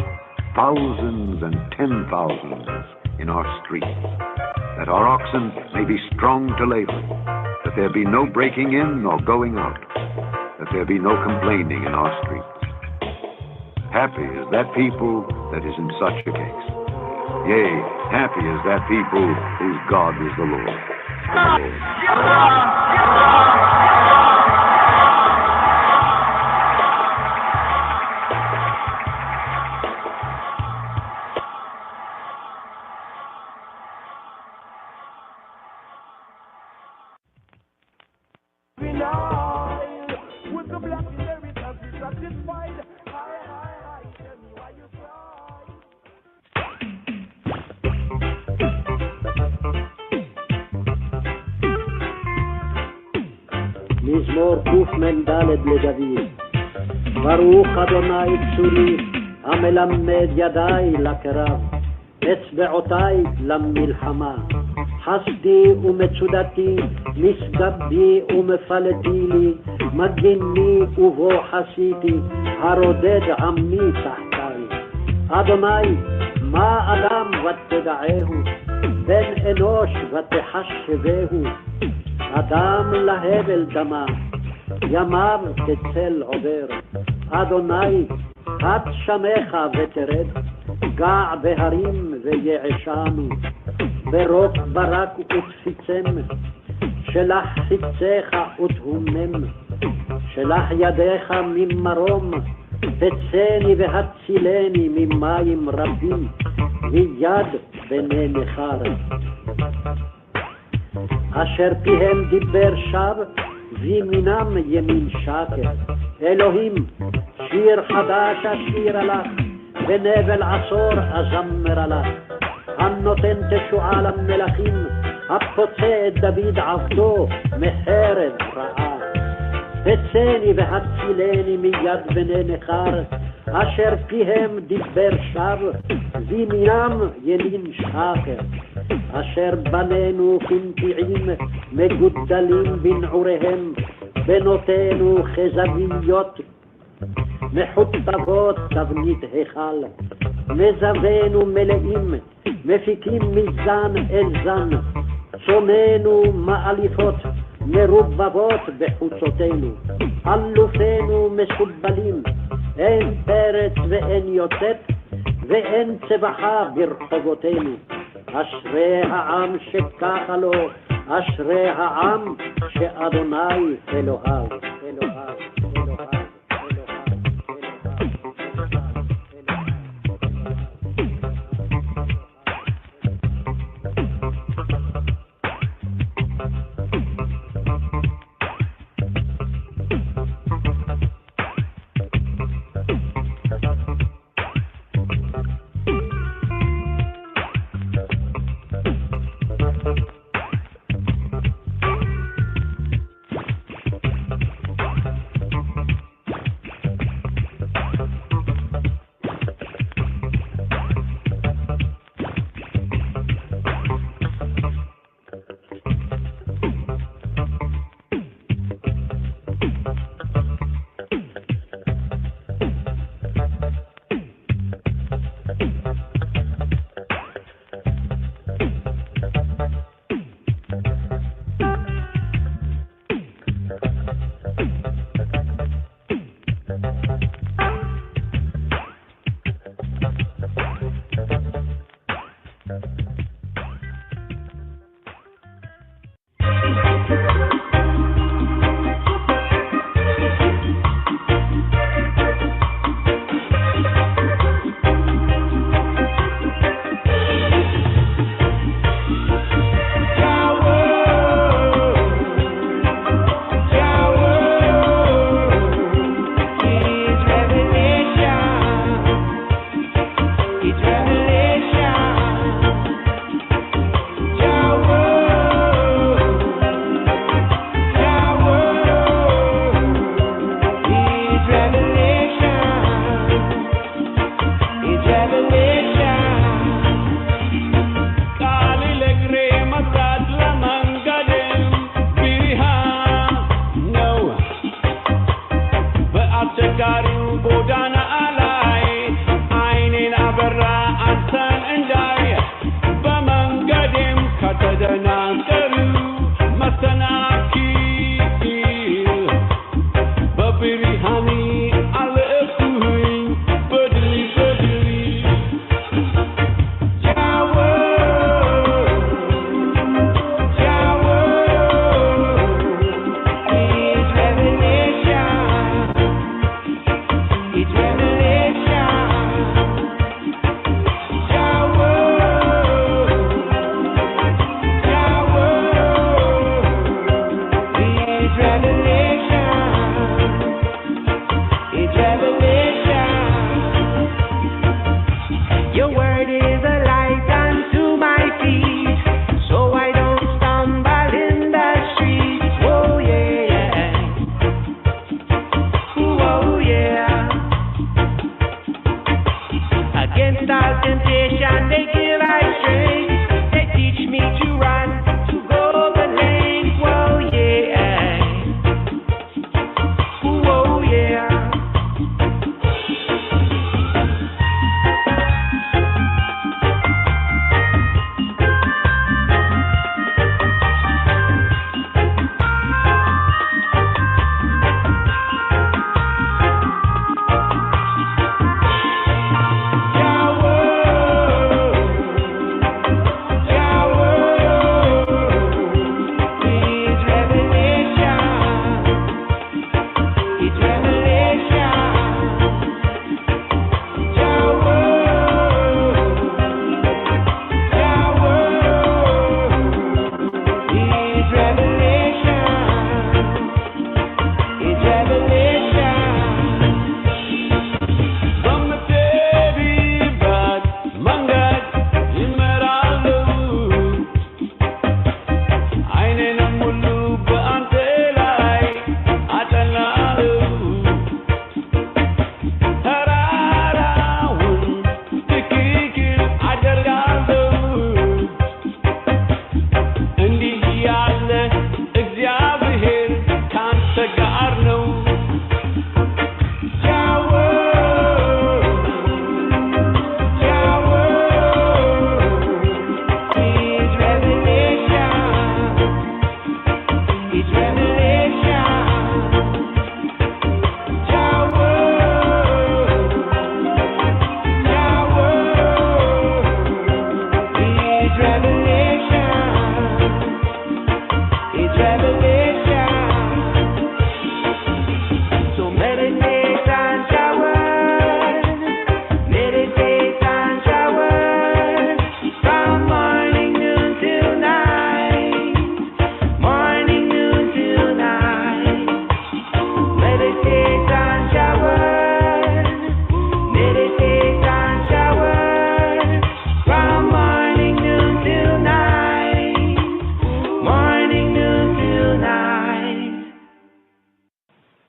thousands and 10,000s in our streets, that our oxen may be strong to labor, that there be no breaking in nor going out, that there be no complaining in our streets. Happy is that people that is in such a case. Yea, happy is that people whose God is the Lord. מזמור קמ"ד לדוד. ברוך אדוני צורי, המלמד ידיי לקרב, אצבעותיי למלחמה. חסדי ומצודתי, משגבי ומפלתי לי, מגיני ובו חסיתי, הרודד עמי תחתיי. אדוני, מה אדם ותדעהו, בן אנוש ותחשבהו, אדם להבל דמה, ימיו כצל עובר. אדוני, את שמך ותרד, גע בהרים ויעשנו, ברוק ברק ותפיצם, שלח חיציך ותהומם, שלח ידיך ממרום, תצני והצילני ממים רבים, מיד בני נכר. אשר פיהם דיבר שווא, וימינם ימין שקר. אלוהים, שיר חדש אשירה לך, ונבל עשור אזמרה לך. הנותן תשועה למלכים, הפוצע את דוד עבדו מחרב רעה. תצני והצילני מיד בני נכר, אשר פיהם דיבר שווא, וימינם ימין שקר. אשר בנינו כנפיעים מגודלים בנעוריהם, בנותינו כזוויות מחוטבות תבנית היכל. מזווינו מלאים, מפיקים מזן אל זן, צוננו מאליפות מרובבות בחוצותינו. אלופינו מסובלים, אין פרץ ואין יוצאת, ואין צבחה ברחובותינו. אשרי העם שככה לו, אשרי העם שאדוני אלוהיו.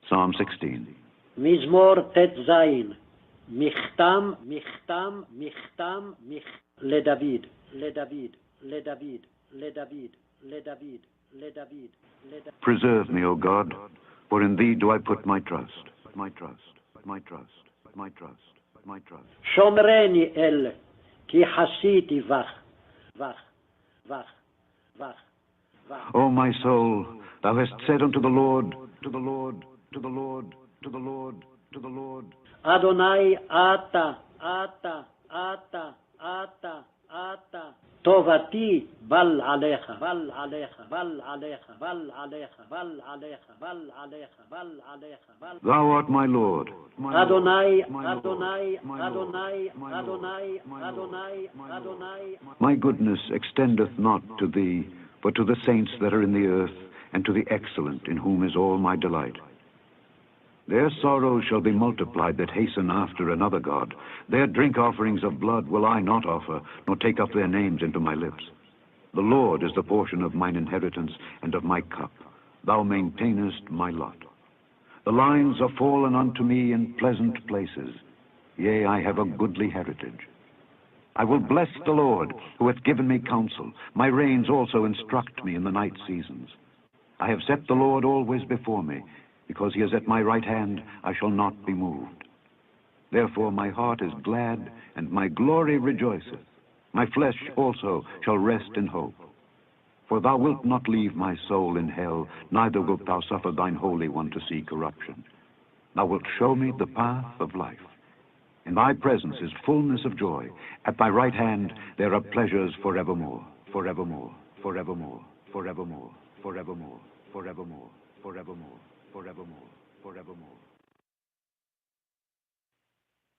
Psalm 16. מזמור ט"ז, מכתם, לדוד, Preserve me, O God, for in thee do I put my trust. שומרני אל, כי חסיתי בך. O my soul, thou hast said unto the Lord, אדוני אתה, טובתי בל עליך. Thou art my Lord. אדוני. My goodness extendeth not to thee, but to the saints that are in the earth, and to the excellent, in whom is all my delight. Their sorrows shall be multiplied that hasten after another God. Their drink offerings of blood will I not offer, nor take up their names into my lips. The Lord is the portion of mine inheritance and of my cup. Thou maintainest my lot. The lines are fallen unto me in pleasant places. Yea, I have a goodly heritage. I will bless the Lord, who hath given me counsel. My reins also instruct me in the night seasons. I have set the Lord always before me. Because he is at my right hand, I shall not be moved. Therefore my heart is glad, and my glory rejoiceth. My flesh also shall rest in hope. For thou wilt not leave my soul in hell, neither wilt thou suffer thine Holy One to see corruption. Thou wilt show me the path of life. In thy presence is fullness of joy. At thy right hand there are pleasures forevermore. Forevermore. Forevermore. Forevermore. Forevermore. Forevermore. Forevermore. Forevermore, forevermore.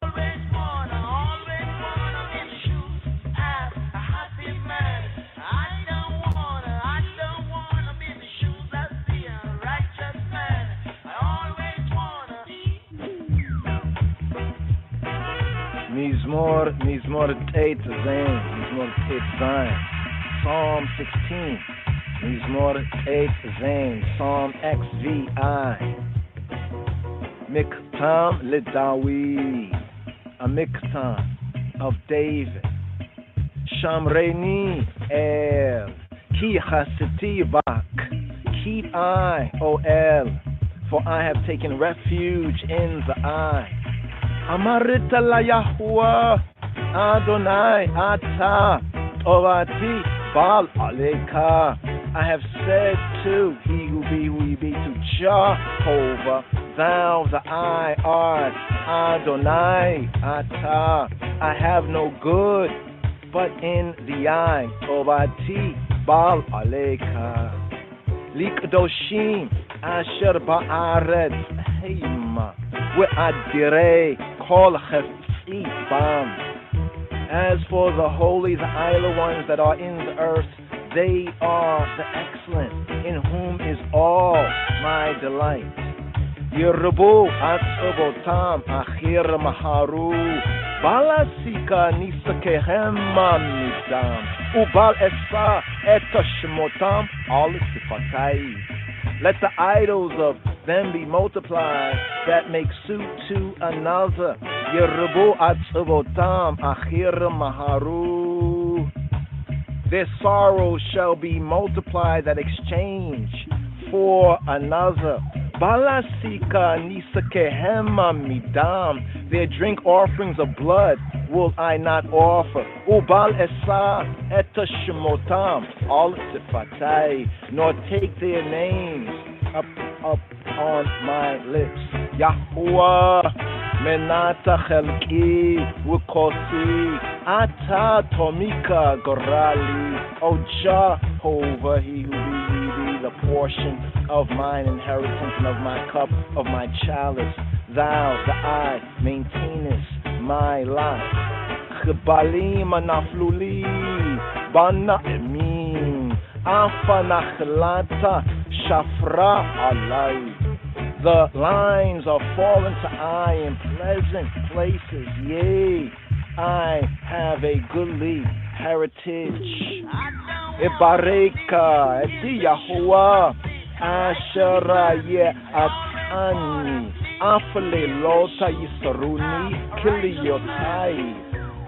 Always wanna be shoes as a happy man. I don't wanna be the shoes as the righteous man. I always wanna Mizmor Tate Zion, Psalm 16. Mizmor 8 Zain, Psalm XVI. Miktam Lidawi, a Miktam of David. Shamreni El, Ki Hasiti Bak, keep I, O El, for I have taken refuge in the eye. Amarita la Yahuwah, Adonai Ata, Torati Bal Aleka. I have said to he who be to Jehovah, thou the I art, Adonai Ata. I have no good but in the eye, Tovati Bal Aleka. Likdoshim Asher Ba'aretz Heima We'adire Kol Chefti Bam. As for the holy, the idle ones that are in the earth, they are the excellent, in whom is all my delight. Yerubu atzobotam achir maharu, balasika nisakehema midam, ubal esa etashmotam alisifatai. Let the idols of them be multiplied that make suit to another. Yerubu atzobotam achir maharu. Their sorrows shall be multiplied that exchange for another. Balasika nisakehema midam. Their drink offerings of blood will I not offer. Ubal esa etashmotam al sifatai, nor take their names up on my lips. Yahuwah menata chelki wukosi ata tomika gorali. O Jehovah, he who be the portion of mine inheritance and of my cup, of my chalice. Thou, the I, maintainest my life. Chbalim anafluli bana emin afa nachlata shafra alai. The lines are fallen to I in pleasant places. Yea, I have a goodly heritage. Ebareka eti Yahuwah, Asherah ye'atani afale lota yisaruni kiliyotai.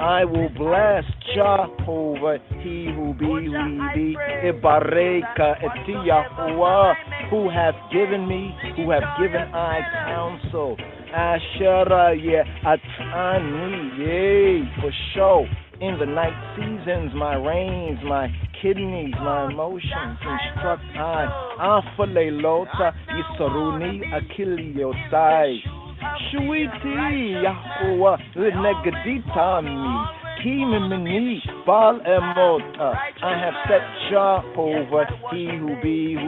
I will bless Jehovah, he who be, Ibareka eti Yahuwah, who hath given I counsel. Asherah ye'atani, yea, for sure. In the night seasons, my reins, my kidneys, my emotions, instruct I. Afale lota yisaruni akiliotai. Shuiti Yahuwah lenegaditami kimimini bal emota. I have set Jehovah, he who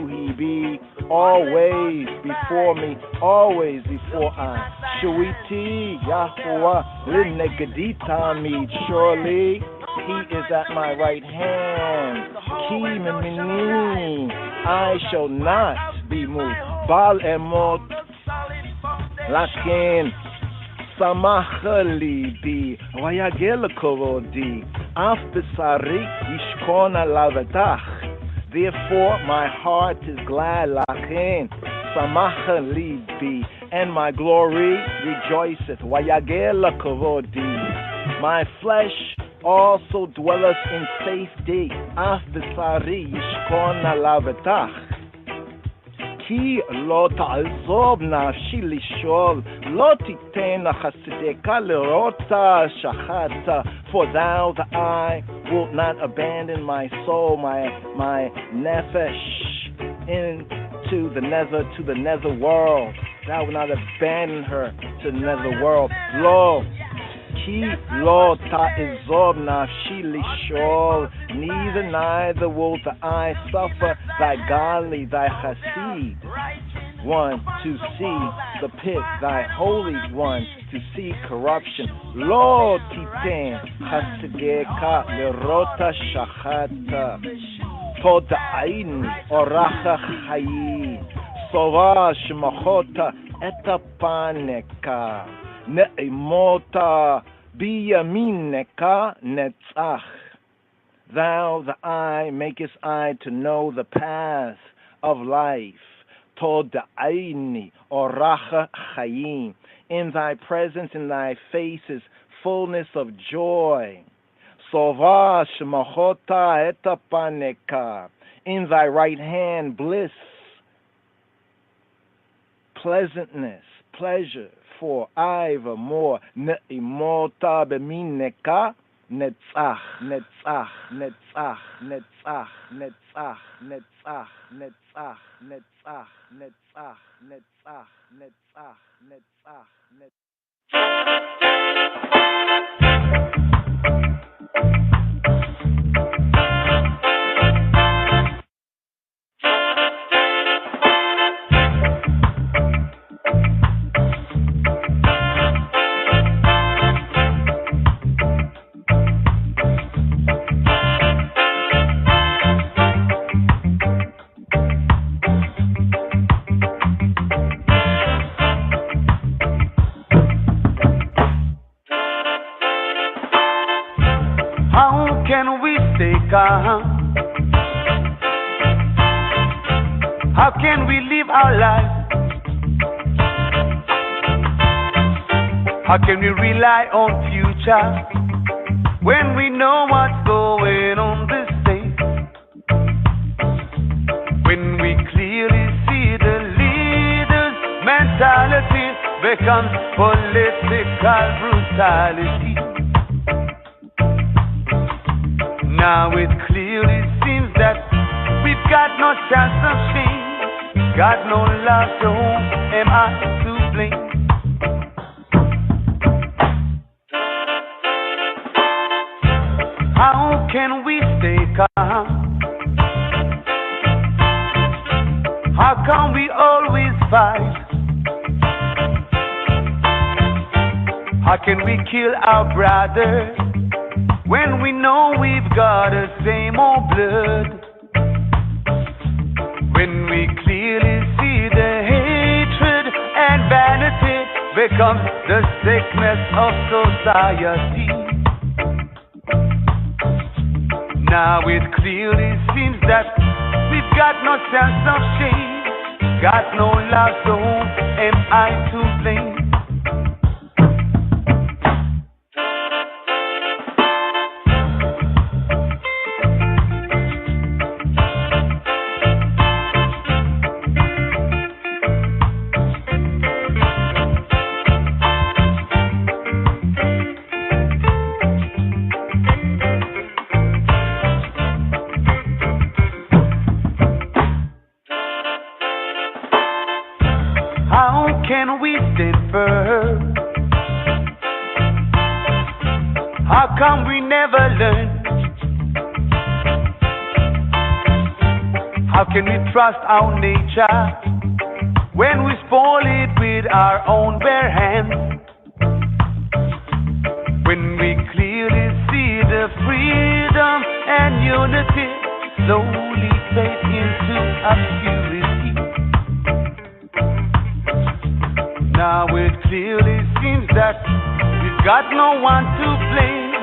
he be, always before me, always before I. Shuiti Yahuwah lenegaditami. Surely he is at my right hand. Kimimini, I shall not be moved. Bal emot. Lakin samachali bi vayagel kovodi af besari yishkona lavatach. Therefore my heart is glad, lakin samachali bi, and my glory rejoiceth. Vayagel kovodi, my flesh also dwelleth in safety. Af besari yishkona lavatach. Ki lo ta'azob nafshi lishol, lo titena chasideka lerota shachata. For thou, the eye, wilt not abandon my soul, my nefesh, into the nether world. Thou wilt not abandon her to the nether world. Lo, ki lo ta'azob nafshi lishol, neither will the eye suffer thy godly, thy chassid one to see the pit, thy holy one to see corruption. Lo titen chasideka lerota shachata, toda'ini oracha chayi, sova shemachota etapaneka, ne'imota biyamineka netzach. Thou, the eye, makest I to know the path of life. Toda'ini oracha chayim. In thy presence, in thy face is fullness of joy. Sova shemachota etapaneka. In thy right hand bliss, pleasantness, pleasure for evermore. Ne'imota bemineka. Netzach, netzach, netzach, netzach, netzach, netzach, netzach, netzach, netzach, netzach, netzach, netzach, how can we live our life? How can we rely on future when we know what's going on this day? When we clearly see the leaders' mentality becomes political brutality. Now it clearly seems that we've got no chance of change, got no love, to whom am I to blame? How can we stay calm? How come we always fight? How can we kill our brothers when we know we've got the same old blood? When we clearly see the hatred and vanity becomes the sickness of society. Now it clearly seems that we've got no sense of shame, got no love, so whom am I to blame? How can we stand firm? How come we never learn? How can we trust our nature when we spoil it with our own bare hands? When we clearly see the freedom and unity slowly fade into obscurity. Now it clearly seems that we've got no one to blame.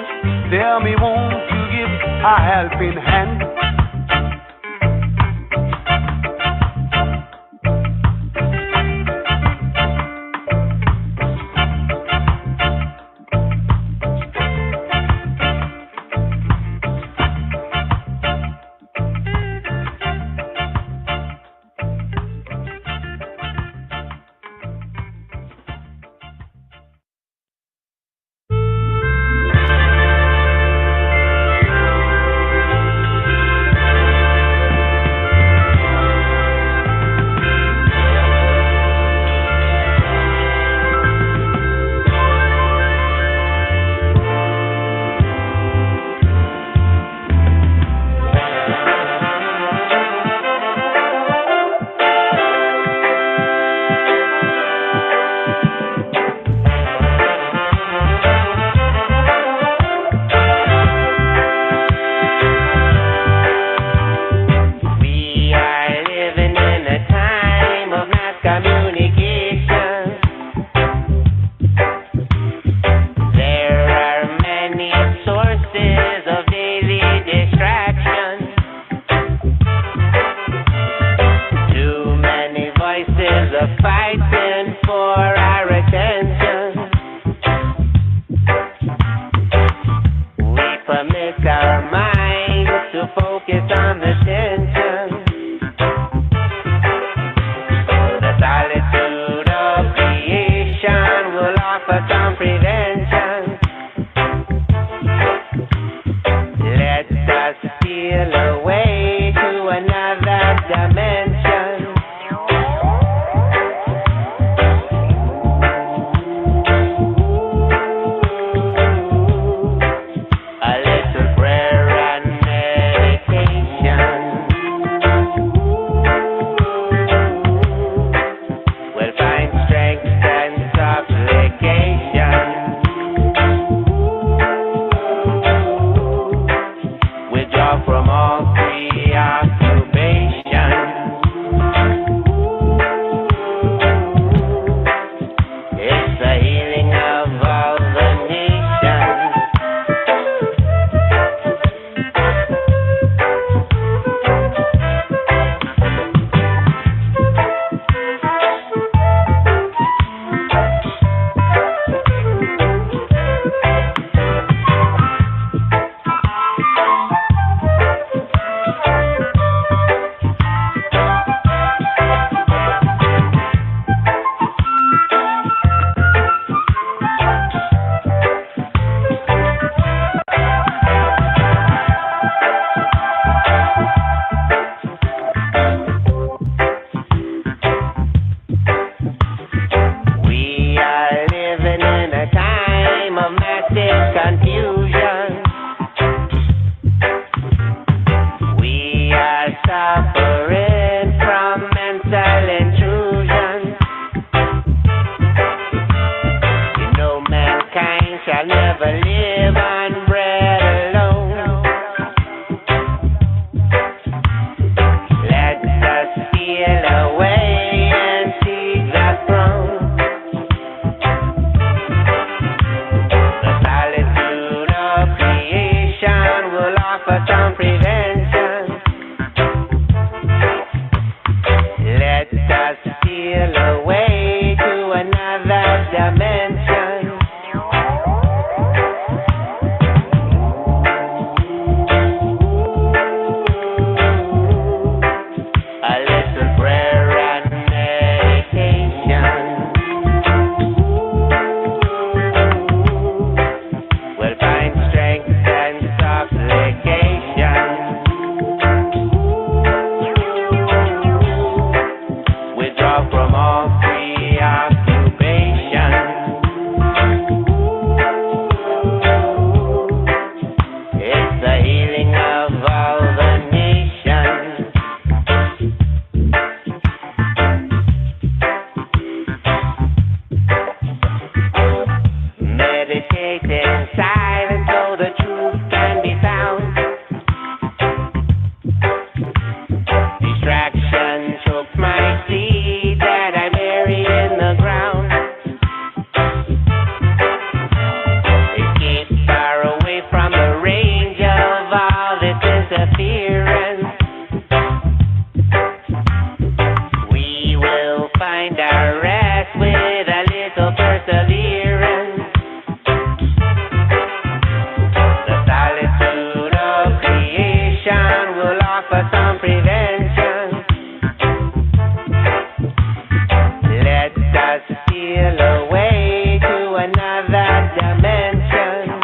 Tell me, won't you give a helping hand? Strength and supplication. rest with a little perseverance. The solitude of creation will offer some prevention. Let us steal away to another dimension.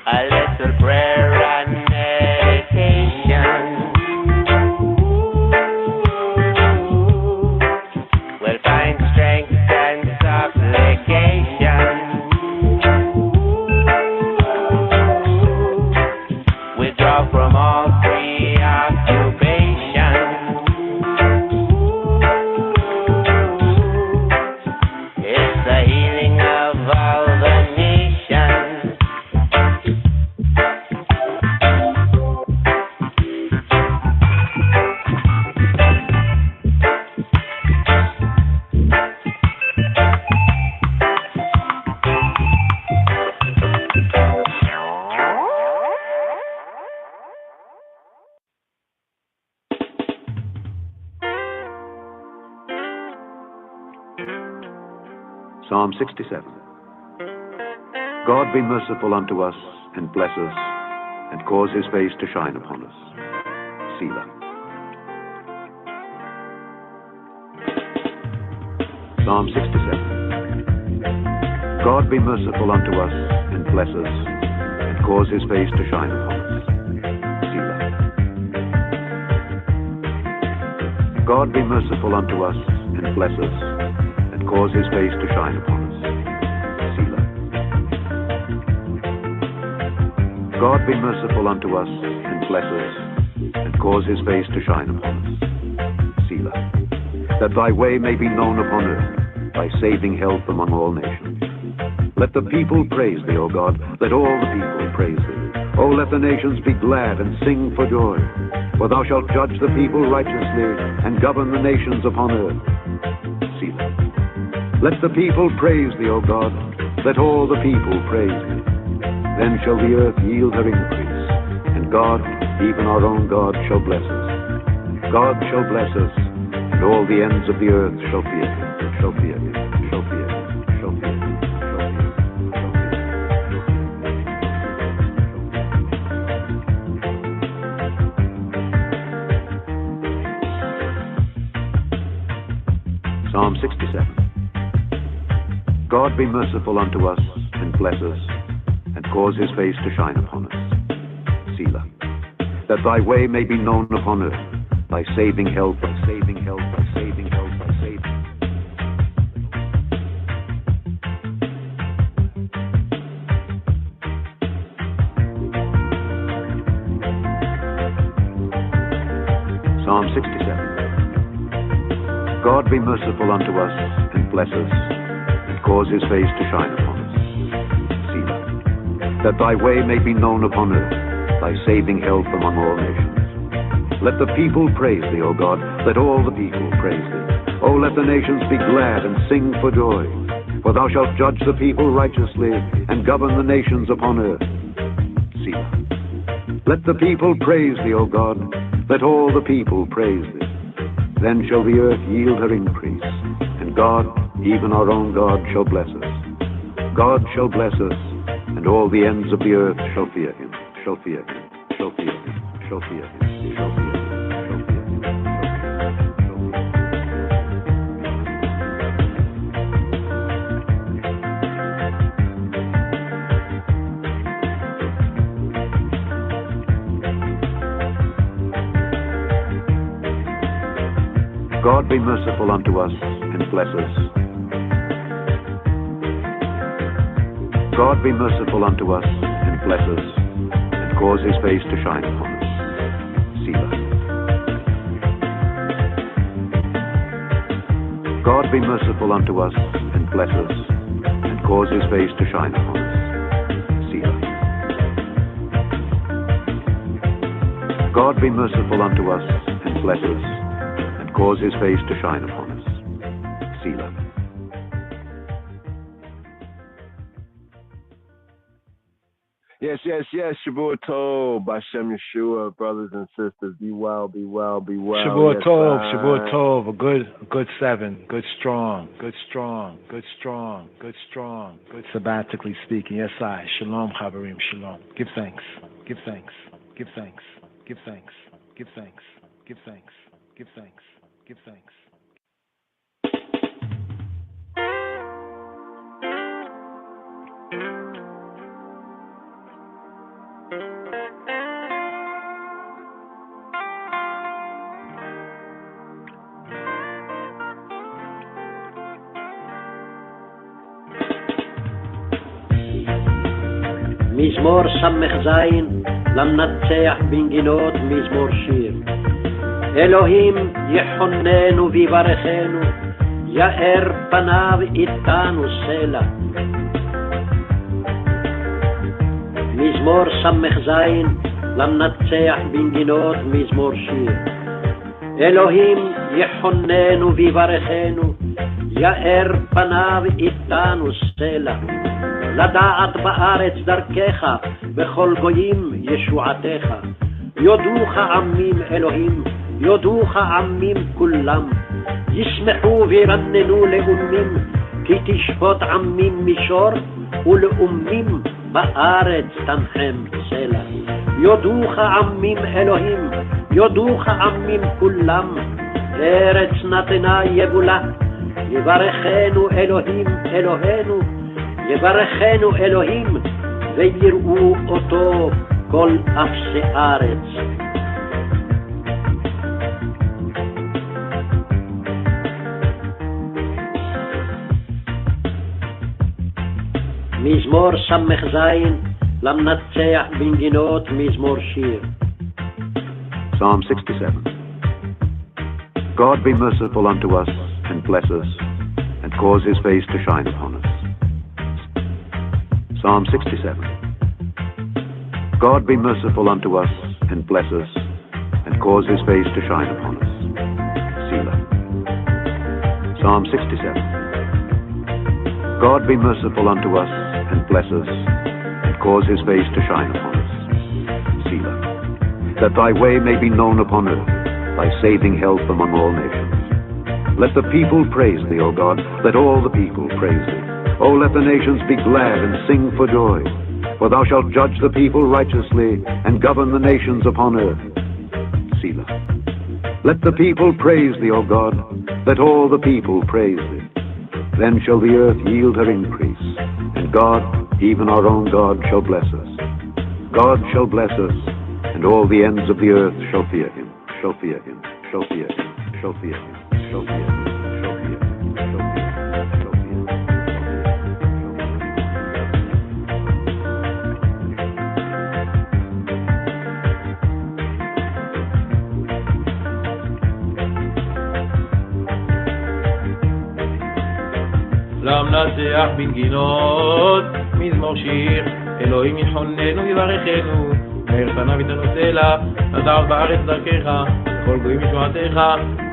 A little prayer and meditation will find strength and supplication. Withdraw from all preoccupation. It's the healing of all the nations. Psalm 67. God be merciful unto us, and bless us, and cause his face to shine upon us. Selah. Psalm 67. God be merciful unto us, and bless us, and cause his face to shine upon us. Selah. God be merciful unto us, and bless us, and cause his face to shine upon us. Selah. God be merciful unto us, and bless us, and cause his face to shine upon us. Selah. That thy way may be known upon earth, thy saving help among all nations. Let the people praise thee, O God, let all the people praise thee. O let the nations be glad and sing for joy, for thou shalt judge the people righteously, and govern the nations upon earth. Selah. Let the people praise thee, O God, let all the people praise thee. Then shall the earth yield her increase, and God, even our own God, shall bless us. God shall bless us, and all the ends of the earth shall fear him, shall fear him, shall fear him, shall fear him, shall fear him, shall fear him. Psalm 67. God be merciful unto us, and bless us, and cause his face to shine upon us. Selah. That thy way may be known upon earth, thy saving help, thy saving help, thy saving help, thy saving help. Psalm 67. God be merciful unto us, and bless us, and cause his face to shine upon us. Selah. That thy way may be known upon earth, thy saving help among all nations. Let the people praise thee, O God, let all the people praise thee. O let the nations be glad and sing for joy, for thou shalt judge the people righteously, and govern the nations upon earth. Selah. Let the people praise thee, O God, let all the people praise thee. Then shall the earth yield her increase, and God, even our own God, shall bless us. God shall bless us, and all the ends of the earth shall fear him, shall fear him, shall fear him, shall fear him, shall fear him, shall fear him. God be merciful unto us, and bless us. God be merciful unto us, and bless us, and cause his face to shine upon us. Selah. God be merciful unto us, and bless us, and cause his face to shine upon us. Selah. God be merciful unto us, and bless us, cause his face to shine upon us. Selah. Shavua Tov, Bashem Yeshua, brothers and sisters, be well, be well, be well. Shavua Yes, Tov, I- Shavua Tov, a good 7, good strong, good strong, good strong, good strong, good sabbatically speaking. Yes, I. Shalom, Chaverim, shalom. Give thanks, give thanks, give thanks, give thanks, give thanks, give thanks, give thanks, give thanks. מזמור ס"ז למנצח בנגינות מזמור שיר. אלוהים יחוננו ויברכנו, יאר פניו איתנו סלע. מזמור ס"ז למנצח בנגינות מזמור שיר. אלוהים יחוננו ויברכנו, יאר פניו איתנו סלע. לדעת בארץ דרכך, בכל גויים ישועתך. יודוך עמים אלוהים, יודוך עמים כולם. ישמחו וירננו לאומים, כי תשפוט עמים מישור, ולאומים בארץ תנחם סלע. יודוך עמים אלוהים, יודוך עמים כולם. ארץ נתנה יבולה, יברכנו אלוהים אלוהינו, יברכנו אלוהים, ויראו אותו כל אפסי ארץ. מזמור ס"ז למנצח בנגינות מזמור שיר. Psalm 67. God be merciful unto us, and bless us, and cause his face to shine upon us. Psalm 67. God be merciful unto us, and bless us, and cause his face to shine upon us. Selah. Psalm 67. God be merciful unto us, and bless us, and cause his face to shine upon us. Selah. That thy way may be known upon earth, thy saving health among all nations. Let the people praise thee, O God, let all the people praise thee. O let the nations be glad and sing for joy, for thou shalt judge the people righteously, and govern the nations upon earth. Selah. Let the people praise thee, O God, let all the people praise thee. Then shall the earth yield her increase, and God, even our own God, shall bless us. God shall bless us, and all the ends of the earth shall fear him, shall fear him, shall fear him, shall fear him, shall fear him, shall fear him, shall fear him, shall fear him. למנצח בנגינות מזמור שיר. אלוהים יחוננו ויברכנו, מאיר פניו ייתנו סלע. לדעת בארץ דרכך, כל גויים ישועתך.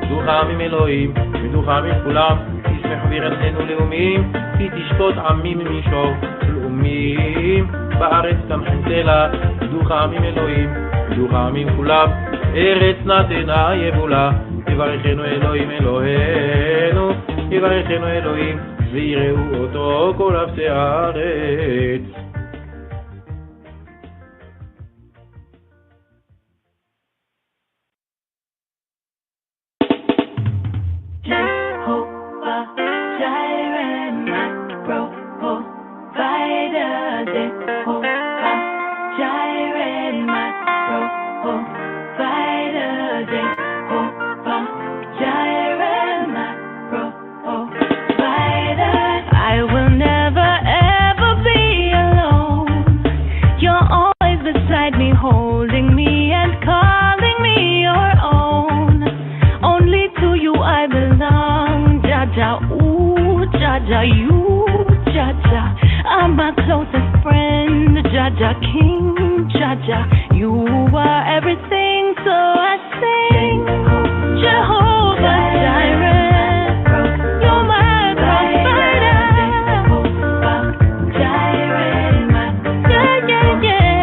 דוך עמים אלוהים, מדוך עמים כולם. ישמחו וירננו לאומים, כי תשפוט עמים מישור. לאומים בארץ תנחם סלע. דוך עמים אלוהים, מדוך עמים כולם. ארץ נתנה יבולה, יברכנו אלוהים אלוהינו, יברכנו אלוהים, ויראו אותו כל אפסי הארץ. Jehovah Jireh, my provider. Jehovah Jireh, my provider. Jehovah Jireh, my provider. I will never ever be alone. You're always beside me, holding me and calling me your own. Only to you I belong. Jaja, ooh, Jaja, you, Jaja. I'm my closest friend. Jaja, King, Jaja. You are everything, so I sing. Jehovah Jireh, you're my provider. Jehovah Jireh, my yeah, yeah, yeah.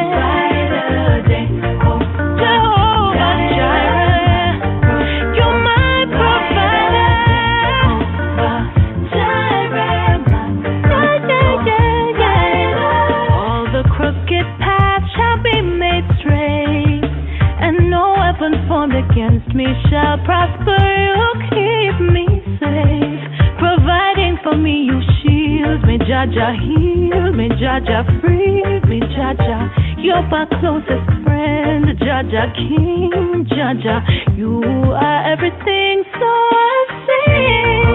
me shall prosper. You keep me safe, providing for me. You shield me, Jaja, heal me, Jaja, free me, Jaja. You're my closest friend, Jaja, King, Jaja. You are everything, so I sing.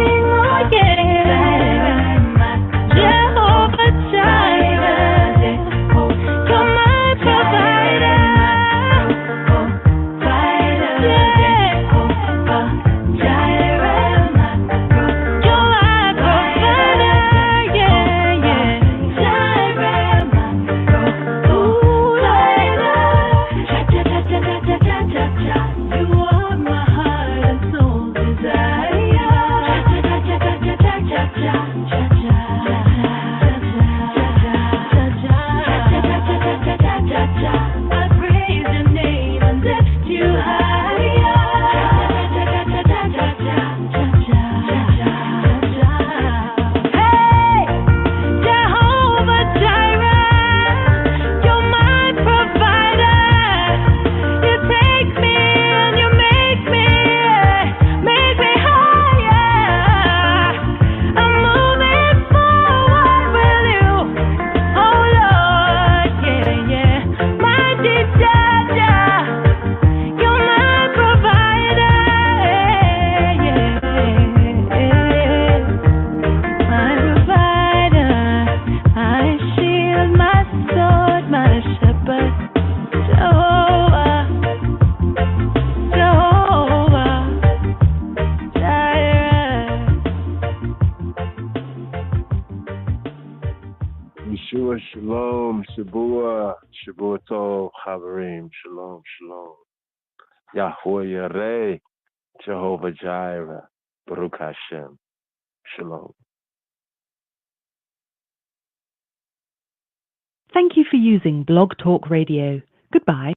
Oh yeah, Jehovah Jireh, you're my provider. Shalom, Shabua, Shabua Tov, Chavarim, Shalom, Shalom. Yahweh Yareh, Jehovah Jireh, Baruch Hashem, Shalom. Thank you for using Blog Talk Radio. Goodbye.